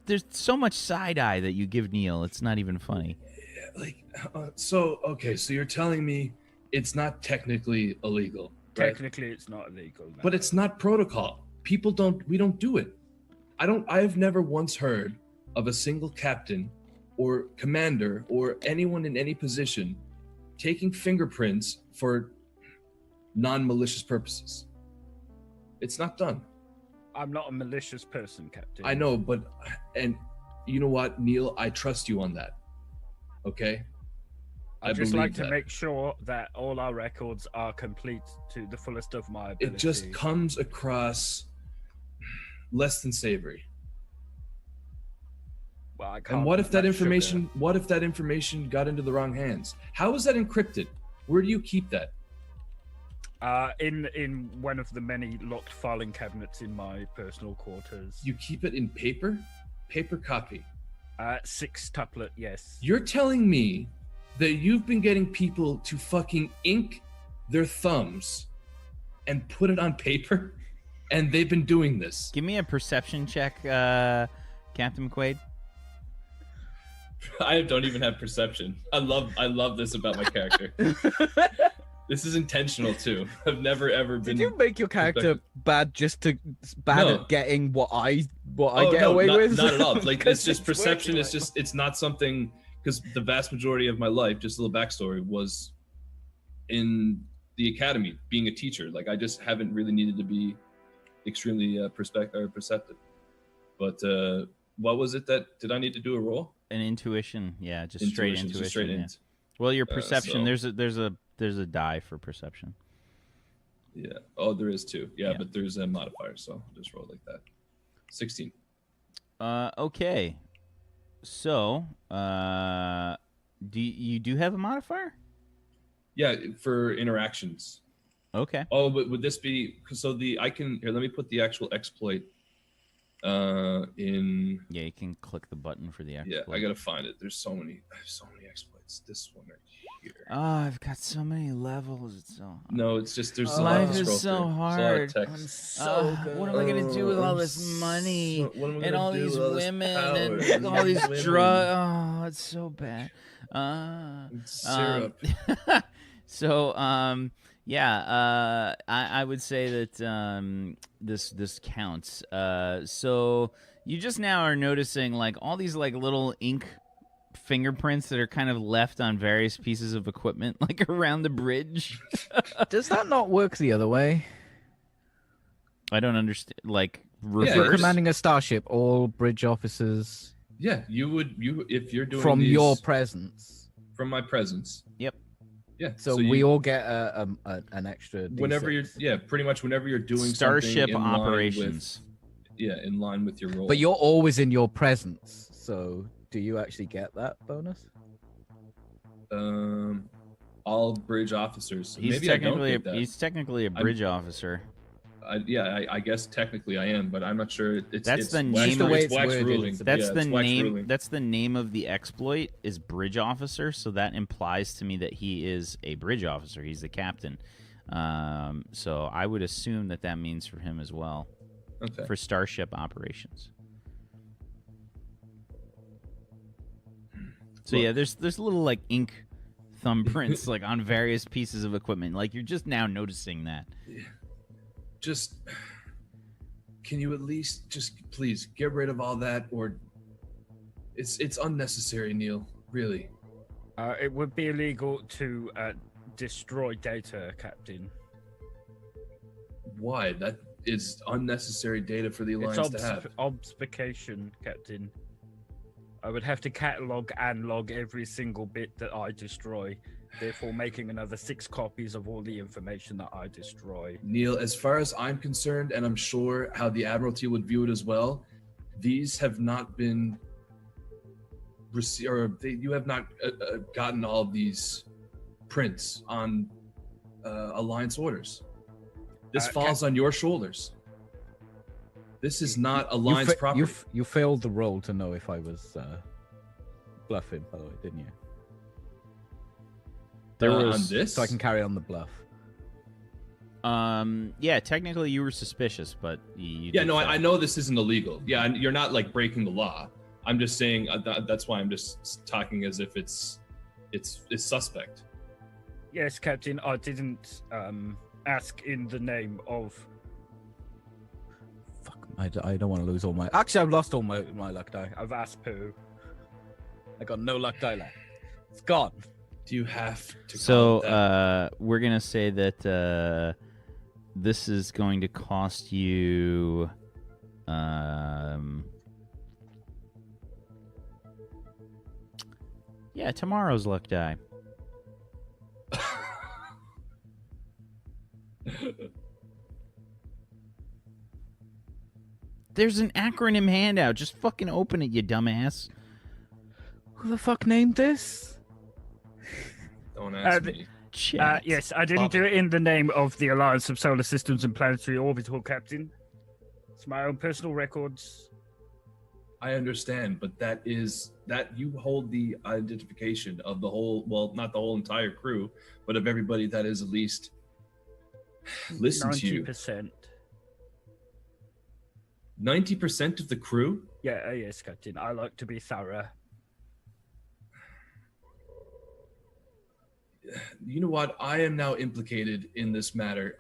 there's so much side eye that you give Neil. It's not even funny. So you're telling me it's not technically illegal, right? Technically, it's not illegal. No. But it's not protocol. We don't do it. I've never once heard of a single captain or commander or anyone in any position taking fingerprints for non-malicious purposes. It's not done. I'm not a malicious person, Captain. I know, and you know what, Neil? I trust you on that. Okay? I just believe like to that. make sure that all our records are complete to the fullest of my ability. It just comes across less than savory. Well, I can't And what if that much sugar. information got into the wrong hands? How is that encrypted? Where do you keep that? In one of the many locked filing cabinets in my personal quarters. You keep it in paper copy. 6 tuplet, yes. You're telling me that you've been getting people to fucking ink their thumbs and put it on paper, and they've been doing this. Give me a perception check, Captain McQuaid. I don't even have perception. I love this about my character. This is intentional too. I've never ever been. Did you make your character bad just No. at getting what I get away with? Not at all. Like it's just It's perception. working It's just it's not something, because the vast majority of my life, just a little backstory, was in the academy being a teacher. Like I just haven't really needed to be extremely perceptive. But what was it that did I need to do a roll? An intuition, yeah, just straight intuition. Just straight yeah. int. Well, your perception. so- There's a die for perception. Yeah. Oh, there is 2. Yeah, Yeah. but there's a modifier, so I'll just roll like that. 16. Okay. So, do you have a modifier? Yeah, for interactions. Okay. Oh, but would this be so? Let me put the actual exploit In Yeah, you can click the button for the exploit. Yeah, I gotta find it. There's so many. I have so many exploits. This one right here. Oh, I've got so many levels. It's so hard. No, it's just there's a lot life to scroll is so through. hard. There's a lot of text. What am I gonna do with all this money What am I and gonna all do these with all this women power and all these women? drugs? Oh, it's so bad. Syrup. So yeah, I would say that this counts. So you just now are noticing like all these like little ink fingerprints that are kind of left on various pieces of equipment, like around the bridge. Does that not work the other way? I don't understand. Like If you're reverse. commanding a starship, all bridge officers Yeah, you if you're doing from these, your presence. from my presence. Yep. Yeah. So, you- we all get an extra. whenever D6. you're pretty much whenever you're doing Starship something in line operations. in line with your role. But you're always in your presence. So do you actually get that bonus? all bridge officers. He's Maybe I don't technically get that. he's technically a bridge officer. I guess technically I am, but I'm not sure. That's the name wax, of it's wax ruling. That's Yeah, the it's wax name. ruling. That's the name of the exploit is bridge officer. So that implies to me that he is a bridge officer. He's the captain. So I would assume that that means for him as well. Okay. For starship operations. So yeah, there's little like ink thumbprints like on various pieces of equipment. Like you're just now noticing that. Just can you at least just please get rid of all that, or it's unnecessary, Neil. Really. It would be illegal to destroy data, Captain. Why? That is unnecessary data for the Alliance to have. Obfuscation, Captain. I would have to catalog and log every single bit that I destroy, therefore making another 6 copies of all the information that I destroy. Neil, as far as I'm concerned, and I'm sure how the Admiralty would view it as well, these have not been you have not gotten all of these prints on Alliance orders. This falls on your shoulders. This is not Alliance property. You failed the roll to know if I was bluffing, by the way, didn't you? There was on this, so I can carry on the bluff. Yeah, technically you were suspicious, but you yeah, did no, fail. I know this isn't illegal. Yeah, and you're not like breaking the law. I'm just saying that's why I'm just talking as if it's suspect. Yes, Captain, I didn't ask in the name of... Fuck, I don't want to lose all my... Actually, I've lost all my luck die. Of Aspu. I got no luck die left. It's gone. Do you have to? So we're gonna say that this is going to cost you. Yeah, tomorrow's luck die. There's an acronym handout. Just fucking open it, you dumbass. Who the fuck named this? Don't ask me. Yes, I didn't do it in the name of the Alliance of Solar Systems and Planetary Orbital, Captain. It's my own personal records. I understand, but that you hold the identification of the whole, well, not the whole entire crew, but of everybody that is at least listen to you. 90%. 90% of the crew? Yeah, yes, Captain. I like to be thorough. You know what? I am now implicated in this matter.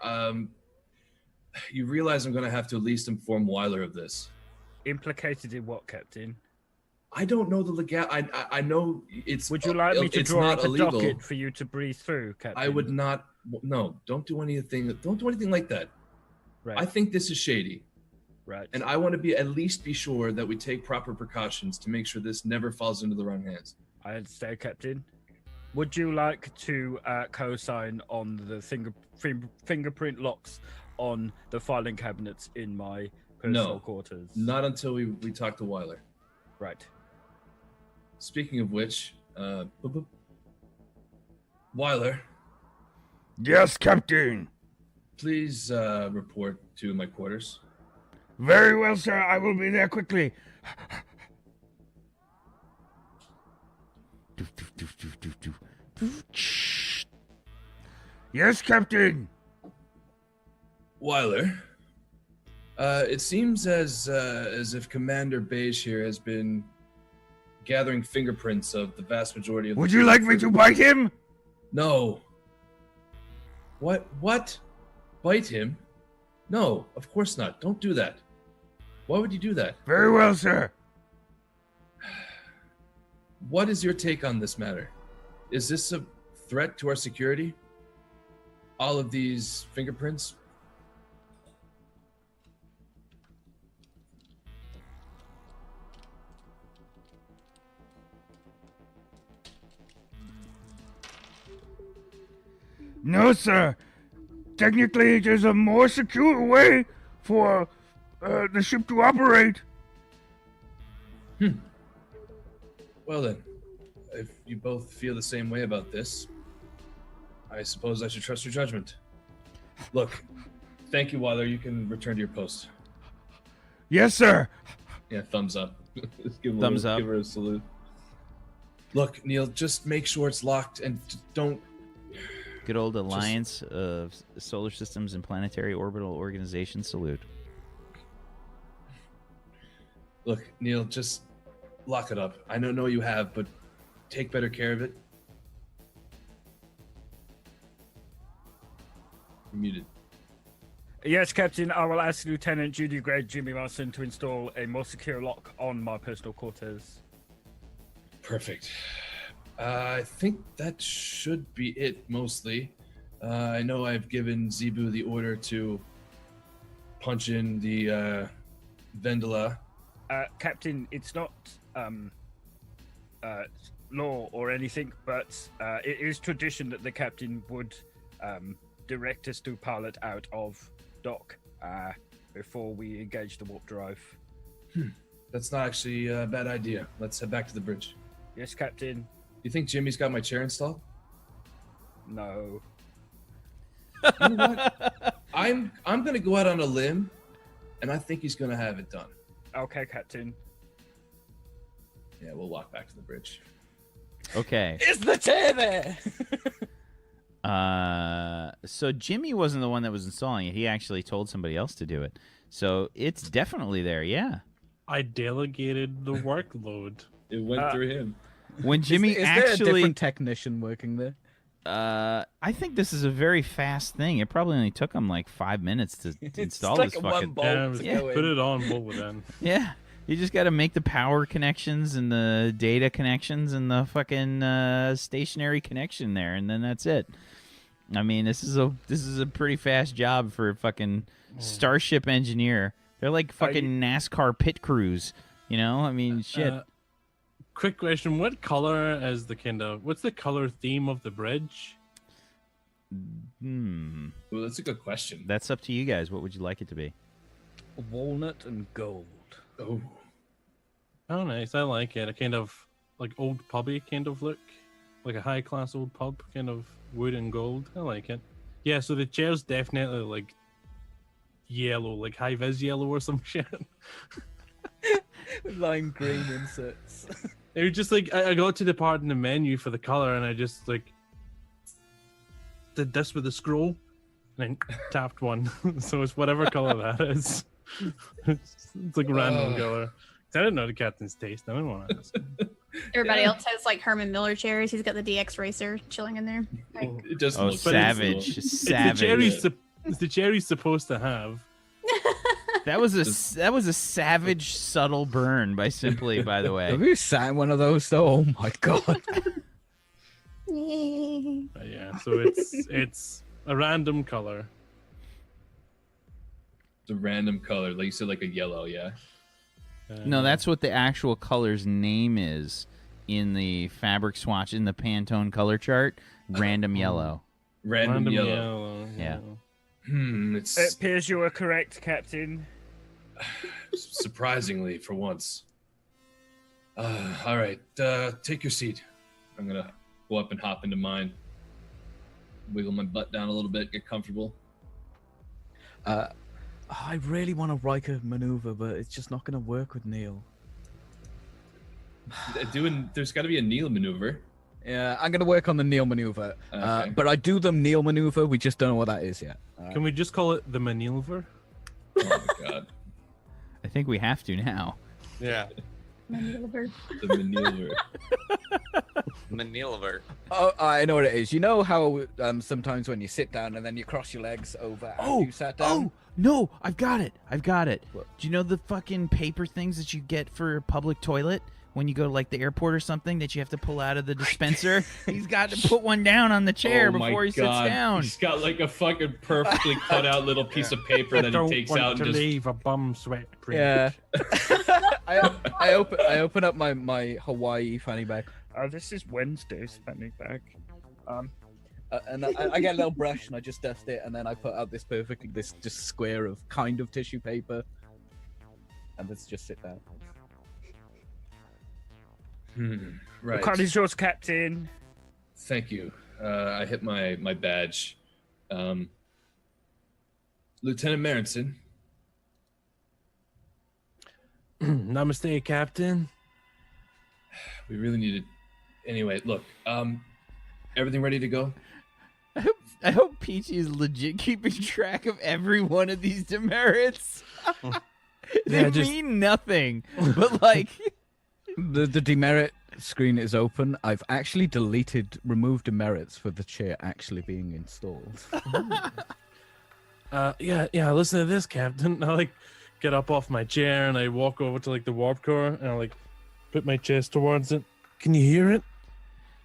You realize I'm going to have to at least inform Weiler of this. Implicated in what, Captain? I don't know the legal. I know it's. Would you like me to it's draw not up a illegal. docket for you to breathe through, Captain? I would not. No, don't do anything. Don't do anything like that. Right. I think this is shady. Right. And I want to at least be sure that we take proper precautions to make sure this never falls into the wrong hands. I understand, Captain. Would you like to co-sign on the fingerprint locks on the filing cabinets in my personal quarters? Not until we talk to Weiler. Right. Speaking of which, Weiler. Yes, Captain. Please report to my quarters. Very well, sir. I will be there quickly. Yes, Captain. Weiler, it seems as if Commander Beige here has been gathering fingerprints of the vast majority of. Would you like me to bite him? No. What? Bite him? No, of course not. Don't do that. Why would you do that? Very well, sir. What is your take on this matter? Is this a threat to our security? All of these fingerprints? No, sir. Technically, there's a more secure way for the ship to operate. Well then, if you both feel the same way about this, I suppose I should trust your judgment. Look, thank you, Weiler. You can return to your post. Yes, sir. Yeah, thumbs up. Give Thumbs up. Give her a salute. Look, Neil, just make sure it's locked and don't. Good old Alliance of Solar Systems and Planetary Orbital Organization salute. Look, Neil, just lock it up. I don't know you have, but take better care of it. You're muted. Yes, Captain. I will ask Lieutenant Judy Grade Jimmy Larson to install a more secure lock on my personal quarters. Perfect. I think that should be it, mostly. I know I've given Zebu the order to punch in the Vendela. Captain, it's not law or anything, but it is tradition that the captain would direct us to pilot out of dock before we engage the warp drive. That's not actually a bad idea. Let's head back to the bridge. Yes, Captain. You think Jimmy's got my chair installed? No. You know what? I'm gonna go out on a limb, and I think he's gonna have it done. Okay, Captain. Yeah, we'll walk back to the bridge. Okay. Is the chair there? So Jimmy wasn't the one that was installing it. He actually told somebody else to do it. So it's definitely there, yeah. I delegated the workload. It went through him. When Jimmy is there a actually different technician working there? I think this is a very fast thing. It probably only took him like 5 minutes to install like this one fucking. bolt to go Put in. it on both then. Yeah, you just got to make the power connections and the data connections and the fucking stationary connection there, and then that's it. I mean, this is a pretty fast job for a fucking starship engineer. They're like fucking NASCAR pit crews, you know? I mean, shit. Quick question: what color is what's the color theme of the bridge? Well, that's a good question. That's up to you guys. What would you like it to be? Walnut and gold. Oh, nice. I like it. A kind of like old pubby kind of look, like a high class old pub, kind of wood and gold. I like it. Yeah. So the chair's definitely like yellow, like high vis yellow or some shit. With lime green inserts. It was just like I got to the part in the menu for the color, and I just like did this with the scroll, and then tapped one. So it's whatever color that is. It's like a random color. I didn't know the captain's taste. I didn't want to ask. Everybody else has like Herman Miller chairs. He's got the DX Racer chilling in there. Like, it doesn't Oh, look savage! It's Savage! the cherry's supposed to have. That was a savage, subtle burn by Simply. By the way, Have you sat in one of those though? Oh my god! Yeah, so it's a random color. It's a random color, like you said, like a yellow. Yeah. no, that's what the actual color's name is in the fabric swatch in the Pantone color chart. Random yellow. Random yellow. Yeah. It's It appears you are correct, Captain. surprisingly for once. All right, take your seat. I'm gonna go up and hop into mine. Wiggle my butt down a little bit, get comfortable. I really want a Riker maneuver, but it's just not going to work with Neil. There's got to be a Neil maneuver. Yeah, I'm going to work on the Neil maneuver. Okay. But I do the Neil maneuver. We just don't know what that is yet. Can we just call it the maneuver? Oh my god. I think we have to now. Yeah. Maneuver. The maneuver. Maneuver. Oh, I know what it is. You know how sometimes when you sit down and then you cross your legs over after you sat down? Oh, no, I've got it. What? Do you know the fucking paper things that you get for a public toilet when you go to like the airport or something that you have to pull out of the dispenser? He's got to put one down on the chair before he sits down. He's got like a fucking perfectly cut out little piece of paper that he takes out and just leave a bum sweat print. Yeah. I open up my Hawaii fanny bag. This is Wednesday's fanny bag. And I get a little brush and I just dust it, and then I put out this just square of kind of tissue paper, and let's just sit down. Right. The card is yours, Captain. Thank you. I hit my badge. Lieutenant Marinson. Namaste, Captain. We really needed. Anyway, look. Everything ready to go? I hope Peachy is legit keeping track of every one of these demerits. They mean nothing, but like the demerit screen is open. I've actually removed demerits for the chair actually being installed. Yeah. Listen to this, Captain. I get up off my chair and I walk over to the warp core and I put my chest towards it. Can you hear it?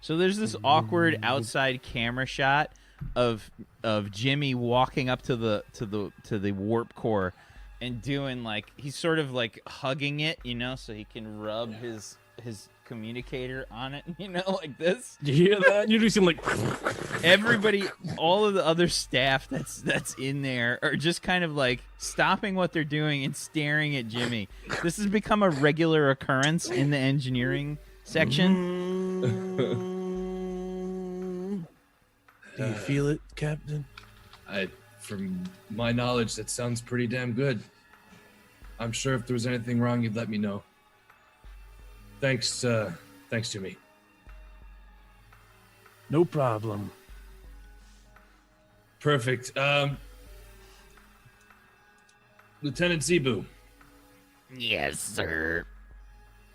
So there's this awkward outside camera shot of Jimmy walking up to the warp core and doing he's sort of hugging it, so he can rub his communicator on it, like this. You hear that? You do seem everybody, all of the other staff that's in there are just kind of stopping what they're doing and staring at Jimmy. This has become a regular occurrence in the engineering section. Do you feel it, Captain? From my knowledge, that sounds pretty damn good. I'm sure if there was anything wrong, you'd let me know. Thanks, Jimmy. No problem. Perfect. Lieutenant Zebu. Yes, sir.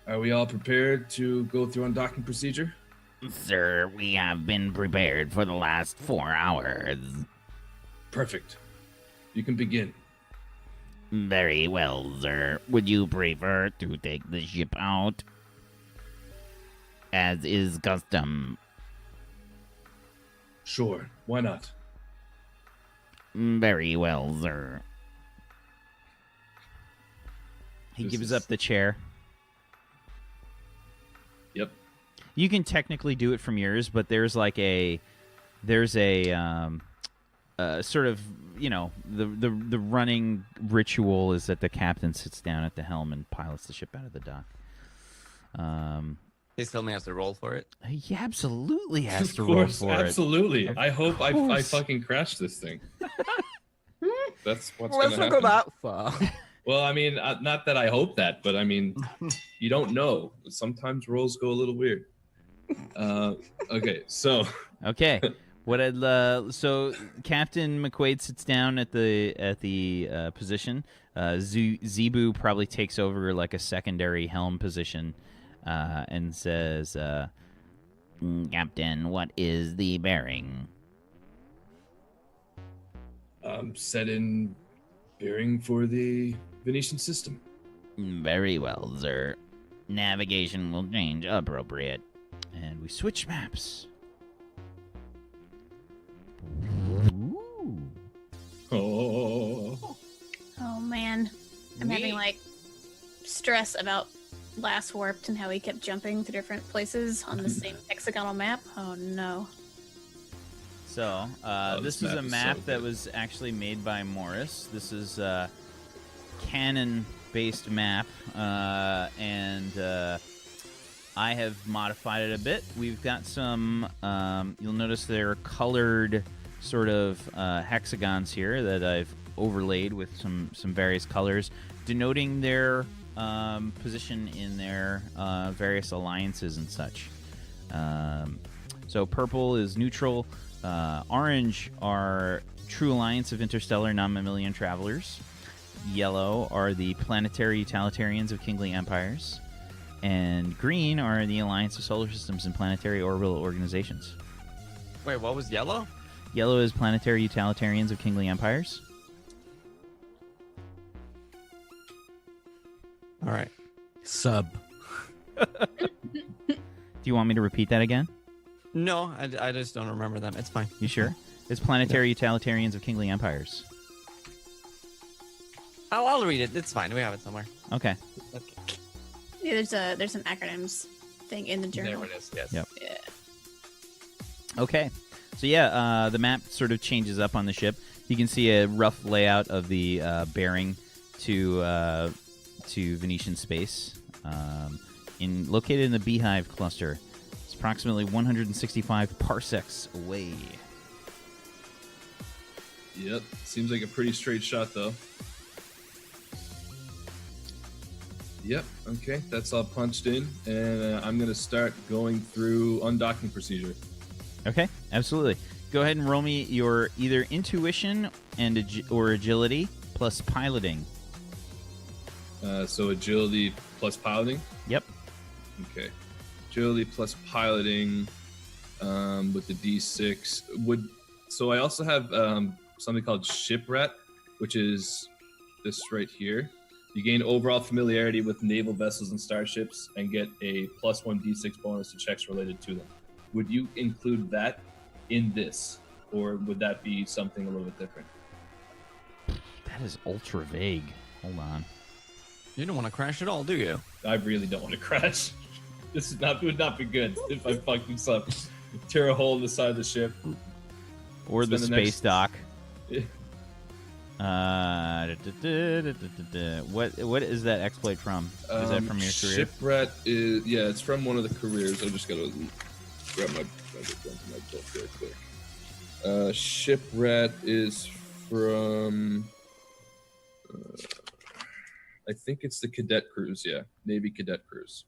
Are we all prepared to go through undocking procedure? Sir, we have been prepared for the last 4 hours. Perfect. You can begin. Very well, sir. Would you prefer to take the ship out? As is custom. Sure. Why not? Very well, sir. He gives up the chair. Yep. You can technically do it from yours, but there's a sort of, the running ritual is that the captain sits down at the helm and pilots the ship out of the dock. He still has to roll for it. He absolutely has to Of roll course, for absolutely. it. I hope I course. fucking crash this thing. That's what's Let's gonna not go happen. that far. Well, I mean, not that I hope that, but I mean, you don't know. Sometimes rolls go a little weird. Okay, so. Okay. So Captain McQuaid sits down at the position. Zebu probably takes over a secondary helm position, and says, Captain, what is the bearing? Set in bearing for the Venetian system. Very well, sir. Navigation will change appropriate. And we switch maps. Oh. Oh man, I'm having stress about last warped and how he kept jumping to different places on the same hexagonal map. Oh no. So, this is a map that was actually made by Morris. This is a canon-based map, and I have modified it a bit. We've got some, you'll notice there are colored sort of hexagons here that I've overlaid with some various colors, denoting their position in their various alliances and such. So purple is neutral. Orange are True Alliance of Interstellar Non-Mammalian Travelers. Yellow are the Planetary Utilitarians of Kingly Empires. And green are the Alliance of Solar Systems and Planetary Orbital Organizations. Wait, what was yellow? Yellow is Planetary Utilitarians of Kingly Empires. All right. Sub. Do you want me to repeat that again? No, I just don't remember them. It's fine. You sure? It's Planetary Utilitarians of Kingly Empires. I'll read it. It's fine. We have it somewhere. Okay. Yeah, there's some acronyms thing in the journal. There it is. Yes. Yep. Yeah. Okay. So yeah, the map sort of changes up on the ship. You can see a rough layout of the bearing to Venetian space, located in the Beehive cluster. It's approximately 165 parsecs away. Yep. Seems like a pretty straight shot, though. Yep. Okay. That's all punched in, and I'm gonna start going through undocking procedure. Okay, absolutely. Go ahead and roll me your either intuition or agility plus piloting. So agility plus piloting. Yep. Okay. Agility plus piloting with the D6 So I also have something called Shipwreck, which is this right here. You gain overall familiarity with naval vessels and starships and get a +1 D6 bonus to checks related to them. Would you include that in this, or would that be something a little bit different? That is ultra vague. Hold on. You don't want to crash at all, do you? I really don't want to crash. This would not be good if I fuck this up. Tear a hole in the side of the ship. Or the space dock. Yeah. What is that exploit from? Is that from your career? Shipwreck is it's from one of the careers. I just gotta grab my book real quick. Shipwreck is from I think it's the cadet cruise. Yeah, Navy cadet cruise.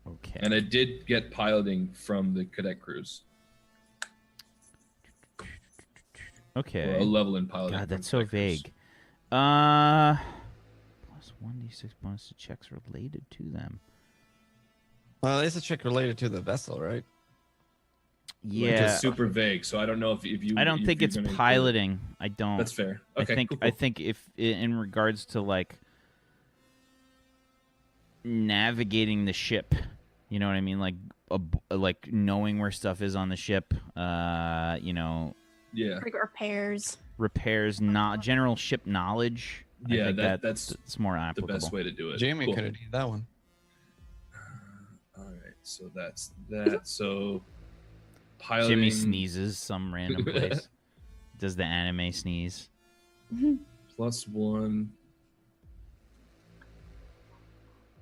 Okay. And I did get piloting from the cadet cruise. Okay. Or a level in piloting. God, from that's so cadet cruise. vague. +1 D6 bonus to checks related to them. Well, it's a check related to the vessel, right? Yeah. It's super vague, so I don't know if you. I don't think it's piloting. I don't. That's fair. Okay. I think if in regards to like navigating the ship, you know what I mean, like like knowing where stuff is on the ship, you know. Yeah. Like repairs, not general ship knowledge. Yeah, I think that's more the applicable. best way to do it. Jamie Cool. could have did that one. All right, so that's that. So piloting. Jimmy sneezes some random place. Does the anime sneeze? +1.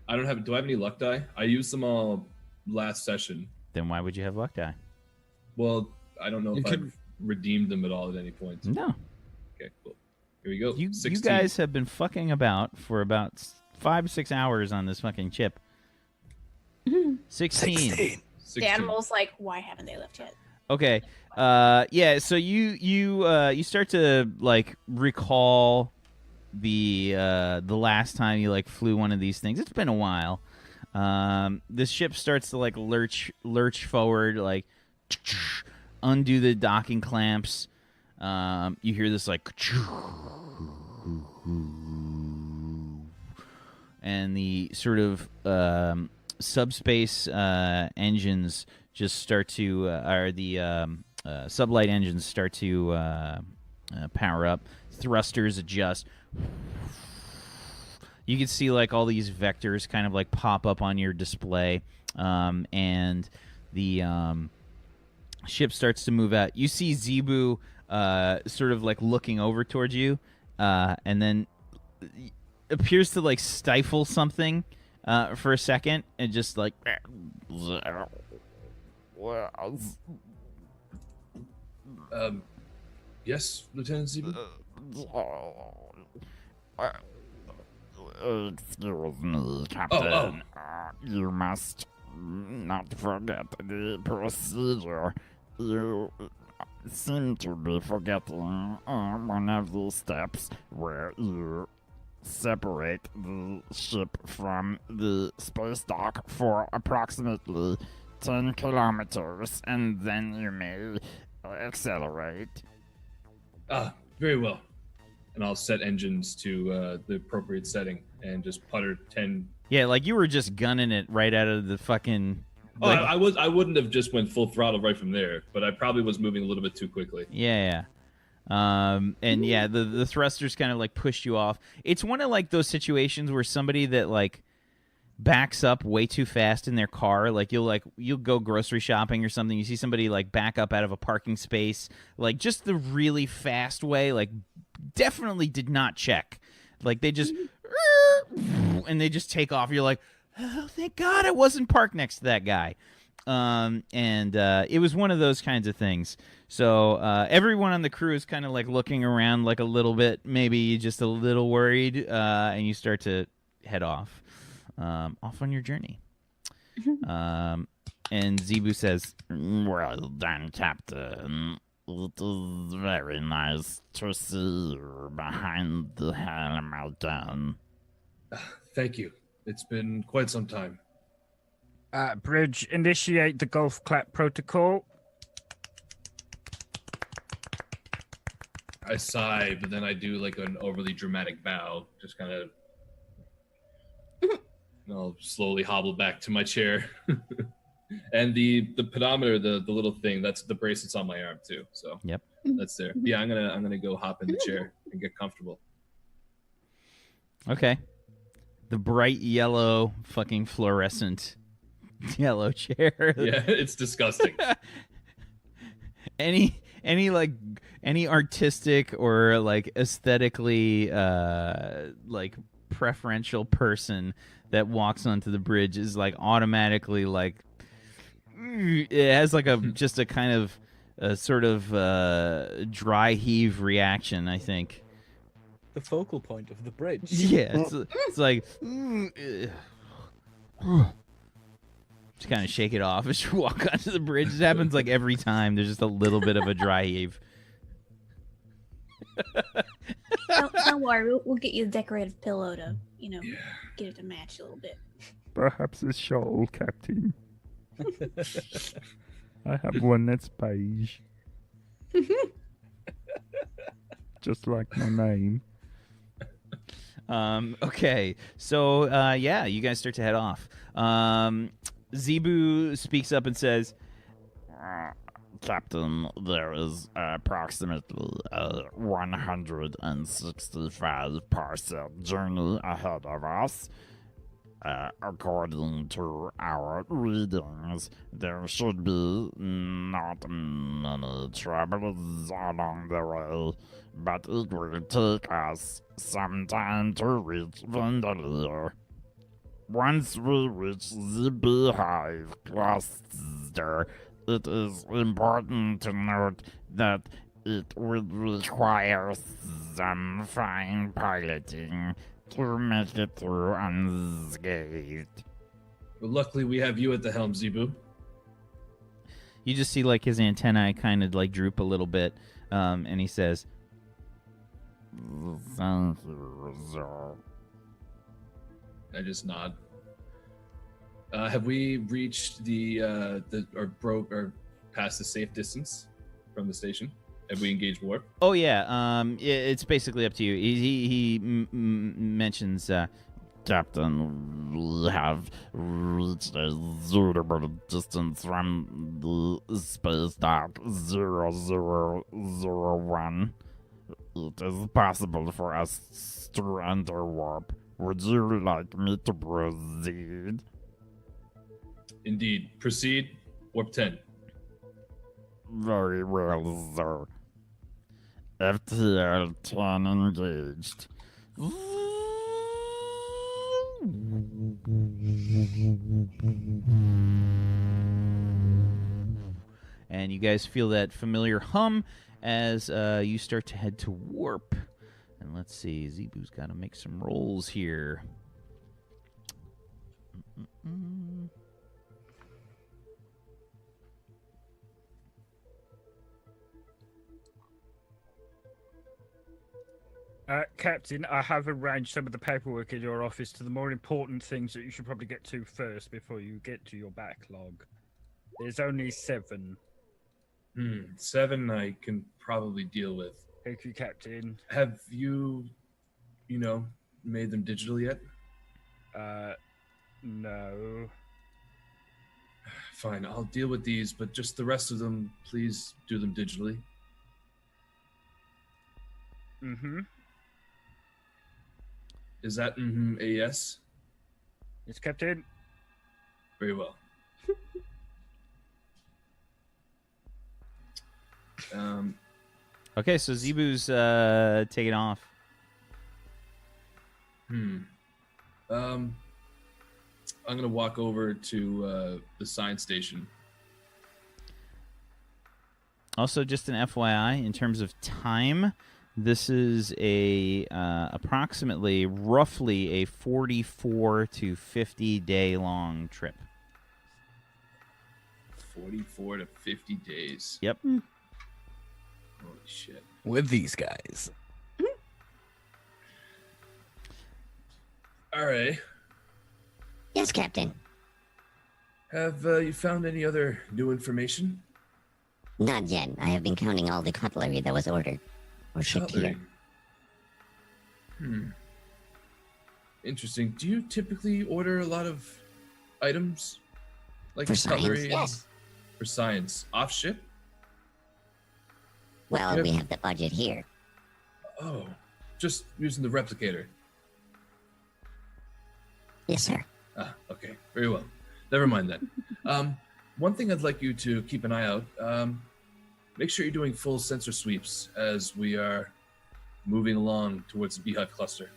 I don't have. Do I have any luck die? I used them all last session. Then why would you have luck die? Well, I don't know if I've redeemed them at all at any point. No. Okay, cool. Here we go. You 16. guys have been fucking about for about 5 to 6 hours on this fucking chip. 16. The animal's like, why haven't they left yet? Okay. Yeah. So you start to like recall the last time you like flew one of these things. It's been a while. This ship starts to like lurch forward, like undo the docking clamps. You hear this like, and the sort of subspace engines just start to, or the sublight engines start to power up. Thrusters adjust. You can see like all these vectors kind of like pop up on your display, and the ship starts to move out. You see Zebu sort of like looking over towards you, and then appears to like stifle something for a second, and just like Yes, Lieutenant Zebu? Excuse me, Captain. You must not forget the procedure. You seem to be forgetting one of the steps where you separate the ship from the space dock for approximately 10 kilometers, and then you may accelerate. Very well. And I'll set engines to the appropriate setting and just putter 10. Yeah, like you were just gunning it right out of the fucking. Like... I wouldn't have just went full throttle right from there, but I probably was moving a little bit too quickly. Yeah. And yeah, the thrusters kind of like pushed you off. It's one of like those situations where somebody that like backs up way too fast in their car, like you'll go grocery shopping or something, you see somebody like back up out of a parking space, like just the really fast way, like definitely did not check. Like they just and they just take off. You're like, oh, thank God I wasn't parked next to that guy. And it was one of those kinds of things. So everyone on the crew is kind of like looking around like a little bit, maybe just a little worried, and you start to head off on your journey. And Zebu says, well done, Captain. It is very nice to see you behind the helm again. Thank you. It's been quite some time. Bridge, initiate the golf clap protocol. I sigh, but then I do like an overly dramatic bow, just kind of. I'll slowly hobble back to my chair. And the pedometer, the little thing, that's the bracelet's on my arm too. So yep, that's there. Yeah, I'm gonna go hop in the chair and get comfortable. Okay. The bright yellow, fucking fluorescent yellow chair. Yeah, it's disgusting. Any artistic or like aesthetically like preferential person that walks onto the bridge is like automatically like it has like just a kind of a sort of dry heave reaction, I think. The focal point of the bridge. Yeah, it's like just kind of shake it off as you walk onto the bridge. It happens like every time. There's just a little bit of a dry heave. Don't worry, we'll get you a decorative pillow to, get it to match a little bit. Perhaps a shawl, Captain. I have one that's beige. Just like my name. Okay, so yeah, you guys start to head off. Zebu speaks up and says, Captain, there is approximately a 165 parsec journey ahead of us. According to our readings, there should be not many troubles along the way, but it will take us some time to reach Vendelier. Once we reach the beehive cluster, it is important to note that it will require some fine piloting to make it through unscathed. But luckily, we have you at the helm, Zebu. You just see like his antennae kind of like droop a little bit, and he says, "Thank you, sir." I just nod. Have we reached or past the safe distance from the station? Have we engaged warp? "Oh yeah, it's basically up to you." He mentions, Captain, we have reached a suitable distance from the space dock 0001. It is possible for us to enter warp. Would you like me to proceed? Indeed. Proceed. Warp 10. Very well, sir. FTL 10 engaged. And you guys feel that familiar hum as you start to head to warp. And let's see, Zebu's got to make some rolls here. Captain, I have arranged some of the paperwork in your office to the more important things that you should probably get to first before you get to your backlog. There's only 7. 7 I can probably deal with. Thank you, Captain. Have you, made them digital yet? No. Fine, I'll deal with these, but just the rest of them, please do them digitally. Mm-hmm. Is that a yes? Yes, Captain. Very well. Okay, so Zebu's taking off. I'm gonna walk over to the science station. Also, just an FYI, in terms of time, this is approximately, roughly a 44 to 50 day long trip. 44 to 50 days. Yep. Holy shit. With these guys. All right. Yes, Captain. Have you found any other new information? Not yet. I have been counting all the cutlery that was ordered or shipped here. Interesting. Do you typically order a lot of items? Like For cutlery? science, yes. For science. Off ship? Well, we have the budget here. Oh, just using the replicator. Yes, sir. Ah, okay. Very well. Never mind then. One thing I'd like you to keep an eye out. Make sure you're doing full sensor sweeps as we are moving along towards the Beehive cluster.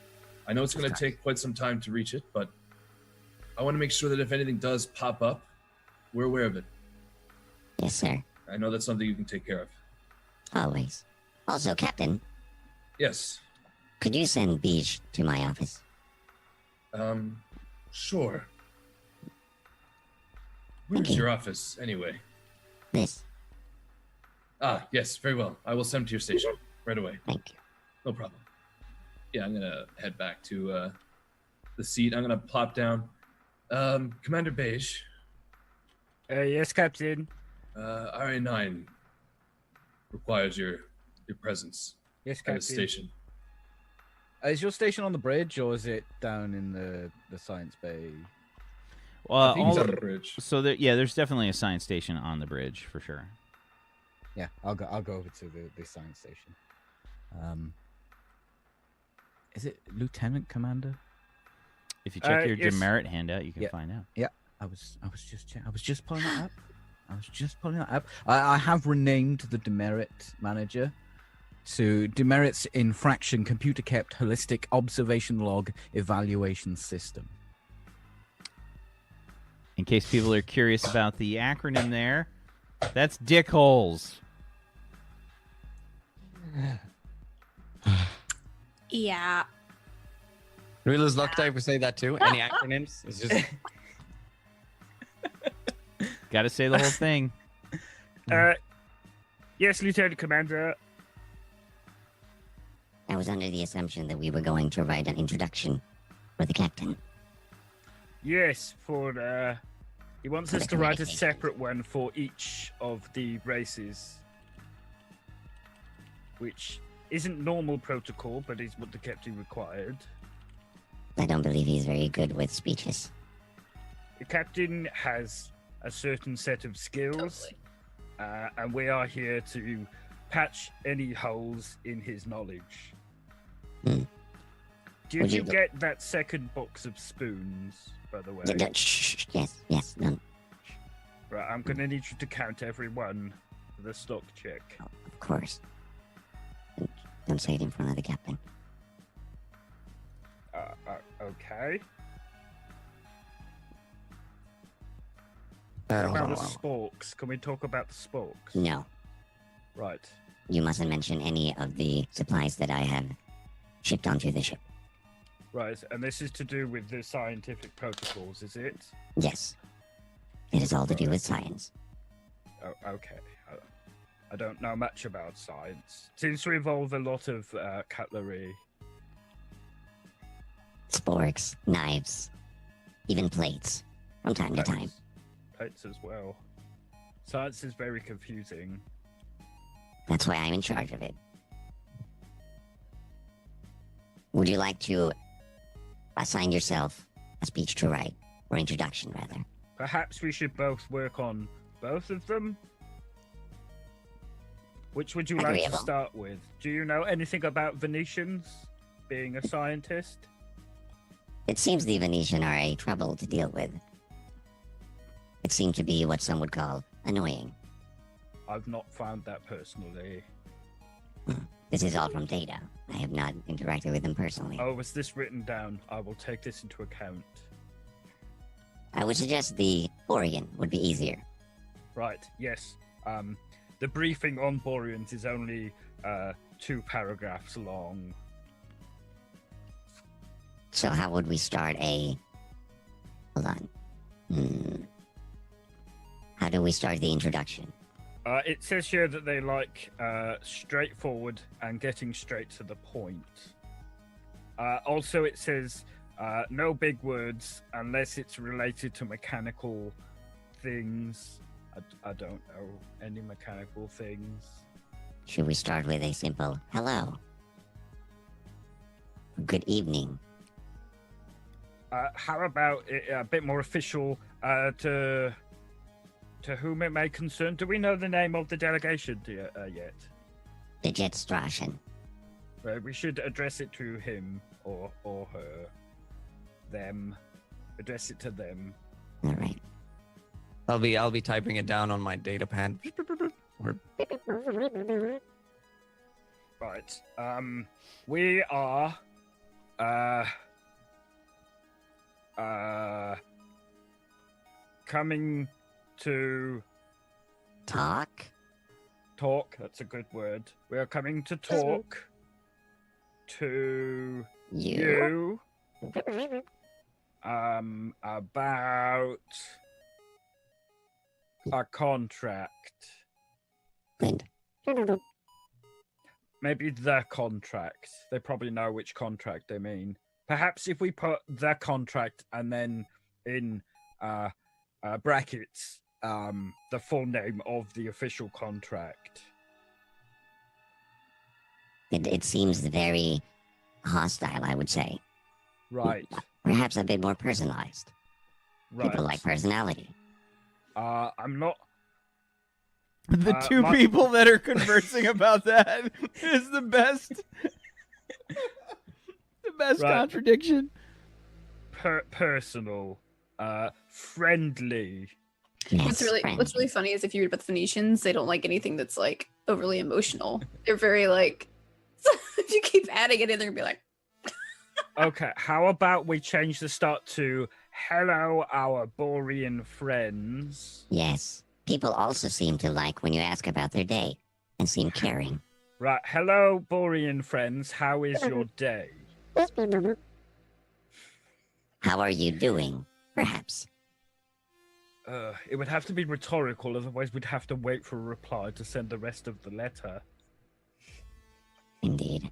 I know it's going to take quite some time to reach it, but I want to make sure that if anything does pop up, we're aware of it. Yes, sir. I know that's something you can take care of. Always. Also, Captain. Yes. Could you send Beige to my office? Sure. Where's your office, anyway? This. Ah, yes, very well. I will send him to your station right away. Thank you. No problem. Yeah, I'm gonna head back to the seat. I'm gonna plop down. Commander Beige. Yes, Captain. RA9 requires your presence Yes, at Captain. the station. Is your station on the bridge or is it down in the science bay? Well, I think he's on the bridge. So there's definitely a science station on the bridge for sure. Yeah, I'll go over to the science station. Is it Lieutenant Commander? If you check your yes. demerit handout, you can Yeah. find out. Yeah, I was just pulling that up. I have renamed the demerit manager to Demerit's Infraction Computer Kept Holistic Observation Log Evaluation System. In case people are curious about the acronym there, that's dickholes. Yeah. Do we lose luck type if we say that too? Any acronyms? It's just Got to say the whole thing. Yes, Lieutenant Commander. I was under the assumption that we were going to write an introduction for the captain. Yes, for he wants us to write a separate one for each of the races, which isn't normal protocol, but is what the captain required. I don't believe he's very good with speeches. The captain has a certain set of skills, and we are here to patch any holes in his knowledge. Hmm. Did Would you you go- get that second box of spoons, by the way? Shh, yes, none. Right, I'm going to need you to count every one for the stock check. Of course. Don't say it in front of the captain. Okay. Oh, About the sporks. Can we talk about the sporks? No. Right. you mustn't mention any of the supplies that I have shipped onto the ship. Right, and this is to do with the scientific protocols, is it? Yes. It is all to do with science. Oh, okay. I don't know much about science. Seems to involve a lot of cutlery. Sporks, knives, even plates, from time to time. Plates as well. Science is very confusing. That's why I'm in charge of it. Would you like to assign yourself a speech to write, or introduction, rather? Perhaps we should both work on both of them? Which would you like to Agreeable. start with? Do you know anything about Venetians, being a scientist? It seems the Venetian are a trouble to deal with. It seemed to be what some would call annoying. I've not found that personally. This is all from data. I have not interacted with them personally. Oh, was this written down? I will take this into account. I would suggest the Borean would be easier. Right, yes. The briefing on Boreans is only 2 paragraphs long. So how would we start a... Hold on. How do we start the introduction? It says here that they like straightforward and getting straight to the point. Also, it says no big words unless it's related to mechanical things. I don't know any mechanical things. Should we start with a simple hello? Good evening. How about a bit more official to whom it may concern? Do we know the name of the delegation yet? The Jet Strashen. Right, we should address it to him or her. Them. Address it to them. All right. I'll be typing it down on my data pad. Right. We are coming to Talk? talk. That's a good word. We are coming to talk to you about a contract. Good. Maybe the contract. They probably know which contract they mean. Perhaps if we put the contract and then in brackets the full name of the official contract. It seems very hostile, I would say. Right. Perhaps a bit more personalized. Right. People like personality. I'm not. The two people that are conversing about that is the best. The best Right. contradiction. Personal. Friendly. Yes, What's really funny is if you read about the Venetians, they don't like anything that's like overly emotional. They're very like. If you keep adding it in, they're gonna be like. Okay, how about we change the start to "Hello, our Borean friends." Yes. People also seem to like when you ask about their day and seem caring. Right, hello, Borean friends. How is your day? How are you doing? Perhaps. It would have to be rhetorical, otherwise we'd have to wait for a reply to send the rest of the letter. Indeed.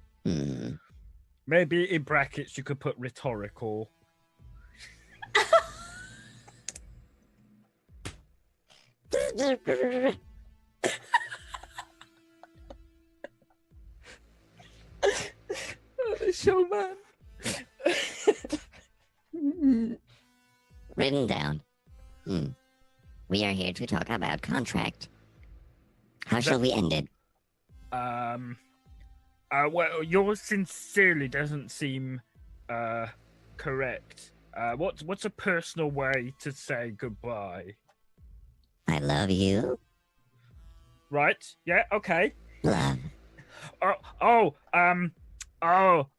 Maybe in brackets you could put rhetorical. Showman. Written down. We are here to talk about contract. How shall we end it? Well, yours sincerely doesn't seem correct. What's a personal way to say goodbye? I love you. Right? Yeah. Okay. Love. Oh,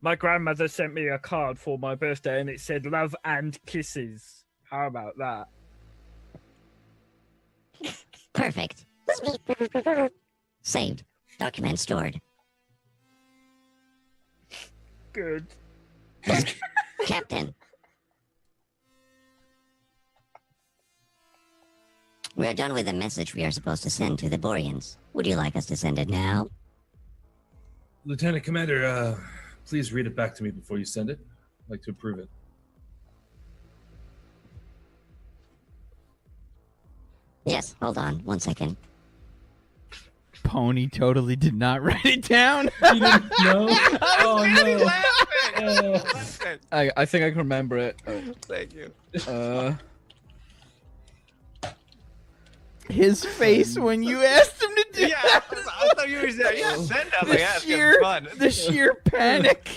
my grandmother sent me a card for my birthday and it said love and kisses. How about that? Perfect. Saved. Document stored. Good. Captain. We are done with the message we are supposed to send to the Boreans. Would you like us to send it now? Lieutenant Commander, please read it back to me before you send it. I'd like to approve it. Yes, hold on 1 second. Pony totally did not write it down. You didn't know? I was really no. laughing. I think I can remember it. Thank you. His face when you asked him to do Yeah, that. I thought you were saying, yeah, send that. The Like, yeah, it's sheer, fun. the sheer panic.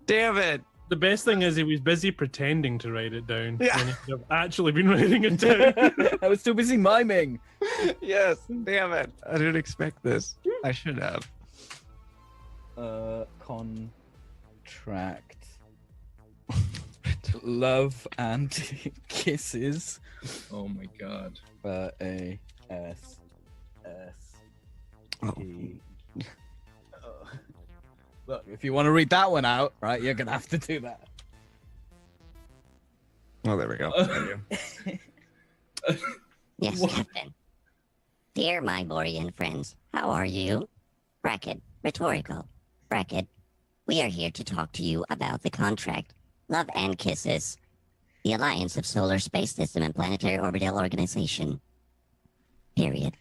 Damn it. The best thing is he was busy pretending to write it down. Yeah. When he could have actually been writing it down. I was too busy miming. Yes, damn it. I didn't expect this. I should have. Contract. Love and kisses. Oh my god. A S S E. Look, if you want to read that one out, right, you're gonna have to do that. Oh, there we go. Yes, What? Captain. Dear my Borean friends, how are you? Bracket, rhetorical. Bracket, we are here to talk to you about the contract. Love and kisses. The Alliance of Solar Space System and Planetary Orbital Organization. Period.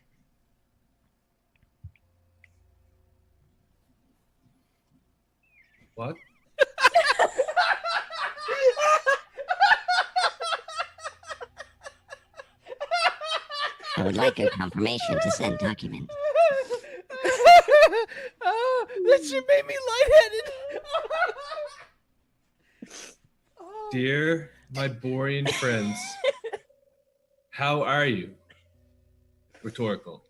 What? I would like your confirmation to send document. Oh, that shit made me lightheaded. Dear my Borean friends, how are you? Rhetorical.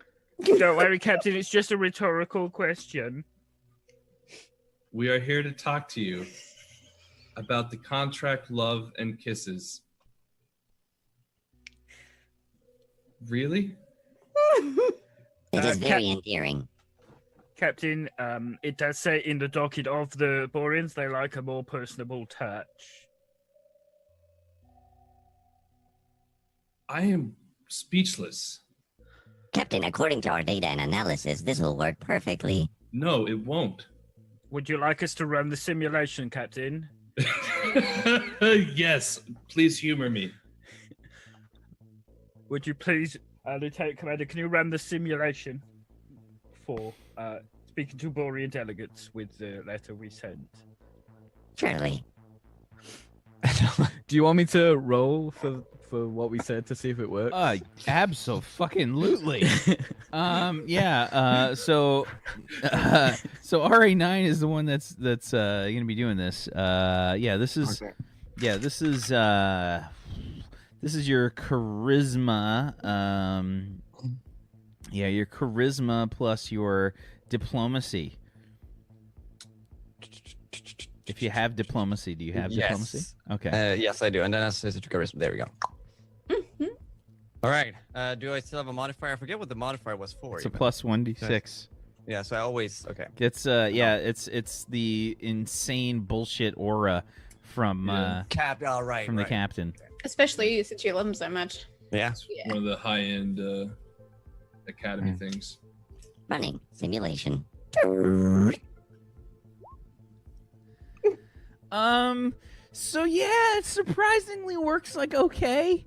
Don't worry, Captain. It's just a rhetorical question. We are here to talk to you about the contract, love, and kisses. Really? It is very endearing. Captain, it does say in the docket of the Boreans they like a more personable touch. I am speechless. Captain, according to our data and analysis, this will work perfectly. No, it won't. Would you like us to run the simulation, Captain? Yes, please humor me. Would you please, Lieutenant Commander, can you run the simulation for speaking to Borean delegates with the letter we sent? Surely. Do you want me to roll for what we said to see if it works? Abso-fucking-lutely. Yeah. So RA9 is the one that's gonna be doing this. Yeah. This is. Okay. Yeah. This is your charisma. Yeah, your charisma plus your diplomacy. If you have diplomacy, do you have diplomacy? Okay. Yes, I do. And then I say charisma. There we go. All right. Do I still have a modifier? I forget what the modifier was for. It's a even. plus 1d6. Yeah, so I always okay. It's it's the insane bullshit aura from Cap. All right. from the captain. Especially since you love him so much. Yeah. Yeah. One of the high-end academy things. Running simulation. So yeah, it surprisingly works like okay.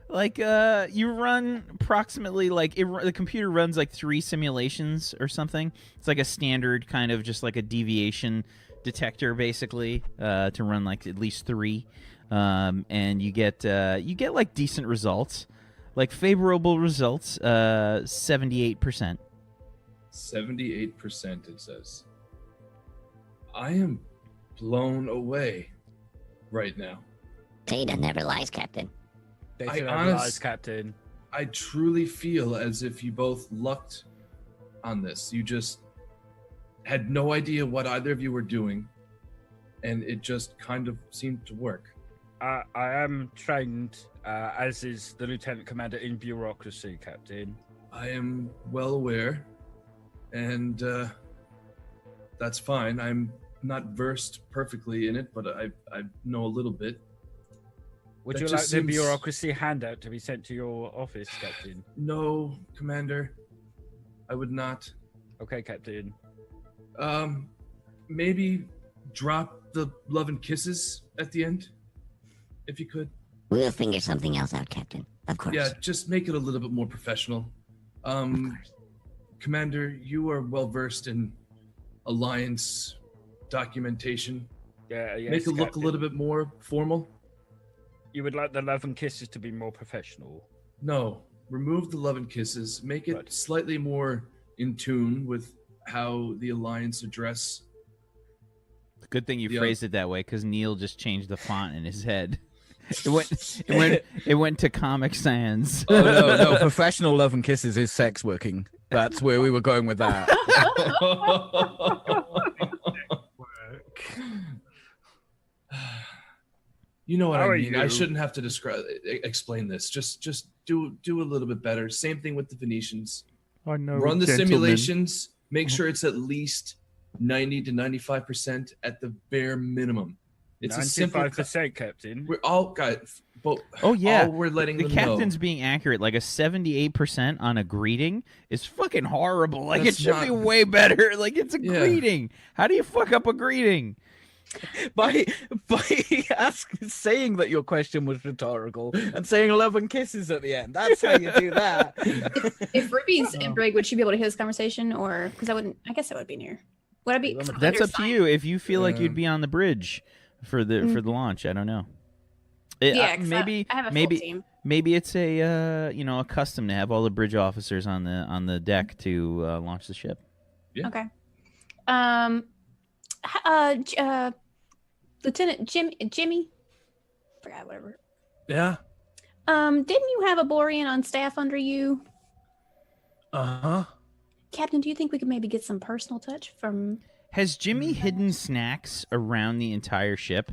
Like you run approximately the computer runs like 3 simulations or something. It's like a standard kind of just like a deviation detector basically to run like at least 3. And you get like decent results. Like favorable results 78%. 78% it says. I am blown away right now. Data never lies, Captain. Captain. I truly feel as if you both lucked on this. You just had no idea what either of you were doing, and it just kind of seemed to work. I am trained, as is the Lieutenant Commander, in bureaucracy, Captain. I am well aware, and that's fine. I'm not versed perfectly in it, but I know a little bit. Would That you just like the seems- bureaucracy handout to be sent to your office, Captain? No, Commander, I would not. Okay, Captain. Maybe drop the love and kisses at the end, if you could. We'll figure something else out, Captain. Of course. Yeah, just make it a little bit more professional. Commander, you are well versed in Alliance documentation. Yeah, yes, Make it look a Captain. little bit more formal. You would like the love and kisses to be more professional. No, remove the love and kisses. Make it slightly more in tune with how the Alliance address. Good thing you Yeah. phrased it that way, because Neil just changed the font in his head. It went to Comic Sans. Oh no, professional love and kisses is sex working. That's where we were going with that. You know what How I are mean. I you? shouldn't have to explain this. Just do a little bit better. Same thing with the Venetians. I know. Run the gentlemen. simulations. Make sure it's at least 90 to 95% at the bare minimum. It's a simple. 95%, Captain. We're all guys. But Oh yeah, all we're letting the them captain's know. being accurate. Like a 78% on a greeting is fucking horrible. Like That's it should be not- way better. Like it's a Yeah. greeting. How do you fuck up a greeting? by saying that your question was rhetorical and saying love and kisses at the end. That's how you do that. If Ruby's in Brig, would she be able to hear this conversation, or because I wouldn't? I guess I would be near. Would I be? That's up to you. If you feel like Yeah. you'd be on the bridge for the launch, I don't know. Yeah, 'cause maybe I have a full maybe team. maybe it's a a custom to have all the bridge officers on the deck to launch the ship. Yeah. Okay. Lieutenant Jimmy. Forgot whatever. Yeah. Didn't you have a Borean on staff under you? Uh-huh. Captain, do you think we could maybe get some personal touch from? Has Jimmy hidden snacks around the entire ship?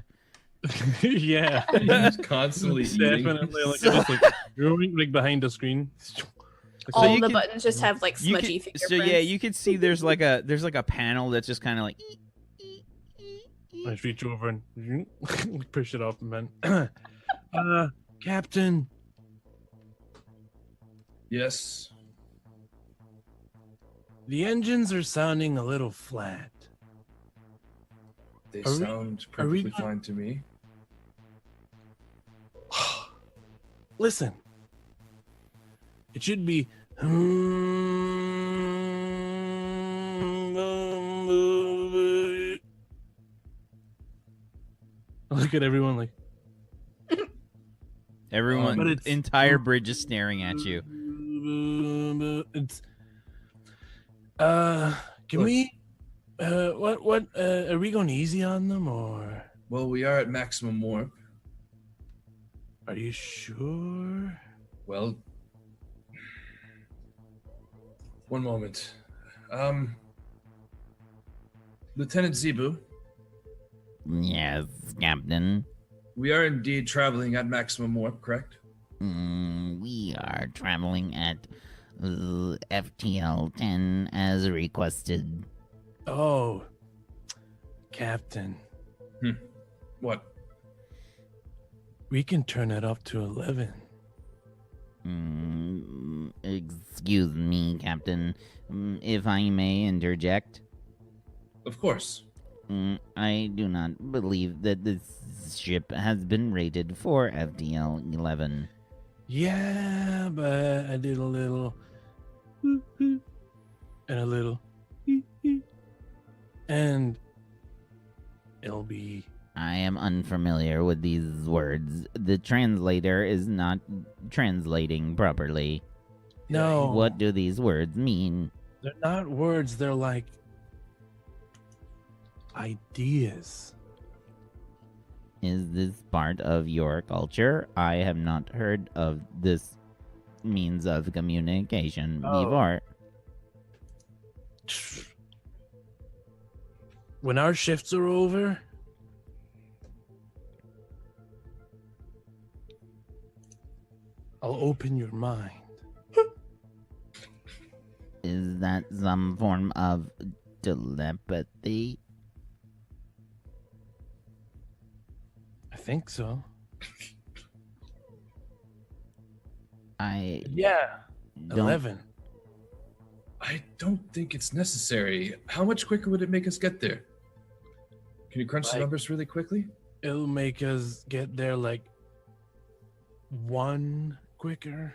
Yeah. He's constantly eating. Definitely just going like behind the screen. All you the can- buttons just have like You smudgy could, fingerprints. so yeah, you could see there's like a panel that's just kind of like. I just reach over and push it up, man. Captain. Yes. The engines are sounding a little flat. They Are we- sound are we perfectly not- fine to me. Listen. It should be. Look at everyone like. Everyone, But it's- entire bridge is staring at you. It's. Can Look. we? What? Are we going easy on them or? Well, we are at maximum warp. Are you sure? Well, one moment. Lieutenant Zebu, Yes, Captain. we are indeed traveling at maximum warp, correct? We are traveling at FTL 10 as requested. Oh, Captain, What? we can turn it up to 11. Excuse me, Captain. If I may interject. Of course. I do not believe that this ship has been rated for FTL 11. Yeah, but I did a little and a little and it'll be. I am unfamiliar with these words. The translator is not translating properly. No, What do these words mean? they're not words. They're like ideas. Is this part of your culture? I have not heard of this means of communication Oh. before. When our shifts are over, I'll open your mind. Is that some form of telepathy? I think so. Yeah. 11. I don't think it's necessary. How much quicker would it make us get there? Can you crunch the numbers really quickly? It'll make us get there like 1 quicker.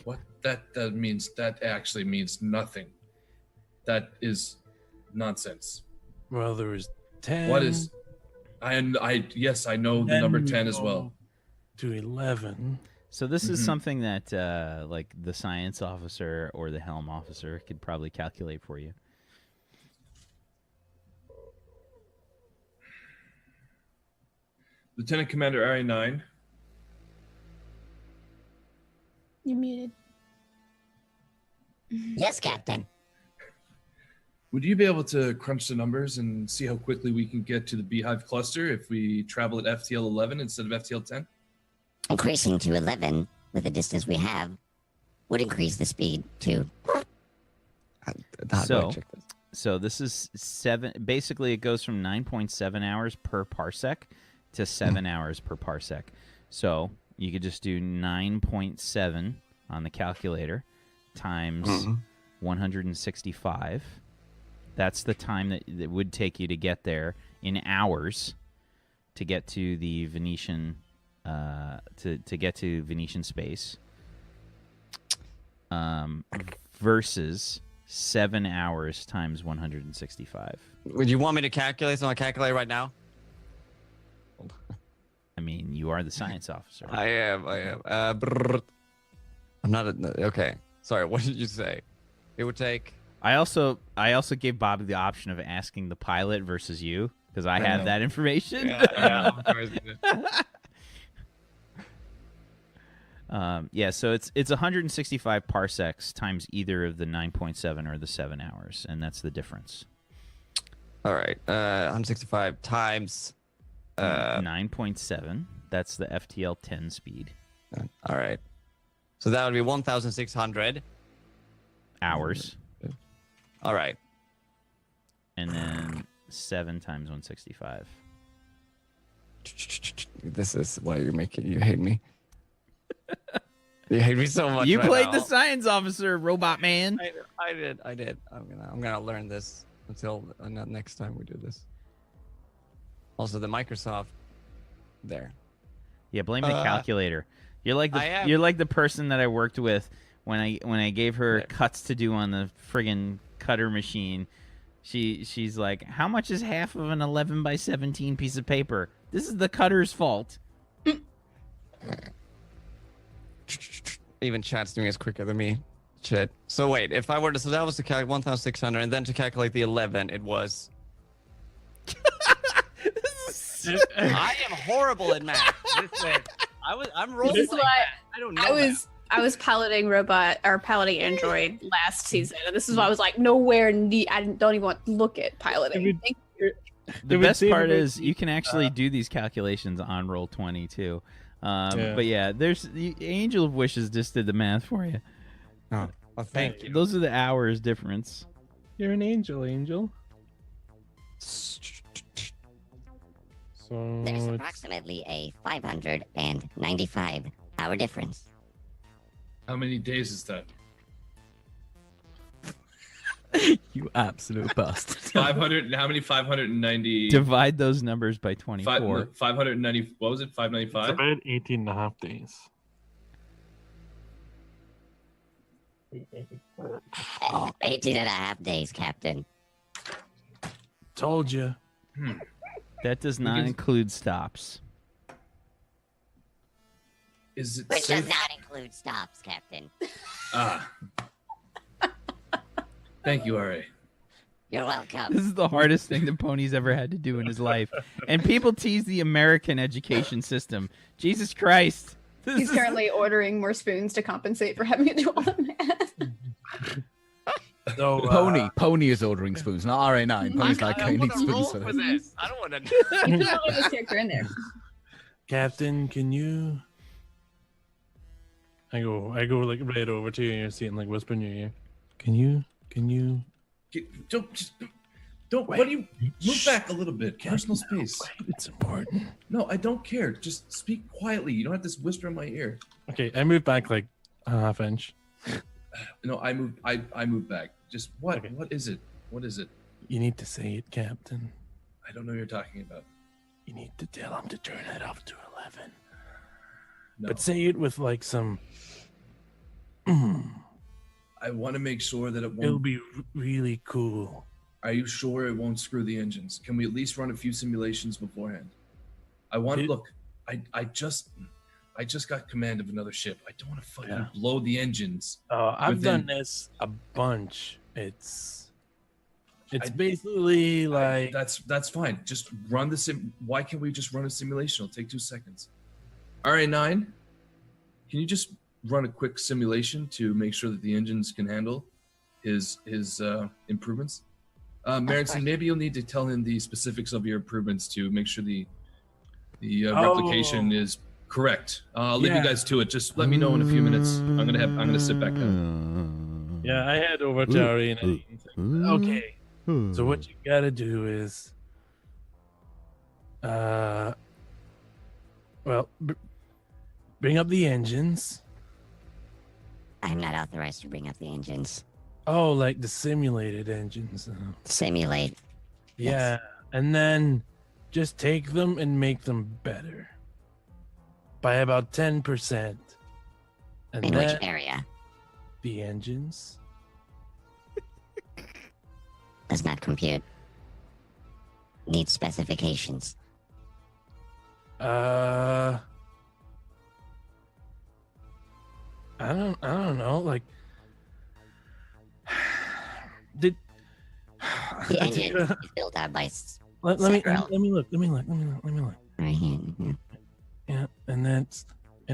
What that means? That actually means nothing. That is nonsense. Well, there was 10. What is? Yes, I know the number 10 as well. To 11. So this is something that like the science officer or the helm officer could probably calculate for you. Lieutenant Commander RA9. You're muted. Yes, Captain. Would you be able to crunch the numbers and see how quickly we can get to the Beehive cluster if we travel at FTL 11 instead of FTL 10? Increasing to 11 with the distance we have would increase the speed to... So this is 7. Basically, it goes from 9.7 hours per parsec to 7 hours per parsec. So you could just do 9.7 on the calculator times 165. That's the time that it would take you to get there in hours to get to the Venetian to get to Venetian space. Versus 7 hours times 165. Would you want me to calculate on a calculator right now? I mean, you are the science officer. I am. I'm not. Okay. Sorry. What did you say? It would take. I also gave Bobby the option of asking the pilot versus you because I have that information. Yeah, of course. So it's 165 parsecs times either of the 9.7 or the 7 hours, and that's the difference. All right. 165 times 9.7. That's the FTL 10 speed. All right. So that would be 1,600 hours. All right. And then 7 times 165. This is why you hate me. You hate me so much. You right played now. the science officer, robot man. I did. I'm gonna learn this until next time we do this. Also, the Microsoft there. Yeah, blame the calculator. You're like the person that I worked with when I gave her cuts to do on the friggin' cutter machine. She's like, how much is half of an 11 by 17 piece of paper? This is the cutter's fault. Even chat's doing it quicker than me. Shit. So wait, if I were to, so that was to calculate 1,600, and then to calculate the 11, it was. I am horrible at math. I'm rolling. This is like why that. I don't know. I was piloting Android last season, and this is why I was like, nowhere near. I don't even want to look at piloting. The best part is you can actually do these calculations on Roll20 too. But yeah, there's the Angel of Wishes just did the math for you. Oh, well, thank you. Those are the hours difference. You're an angel. So There's approximately a 595-hour difference. How many days is that? You absolute bastard. 500. How many? 590. Divide those numbers by 24. 590. What was it? 595. It's about 18 and a half days. Oh, 18 and a half days, Captain. Told you. That does not include stops. Is it Which safe? does not include stops, Captain. Ah. Thank you, RA. You're welcome. This is the hardest thing the pony's ever had to do in his life. And people tease the American education system. Jesus Christ. He's currently ordering more spoons to compensate for having to do all the math. So, Pony is ordering spoons, not RA9. Pony's like, I need spoons for this. this. I don't want to. You put all this character in there. Captain, can you I go like right over to you and you're seeing like whisper in your ear. Can you Don't. Wait, What do you move shh. back a little bit? Personal space. Wait, it's important. No, I don't care. Just speak quietly. You don't have to whisper in my ear. Okay, I move back like a half inch. No, I move. I move back. Just what? Okay. What is it? What is it? You need to say it, Captain. I don't know what you're talking about. You need to tell him to turn it up to 11. No. But say it with like some. I want to make sure that it won't. It'll be really cool. Are you sure it won't screw the engines? Can we at least run a few simulations beforehand? I want to look. I just got command of another ship. I don't want to fucking blow the engines. I've done this a bunch. It's basically like that's fine. Just run the sim. Why can't we just run a simulation? It'll take 2 seconds. All right, 9. Can you just run a quick simulation to make sure that the engines can handle his improvements? Marinson, maybe you'll need to tell him the specifics of your improvements to make sure the replication is correct. I'll leave you guys to it. Just let me know in a few minutes. I'm gonna sit back down. Yeah, I head over to Arena. Okay, so what you gotta do is, bring up the engines. I'm not authorized to bring up the engines. Oh, like the simulated engines. Simulate. Yeah, and then just take them and make them better by about 10%. And In then which area? the engines. Does not compute. Needs specifications. I don't know. Like, did The engine is built out by let me look. right here. Yeah, and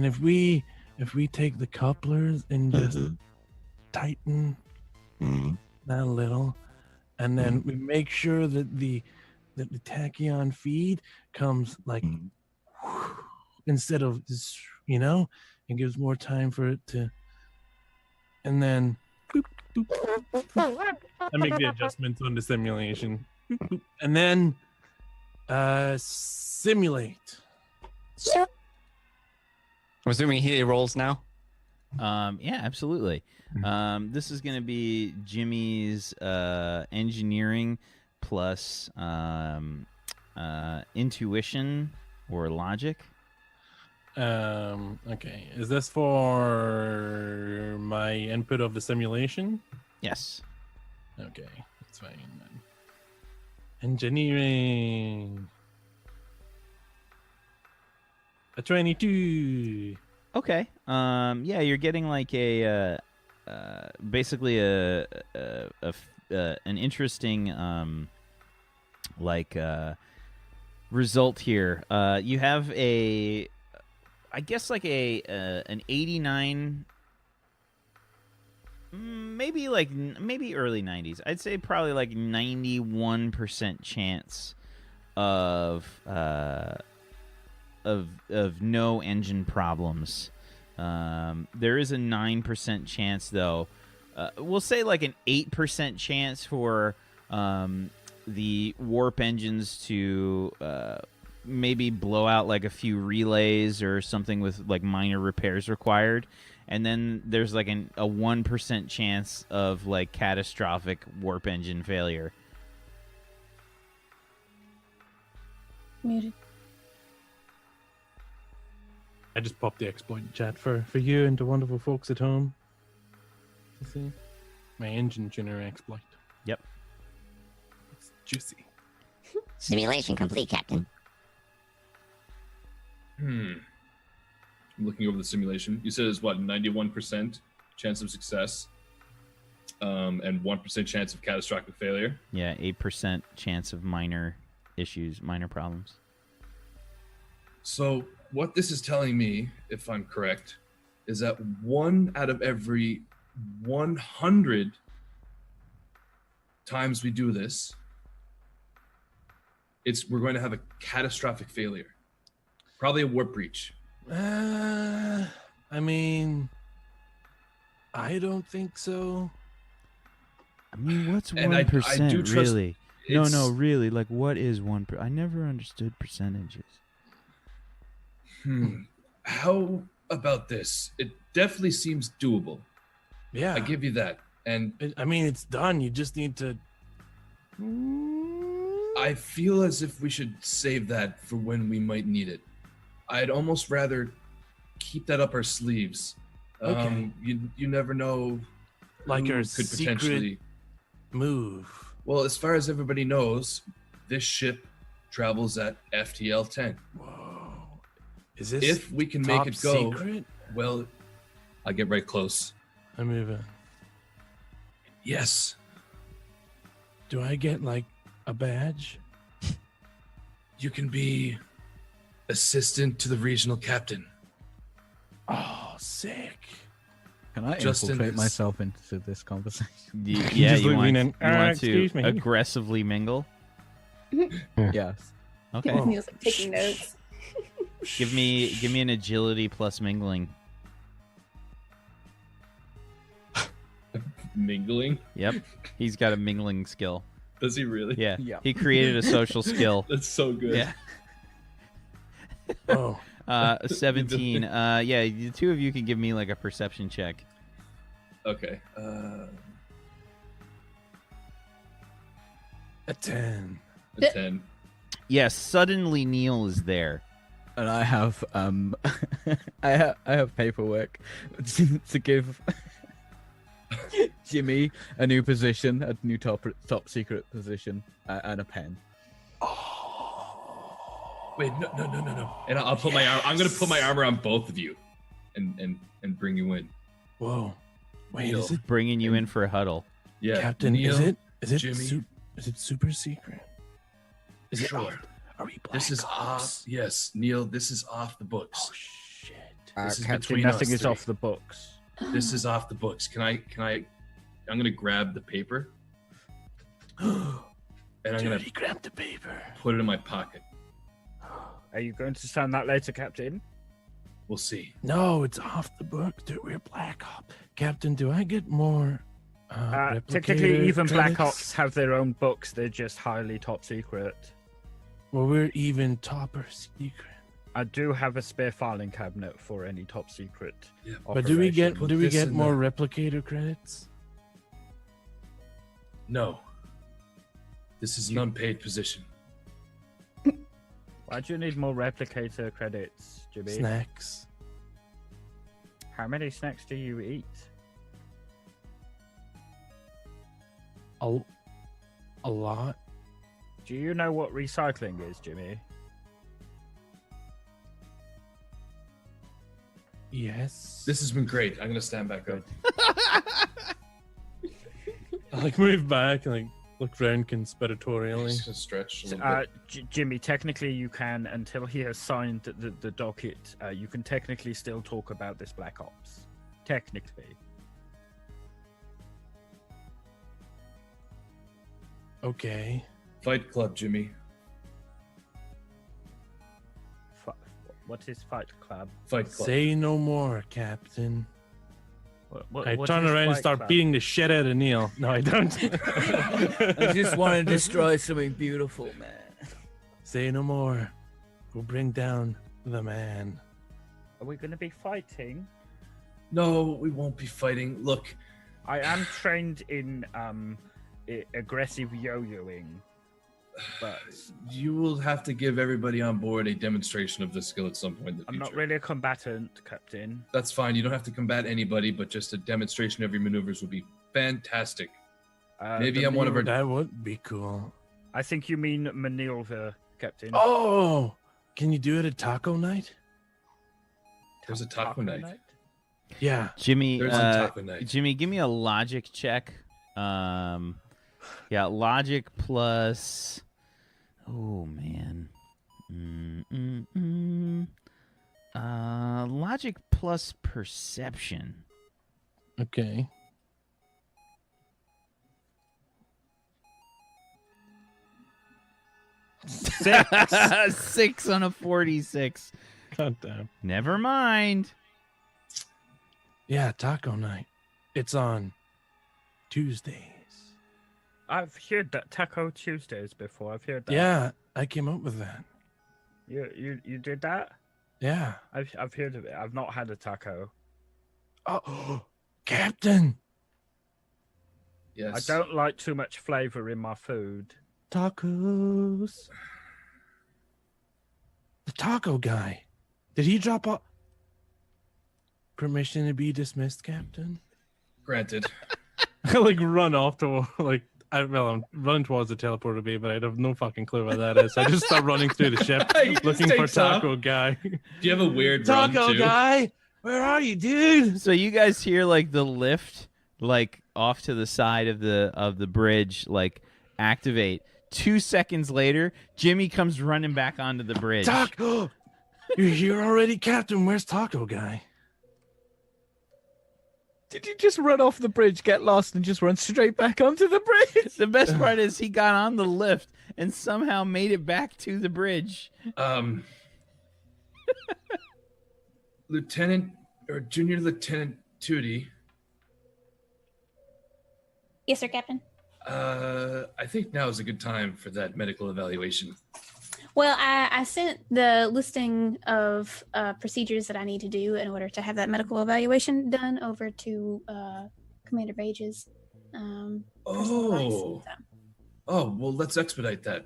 if we take the couplers and just tighten that a little, and then we make sure that the tachyon feed comes like instead of it gives more time for it to, and then I make the adjustments on the simulation, and then simulate. I'm assuming he rolls now. Yeah, absolutely. This is going to be Jimmy's engineering plus intuition or logic. Okay. Is this for my input of the simulation? Yes. Okay, that's fine then. Engineering. A 22. Okay. Yeah, you're getting like a basically an interesting result here. You have I guess like an 89, maybe early 90s. I'd say probably like 91% chance of no engine problems. There is a 9% chance though. We'll say like an 8% chance for the warp engines to maybe blow out like a few relays or something with like minor repairs required, and then there's like a 1% chance of like catastrophic warp engine failure. Muted. I just popped the exploit in chat for you and the wonderful folks at home. You see? My engine tuner exploit. Yep. It's juicy. Simulation complete, Captain. I'm looking over the simulation. You said it's what, 91% chance of success, and 1% chance of catastrophic failure. Yeah, 8% chance of minor issues, minor problems. So what this is telling me, if I'm correct, is that 1 out of every 100 times we do this, we're going to have a catastrophic failure. Probably a warp breach. I mean, I don't think so. I mean, what's And I 1% do trust- really? No, it's- really. Like, what is 1%? I never understood percentages. How about this? It definitely seems doable. Yeah. I give you that. And I mean, it's done. You just need to. I feel as if we should save that for when we might need it. I'd almost rather keep that up our sleeves. Okay. You never know. Like who our could secret potentially move. Well, as far as everybody knows, this ship travels at FTL 10. Whoa. Is this If we can top make it go, secret? well, I'll get right close. I move in. Yes. Do I get like a badge? You can be assistant to the regional captain. Oh, sick. Can I Just in infiltrate this- myself into this conversation? Yeah, Just you lean want, in. you want to Excuse me. aggressively mingle? Yes. Okay. Neil's like taking notes. Give me an agility plus mingling. Mingling? Yep. He's got a mingling skill. Does he really? Yeah. Yeah. He created a social skill. That's so good. Yeah. Oh. 17. Yeah, the two of you can give me like a perception check. Okay. A 10. A 10. Yes, suddenly Neil is there. And I have I have paperwork to give Jimmy a new position, a new top secret position, and a pen. Wait, no. And I'll put my arm. I'm gonna put my arm around both of you, and bring you in. Whoa. Wait, Neil. is it Bringing you in for a huddle. Yeah, Captain? Neil, Is it Jimmy. is it super secret? Is it Sure. off? Are we black This is ops? off. Yes, Neil. This is off the books. Oh shit. This is Captain, between nothing us is off three. the books. This is off the books. Can I? I'm gonna grab the paper, and I'm Dude, gonna he grabbed the paper. put it in my pocket. Are you going to sign that later, Captain? We'll see. No, it's off the book. Dude, we're black op. Captain, do I get more? Technically, replicator even Black credits? Ops have their own books. They're just highly top secret. Well, we're even topper secret. I do have a spare filing cabinet for any top secret. Yeah. But do we get Put do we this get in more the- replicator credits? No. This is an unpaid position. Why do you need more replicator credits, Jimmy? Snacks. How many snacks do you eat? A lot. Do you know what recycling is, Jimmy? Yes. This has been great. I'm gonna stand back up. I like move back and like look around conspiratorially. Just gonna stretch a little bit. Jimmy, technically you can, until he has signed the docket, you can technically still talk about this Black Ops. Technically. Okay. Fight Club, Jimmy. What is Fight Club? Fight Club. Say no more, Captain. What I what turn is around and Fight start Club? beating the shit out of Neil. No, I don't. I just want to destroy something beautiful, man. Say no more. We'll bring down the man. Are we going to be fighting? No, we won't be fighting. Look, I am trained in aggressive yo-yoing, but you will have to give everybody on board a demonstration of this skill at some point in the I'm future. not really a combatant, Captain. That's fine. You don't have to combat anybody, but just a demonstration of your maneuvers would be fantastic. Maybe I'm one of our. That would be cool. I think you mean maneuver, Captain. Oh, can you do it at taco night? There's a taco night. Yeah. Jimmy, There's a taco night. Jimmy, give me a logic check. Yeah, logic plus. Oh man. Logic plus perception. Okay. Six. 6 on a 46. God damn. Never mind. Yeah, taco night. It's on Tuesdays. I've heard that Taco Tuesdays before. I've heard that. Yeah, I came up with that. You did that? Yeah. I've heard of it. I've not had a taco. Oh, Captain. Yes. I don't like too much flavor in my food. Tacos. The taco guy. Did he drop off? Permission to be dismissed, Captain? Granted. I run off to I'm running towards the teleporter bay, but I have no fucking clue what that is. I just start running through the ship looking for taco guy. Do you have a weird run taco too? guy? Where are you, dude? So you guys hear the lift off to the side of the bridge activate. 2 seconds later, Jimmy comes running back onto the bridge. Taco! You're here already, Captain. Where's Taco Guy? Did you just run off the bridge, get lost, and just run straight back onto the bridge? The best part is he got on the lift and somehow made it back to the bridge. Lieutenant or Junior Lieutenant Tootie. Yes, sir, Captain. I think now is a good time for that medical evaluation. Well, I sent the listing of procedures that I need to do in order to have that medical evaluation done over to Commander Beige's. Oh, well, let's expedite that.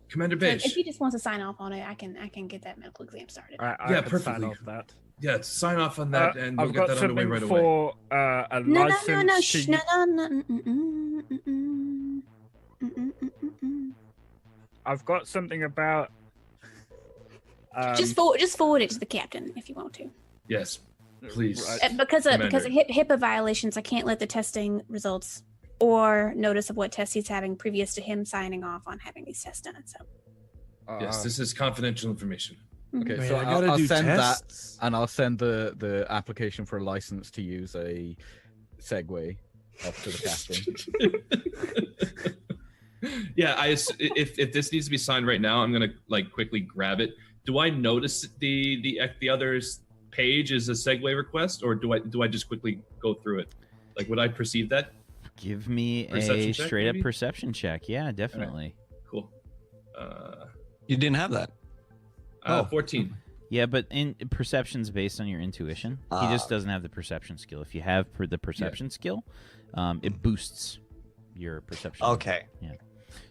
Commander Beige. If he just wants to sign off on it, I can get that medical exam started. Yeah, perfectly. Sign off that. Yeah, sign off on that, and we'll I've get got that underway right something away. for a license. I've got something about. Just forward it to the captain if you want to. Yes, please. Because of Commander. HIPAA violations, I can't let the testing results or notice of what tests he's having previous to him signing off on having these tests done. So. Yes, this is confidential information. Okay, Wait, so I gotta I'll do send tests? that, and I'll send the application for a license to use a Segway off to the captain. Yeah, if this needs to be signed right now, I'm gonna quickly grab it. Do I notice the other's page is a segue request, or do I just quickly go through it? Would I perceive that? Give me Perception a check, straight up maybe? perception check. Yeah, definitely. Cool. You didn't have that. 14. Yeah, but perception's based on your intuition. He just doesn't have the perception skill. If you have the perception skill, it boosts your perception. Okay. Yeah.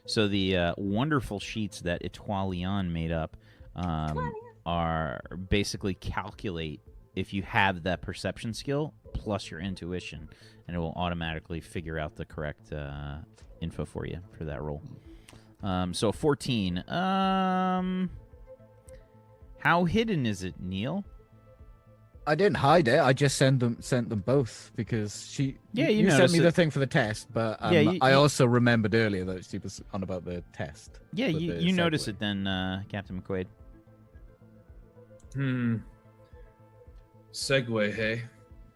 So the wonderful sheets that Etoile Leon made up are basically calculate if you have that perception skill plus your intuition, and it will automatically figure out the correct info for you for that roll. So 14. How hidden is it, Neil? I didn't hide it. I just sent them both because You sent noticed me it. the thing for the test, but I also remembered earlier that she was on about the test. Yeah, for the you notice Segway. it then, Captain McQuaid. Segway, hey.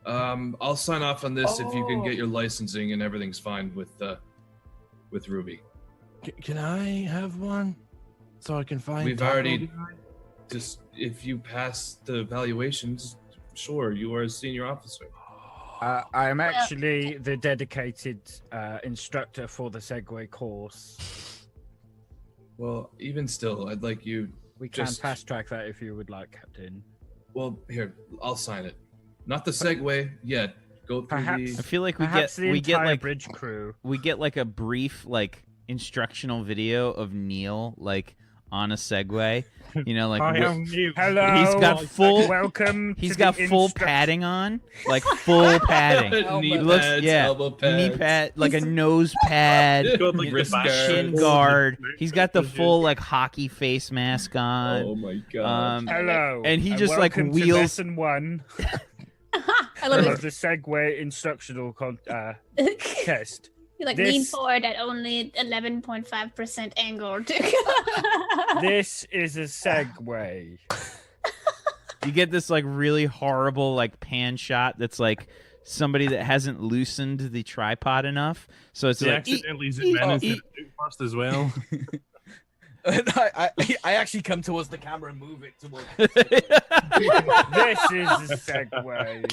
I'll sign off on this if you can get your licensing and everything's fine with Ruby. Can I have one so I can find? We've Taco already Guy? just if you pass the evaluations, sure, you are a senior officer. I am actually the dedicated instructor for the Segway course. Well, even still, I'd like you. We can fast track that if you would like, Captain. Well, here, I'll sign it. Not the Segway yet. Go through Perhaps- I feel like we Perhaps the get entire like bridge crew. we get a brief instructional video of Neil on a Segway. I am Neil. Hello. He's got full. Welcome. He's to got the full instruct- padding on, the full padding. knee It looks- pads, yeah, elbow pads. knee pad, a nose pad, Wrist shin guards. guard. He's got the full hockey face mask on. Oh my god. Hello. And he just welcome to wheels. lesson 1 I love of the Segway instructional test. You lean forward at only 11.5% angle. This is a Segway. You get this really horrible pan shot that's somebody that hasn't loosened the tripod enough. So it's He accidentally zoomed in and said it first as well. I actually come towards the camera and move it towards. This is a Segway.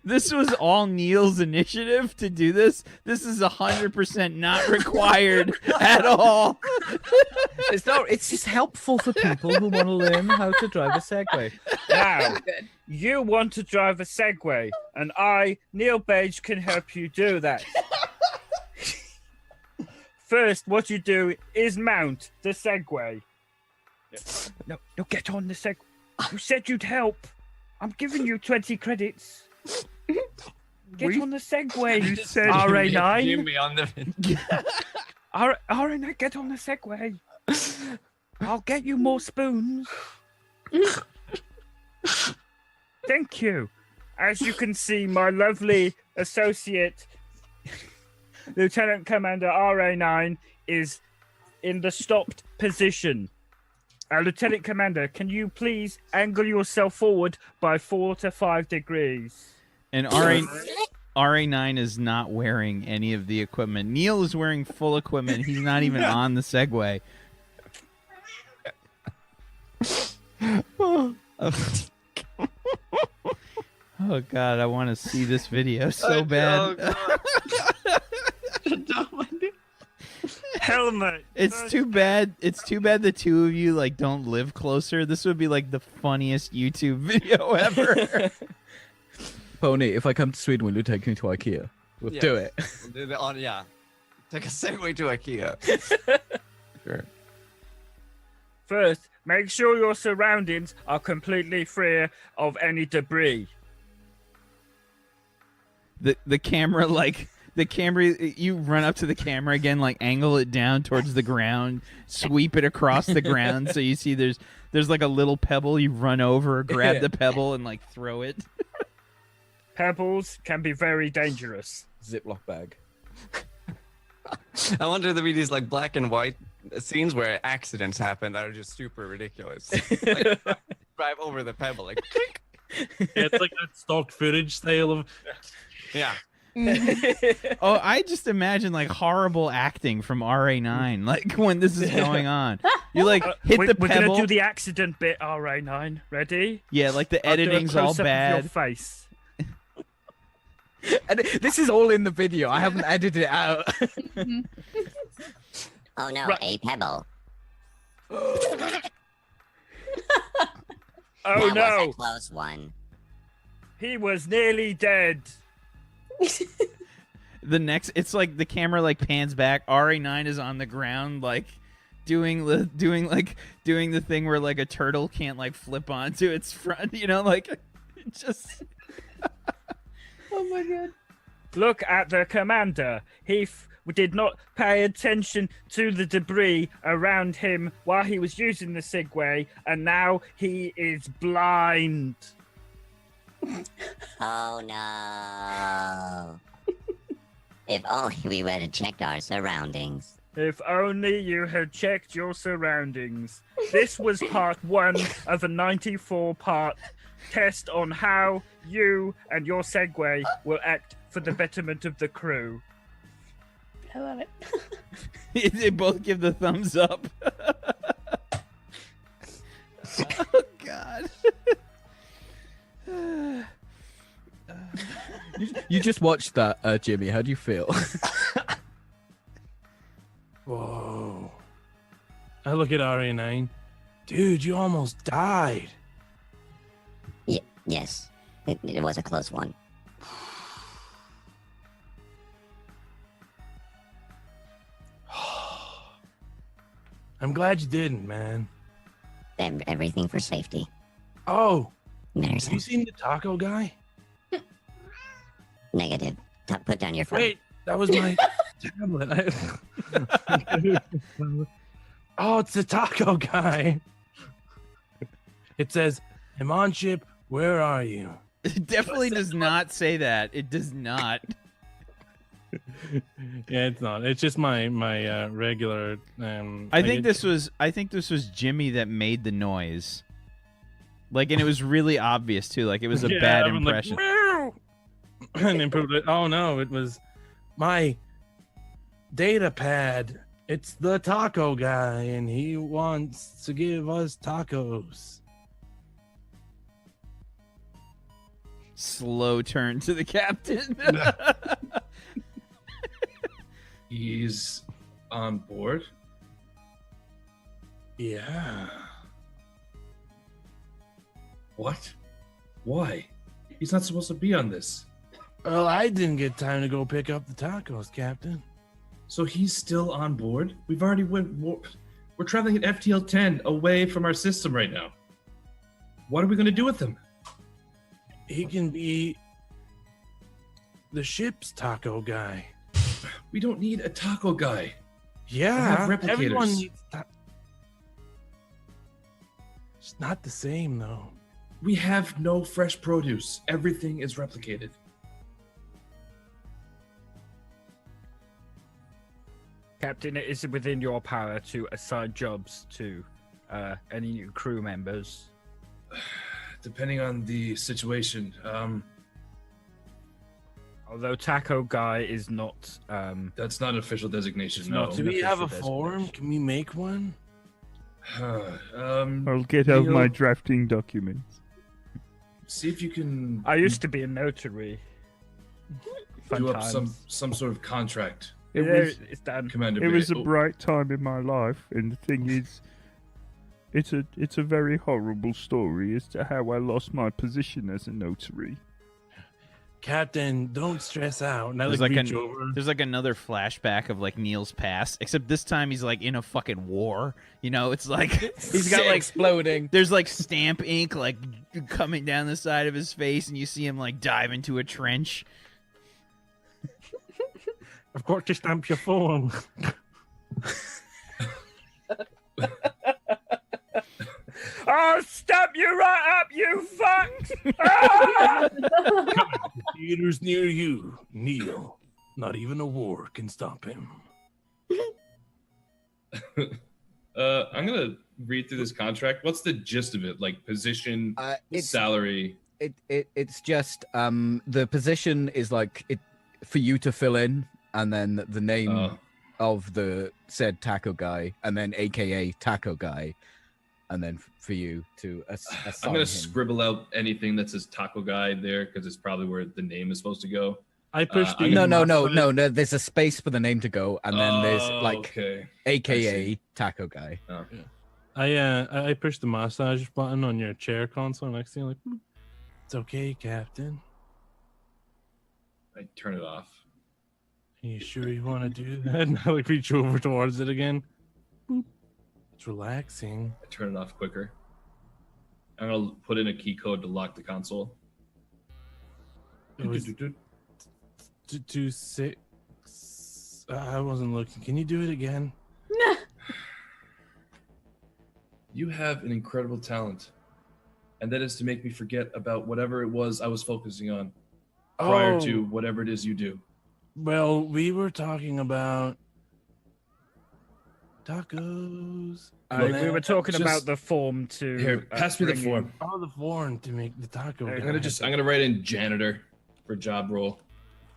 This was all Neil's initiative to do this. This is 100% not required at all. It's just helpful for people who want to learn how to drive a Segway. Now, you want to drive a Segway, and I, Neil Beige, can help you do that. First, what you do is mount the Segway. No, get on the Segway. You said you'd help. I'm giving you 20 credits. Get on the Segway. You said RA9. Jimmy on the. RA9, get on the Segway. I'll get you more spoons. Thank you. As you can see, my lovely associate, Lieutenant Commander RA9, is in the stopped position. Lieutenant Commander, can you please angle yourself forward by 4 to 5 degrees? And RA9 is not wearing any of the equipment. Neil is wearing full equipment. He's not even on the Segway. Oh God, I want to see this video so bad. Helmet. It's too bad. It's too bad the two of you like don't live closer. This would be like the funniest YouTube video ever. Pony, if I come to Sweden, will you take me to IKEA? We'll do it. We'll do the take a Segway to IKEA. Sure. First, make sure your surroundings are completely free of any debris. The camera you run up to the camera again, like angle it down towards the ground, sweep it across the ground so you see there's like a little pebble. You run over, grab the pebble, and like throw it. Pebbles can be very dangerous. Ziploc bag. I wonder if there'll be these like black and white scenes where accidents happen that are just super ridiculous. Like, drive over the pebble, like. Yeah, it's like that stock footage style of. Yeah. Oh, I just imagine like horrible acting from RA9, like when this is going on. You like hit the We're pebble. gonna do the accident bit. RA9, ready? Yeah, like the I'll do a editing's all close-up of bad. Your face. And this is all in the video. I haven't edited it out. Oh no, a pebble. Oh That was no, a close one. he was nearly dead. The next, it's like the camera like pans back. RA9 is on the ground, like doing the thing where like a turtle can't like flip onto its front. You know, like it just. Oh my God. Look at the commander. He did not pay attention to the debris around him while he was using the Segway, and now he is blind. Oh no. If only we would have checked our surroundings. If only you had checked your surroundings. This was part 1 of a 94-part test on how you and your Segway will act for the betterment of the crew. I love it. They both give the thumbs up. Oh God. You just watched that, Jimmy. How do you feel? Whoa. I look at RA9. Dude, you almost died. Yes, it was a close one. I'm glad you didn't, man. Everything for safety. Oh, There's have you seen the taco guy? negative. Put down your phone. Wait, that was my tablet. Oh, it's the taco guy. It says, I'm on ship. Where are you? It definitely does not say that. It does not. Yeah, it's not. It's just my regular. I think this was Jimmy that made the noise. Like, and it was really obvious too. Like, it was a bad impression. Like, and improved it. Oh no, it was my data pad. It's the taco guy, and he wants to give us tacos. slow turn to the captain. He's on board? Yeah. What? Why? He's not supposed to be on this. Well, I didn't get time to go pick up the tacos, Captain. So he's still on board? We've already we're traveling at FTL 10 away from our system right now. What are we going to do with him? He can be the ship's taco guy. We don't need a taco guy. Yeah, replicators. everyone needs It's not the same, though. We have no fresh produce. Everything is replicated. Captain, it is within your power to assign jobs to any new crew members. Depending on the situation. Although Taco Guy is not... That's not an official designation, it's no. not Do we have a official form? Can we make one? I'll get out my drafting documents. See if you can... I used to be a notary. do up some sort of contract. It's done. Commander It was a Beige. bright time in my life, and the thing is, it's a very horrible story as to how I lost my position as a notary. Captain, don't stress out. Now There's like like, reach over. there's like another flashback of like Neil's past, except this time he's like in a fucking war. You know, it's like he's got like exploding. There's like stamp ink like coming down the side of his face, and you see him like dive into a trench. I've got to stamp your form. I'll stamp you right up, you fuck! Theaters near you, Neil. Not even a war can stop him. I'm gonna read through this contract. What's the gist of it? Like position, salary. It's just the position is like it for you to fill in, and then the name of the said taco guy, and then AKA taco guy, and then for you to assign I'm gonna him. scribble out anything that says taco guy there because it's probably where the name is supposed to go. I pushed the No. There's a space for the name to go, and then there's like okay. AKA taco guy. Oh. I pushed the massage button on your chair console next to you, like, it's okay, Captain. I turn it off. Are you sure you want to do that? And I like reach over towards it again. Boop. It's relaxing. I turn it off quicker. I'm gonna put in a key code to lock the console. It was 226. I wasn't looking. Can you do it again? You have an incredible talent, and that is to make me forget about whatever it was I was focusing on prior to whatever it is you do. Well, we were talking about tacos. We were talking about the form to... Here, pass me the bring form. in- Oh, the form to make the taco. I'm guy. gonna write in janitor for job role.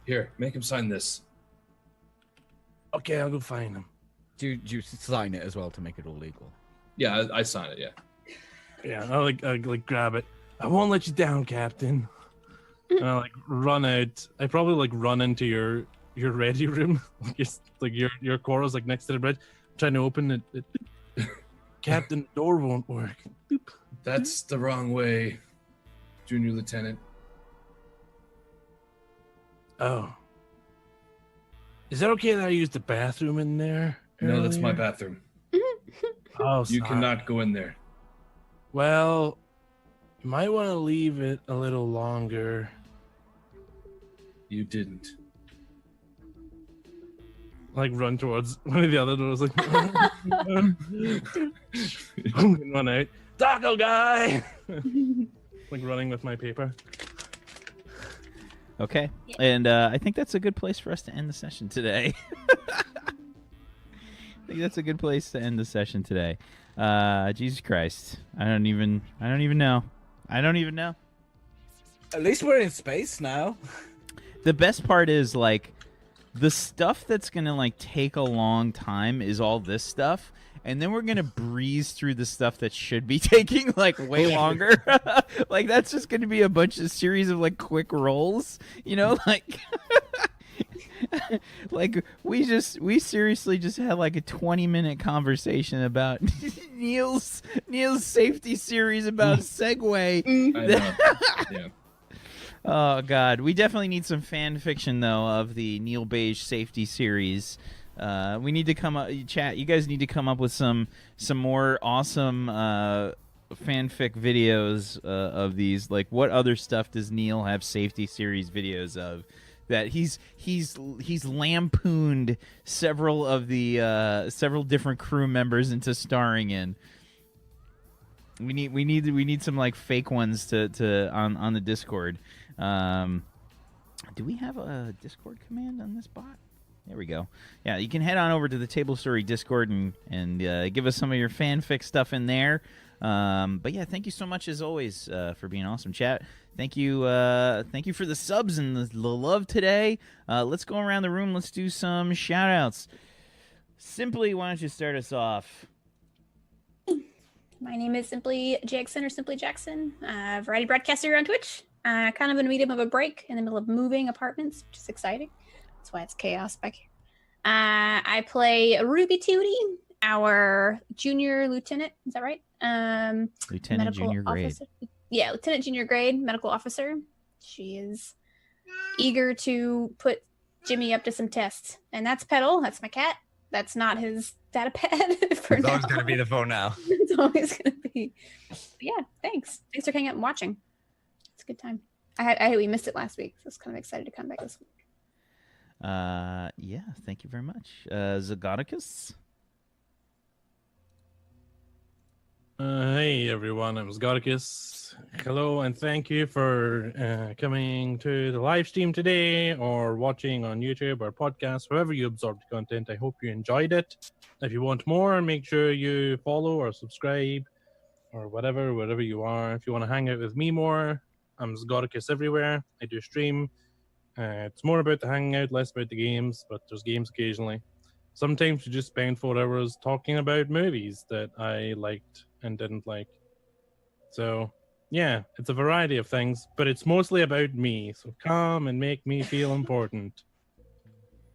Here, make him sign this. Okay, I'll go find him. Do you sign it as well to make it all legal? Yeah, I sign it. Yeah. Yeah, I like grab it. I won't let you down, Captain. And I like run out. I probably like run into your ready room. Like your quarters like next to the bed. I'm trying to open it. Captain, the door won't work. Boop. That's the wrong way, Junior Lieutenant. Oh. Is that okay that I used the bathroom in there? No, that's my earlier? bathroom. Oh, You sorry. cannot go in there. Well, you might want to leave it a little longer. You didn't. Like run towards one of the other doors, like run out. Taco guy, like running with my paper. Okay, and I think that's a good place for us to end the session today. I think that's a good place to end the session today. Jesus Christ, I don't even know. At least we're in space now. The best part is like the stuff that's gonna like take a long time is all this stuff, and then we're gonna breeze through the stuff that should be taking like way longer. Like that's just gonna be a bunch of series of like quick rolls, like. Like we seriously just had like a 20-minute conversation about Neil's safety series about Segway. I know. Yeah. Oh God, we definitely need some fan fiction though of the Neil Beige safety series. We need to come up, chat. You guys need to come up with some more awesome fanfic videos of these. Like, what other stuff does Neil have safety series videos of? That he's lampooned several different crew members into starring in. We need some like fake ones to on the Discord. Do we have a Discord command on this bot? There we go. Yeah, you can head on over to the Table Story Discord and give us some of your fanfic stuff in there. But yeah, thank you so much as always for being awesome, chat. Thank you for the subs and the love today. Let's go around the room. Let's do some shout outs. Simply, why don't you start us off? My name is Simply Jackson or Simply Jackson. Variety broadcaster on Twitch. Kind of in the medium of a break in the middle of moving apartments, which is exciting. That's why it's chaos back here. I play Ruby Tootie, our junior lieutenant. Is that right? Lieutenant junior grade. Yeah, lieutenant junior grade medical officer. She is eager to put Jimmy up to some tests. And that's Petal. That's my cat. That's not his data pad for It's now. always going to be the phone now. It's always going to be. But yeah, thanks. Thanks for hanging out and watching. It's a good time. We missed it last week, so I was kind of excited to come back this week. Yeah, thank you very much. Zagonicus? Hey everyone, I'm Zgodicus. Hello and thank you for coming to the live stream today or watching on YouTube or podcast, however you absorb the content. I hope you enjoyed it. If you want more, make sure you follow or subscribe or whatever you are. If you want to hang out with me more, I'm Zgodicus everywhere. I do stream. It's more about the hanging out, less about the games, but there's games occasionally. Sometimes you just spend 4 hours talking about movies that I liked and didn't like. So, yeah, it's a variety of things, but it's mostly about me. So come and make me feel important.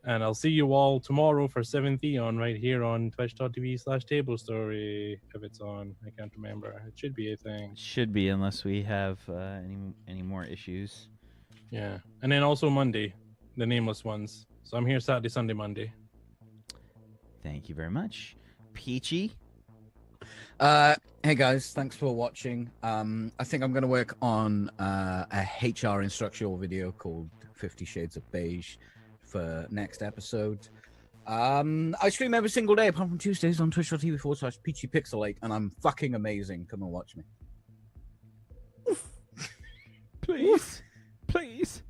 And I'll see you all tomorrow for 7th on right here on twitch.tv/Table Story. If it's on, I can't remember. It should be a thing. Should be, unless we have any more issues. Yeah, and then also Monday, the nameless ones. So I'm here Saturday, Sunday, Monday. Thank you very much. Peachy? Hey guys, thanks for watching. I think I'm going to work on a HR instructional video called 50 Shades of Beige for next episode. I stream every single day apart from Tuesdays on twitch.tv/PeachyPixelate, and I'm fucking amazing. Come and watch me. Please. Please.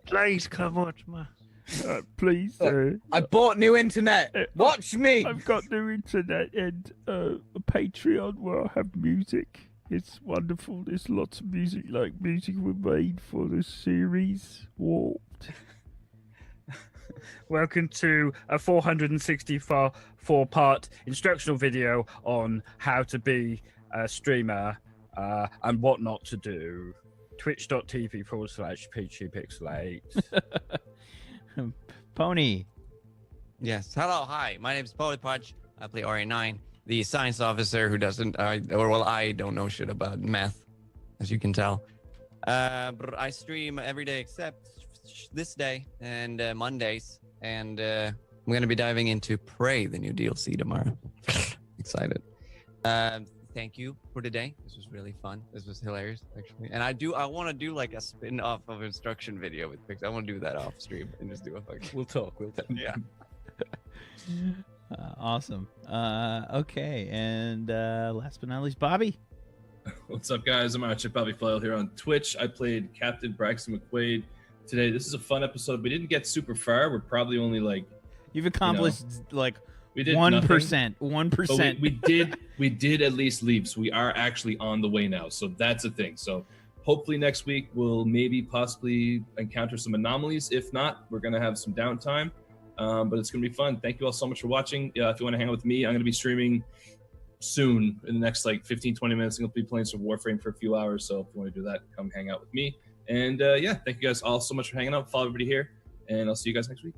Please come watch me. Please. I bought new internet. Watch me. I've got new internet and a Patreon where I have music. It's wonderful. There's lots of music, like music we made for the series Warped. Welcome to a 464-part instructional video on how to be a streamer and what not to do. Twitch.tv/PeachyPixelate. Pony. Yes. Hello. Hi. My name is Pony Punch. I play RA9, the science officer who doesn't, I don't know shit about math, as you can tell. But I stream every day except this day and Mondays. And I'm going to be diving into Prey, the new DLC tomorrow. Excited. Thank you for today. This was really fun. This was hilarious, actually. And I want to do like a spin-off of instruction video with pics. I want to do that off stream and just do a fucking... We'll talk. Yeah. Awesome. Okay, and last but not least, Bobby. What's up, guys? I'm Archie Bobby Flail here on Twitch. I played Captain Braxton McQuaid today. This is a fun episode. We didn't get super far. We're probably only like... You've accomplished like... We did 1%. 1%. We did at least leave, so we are actually on the way now. So that's a thing. So hopefully next week we'll possibly encounter some anomalies. If not, we're gonna have some downtime. But it's going to be fun. Thank you all so much for watching. If you want to hang out with me, I'm going to be streaming soon in the next like 15, 20 minutes. I'm going to be playing some Warframe for a few hours. So if you want to do that, come hang out with me. And thank you guys all so much for hanging out. Follow everybody here. And I'll see you guys next week.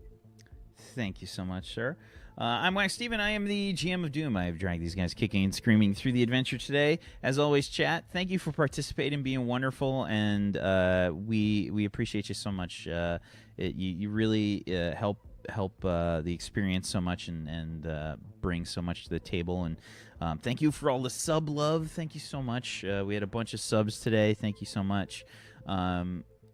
Thank you so much, sir. I'm Wax Steven. I am the GM of Doom. I have dragged these guys kicking and screaming through the adventure today. As always, chat, thank you for participating, being wonderful, and we appreciate you so much. You really help the experience so much and bring so much to the table. And thank you for all the sub love. Thank you so much. We had a bunch of subs today. Thank you so much.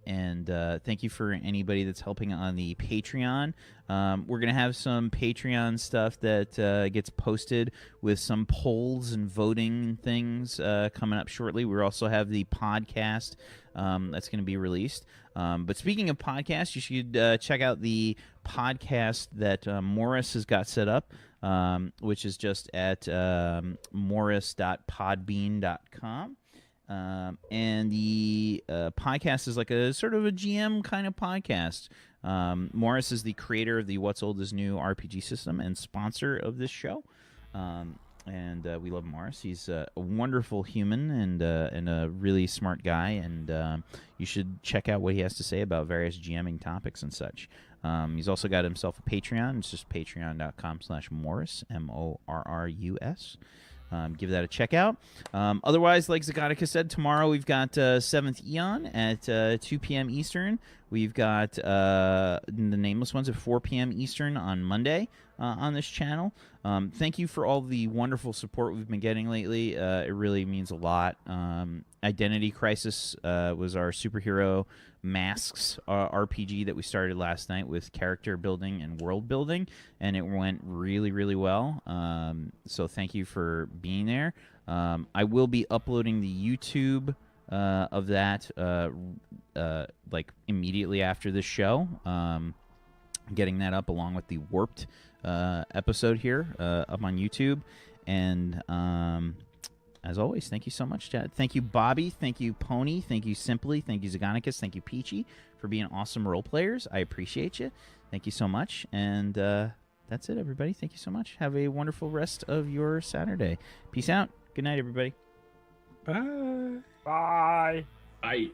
And thank you for anybody that's helping on the Patreon. We're going to have some Patreon stuff that gets posted with some polls and voting and things coming up shortly. We also have the podcast that's going to be released. But speaking of podcasts, you should check out the podcast that Morris has got set up, which is just at morris.podbean.com. And the podcast is like a sort of a GM kind of podcast. Morris is the creator of the What's Old is New RPG system and sponsor of this show. And we love Morris. He's a wonderful human and a really smart guy. And you should check out what he has to say about various GMing topics and such. He's also got himself a Patreon. It's just patreon.com/Morris, Morrus. Give that a check out. Otherwise, like Zagatica said, tomorrow we've got 7th Eon at 2 p.m. Eastern. We've got the Nameless Ones at 4 p.m. Eastern on Monday on this channel. Thank you for all the wonderful support we've been getting lately. It really means a lot. Identity Crisis was our superhero masks RPG that we started last night with character building and world building, and it went really, really well. So thank you for being there. I will be uploading the YouTube of that like immediately after this show. Getting that up along with the Warped episode here up on YouTube. And as always, thank you so much, Chad. Thank you, Bobby. Thank you, Pony. Thank you, Simply. Thank you, Zagonicus. Thank you, Peachy, for being awesome role players. I appreciate you. Thank you so much. And that's it, everybody. Thank you so much. Have a wonderful rest of your Saturday. Peace out. Good night, everybody. Bye. Bye. Bye.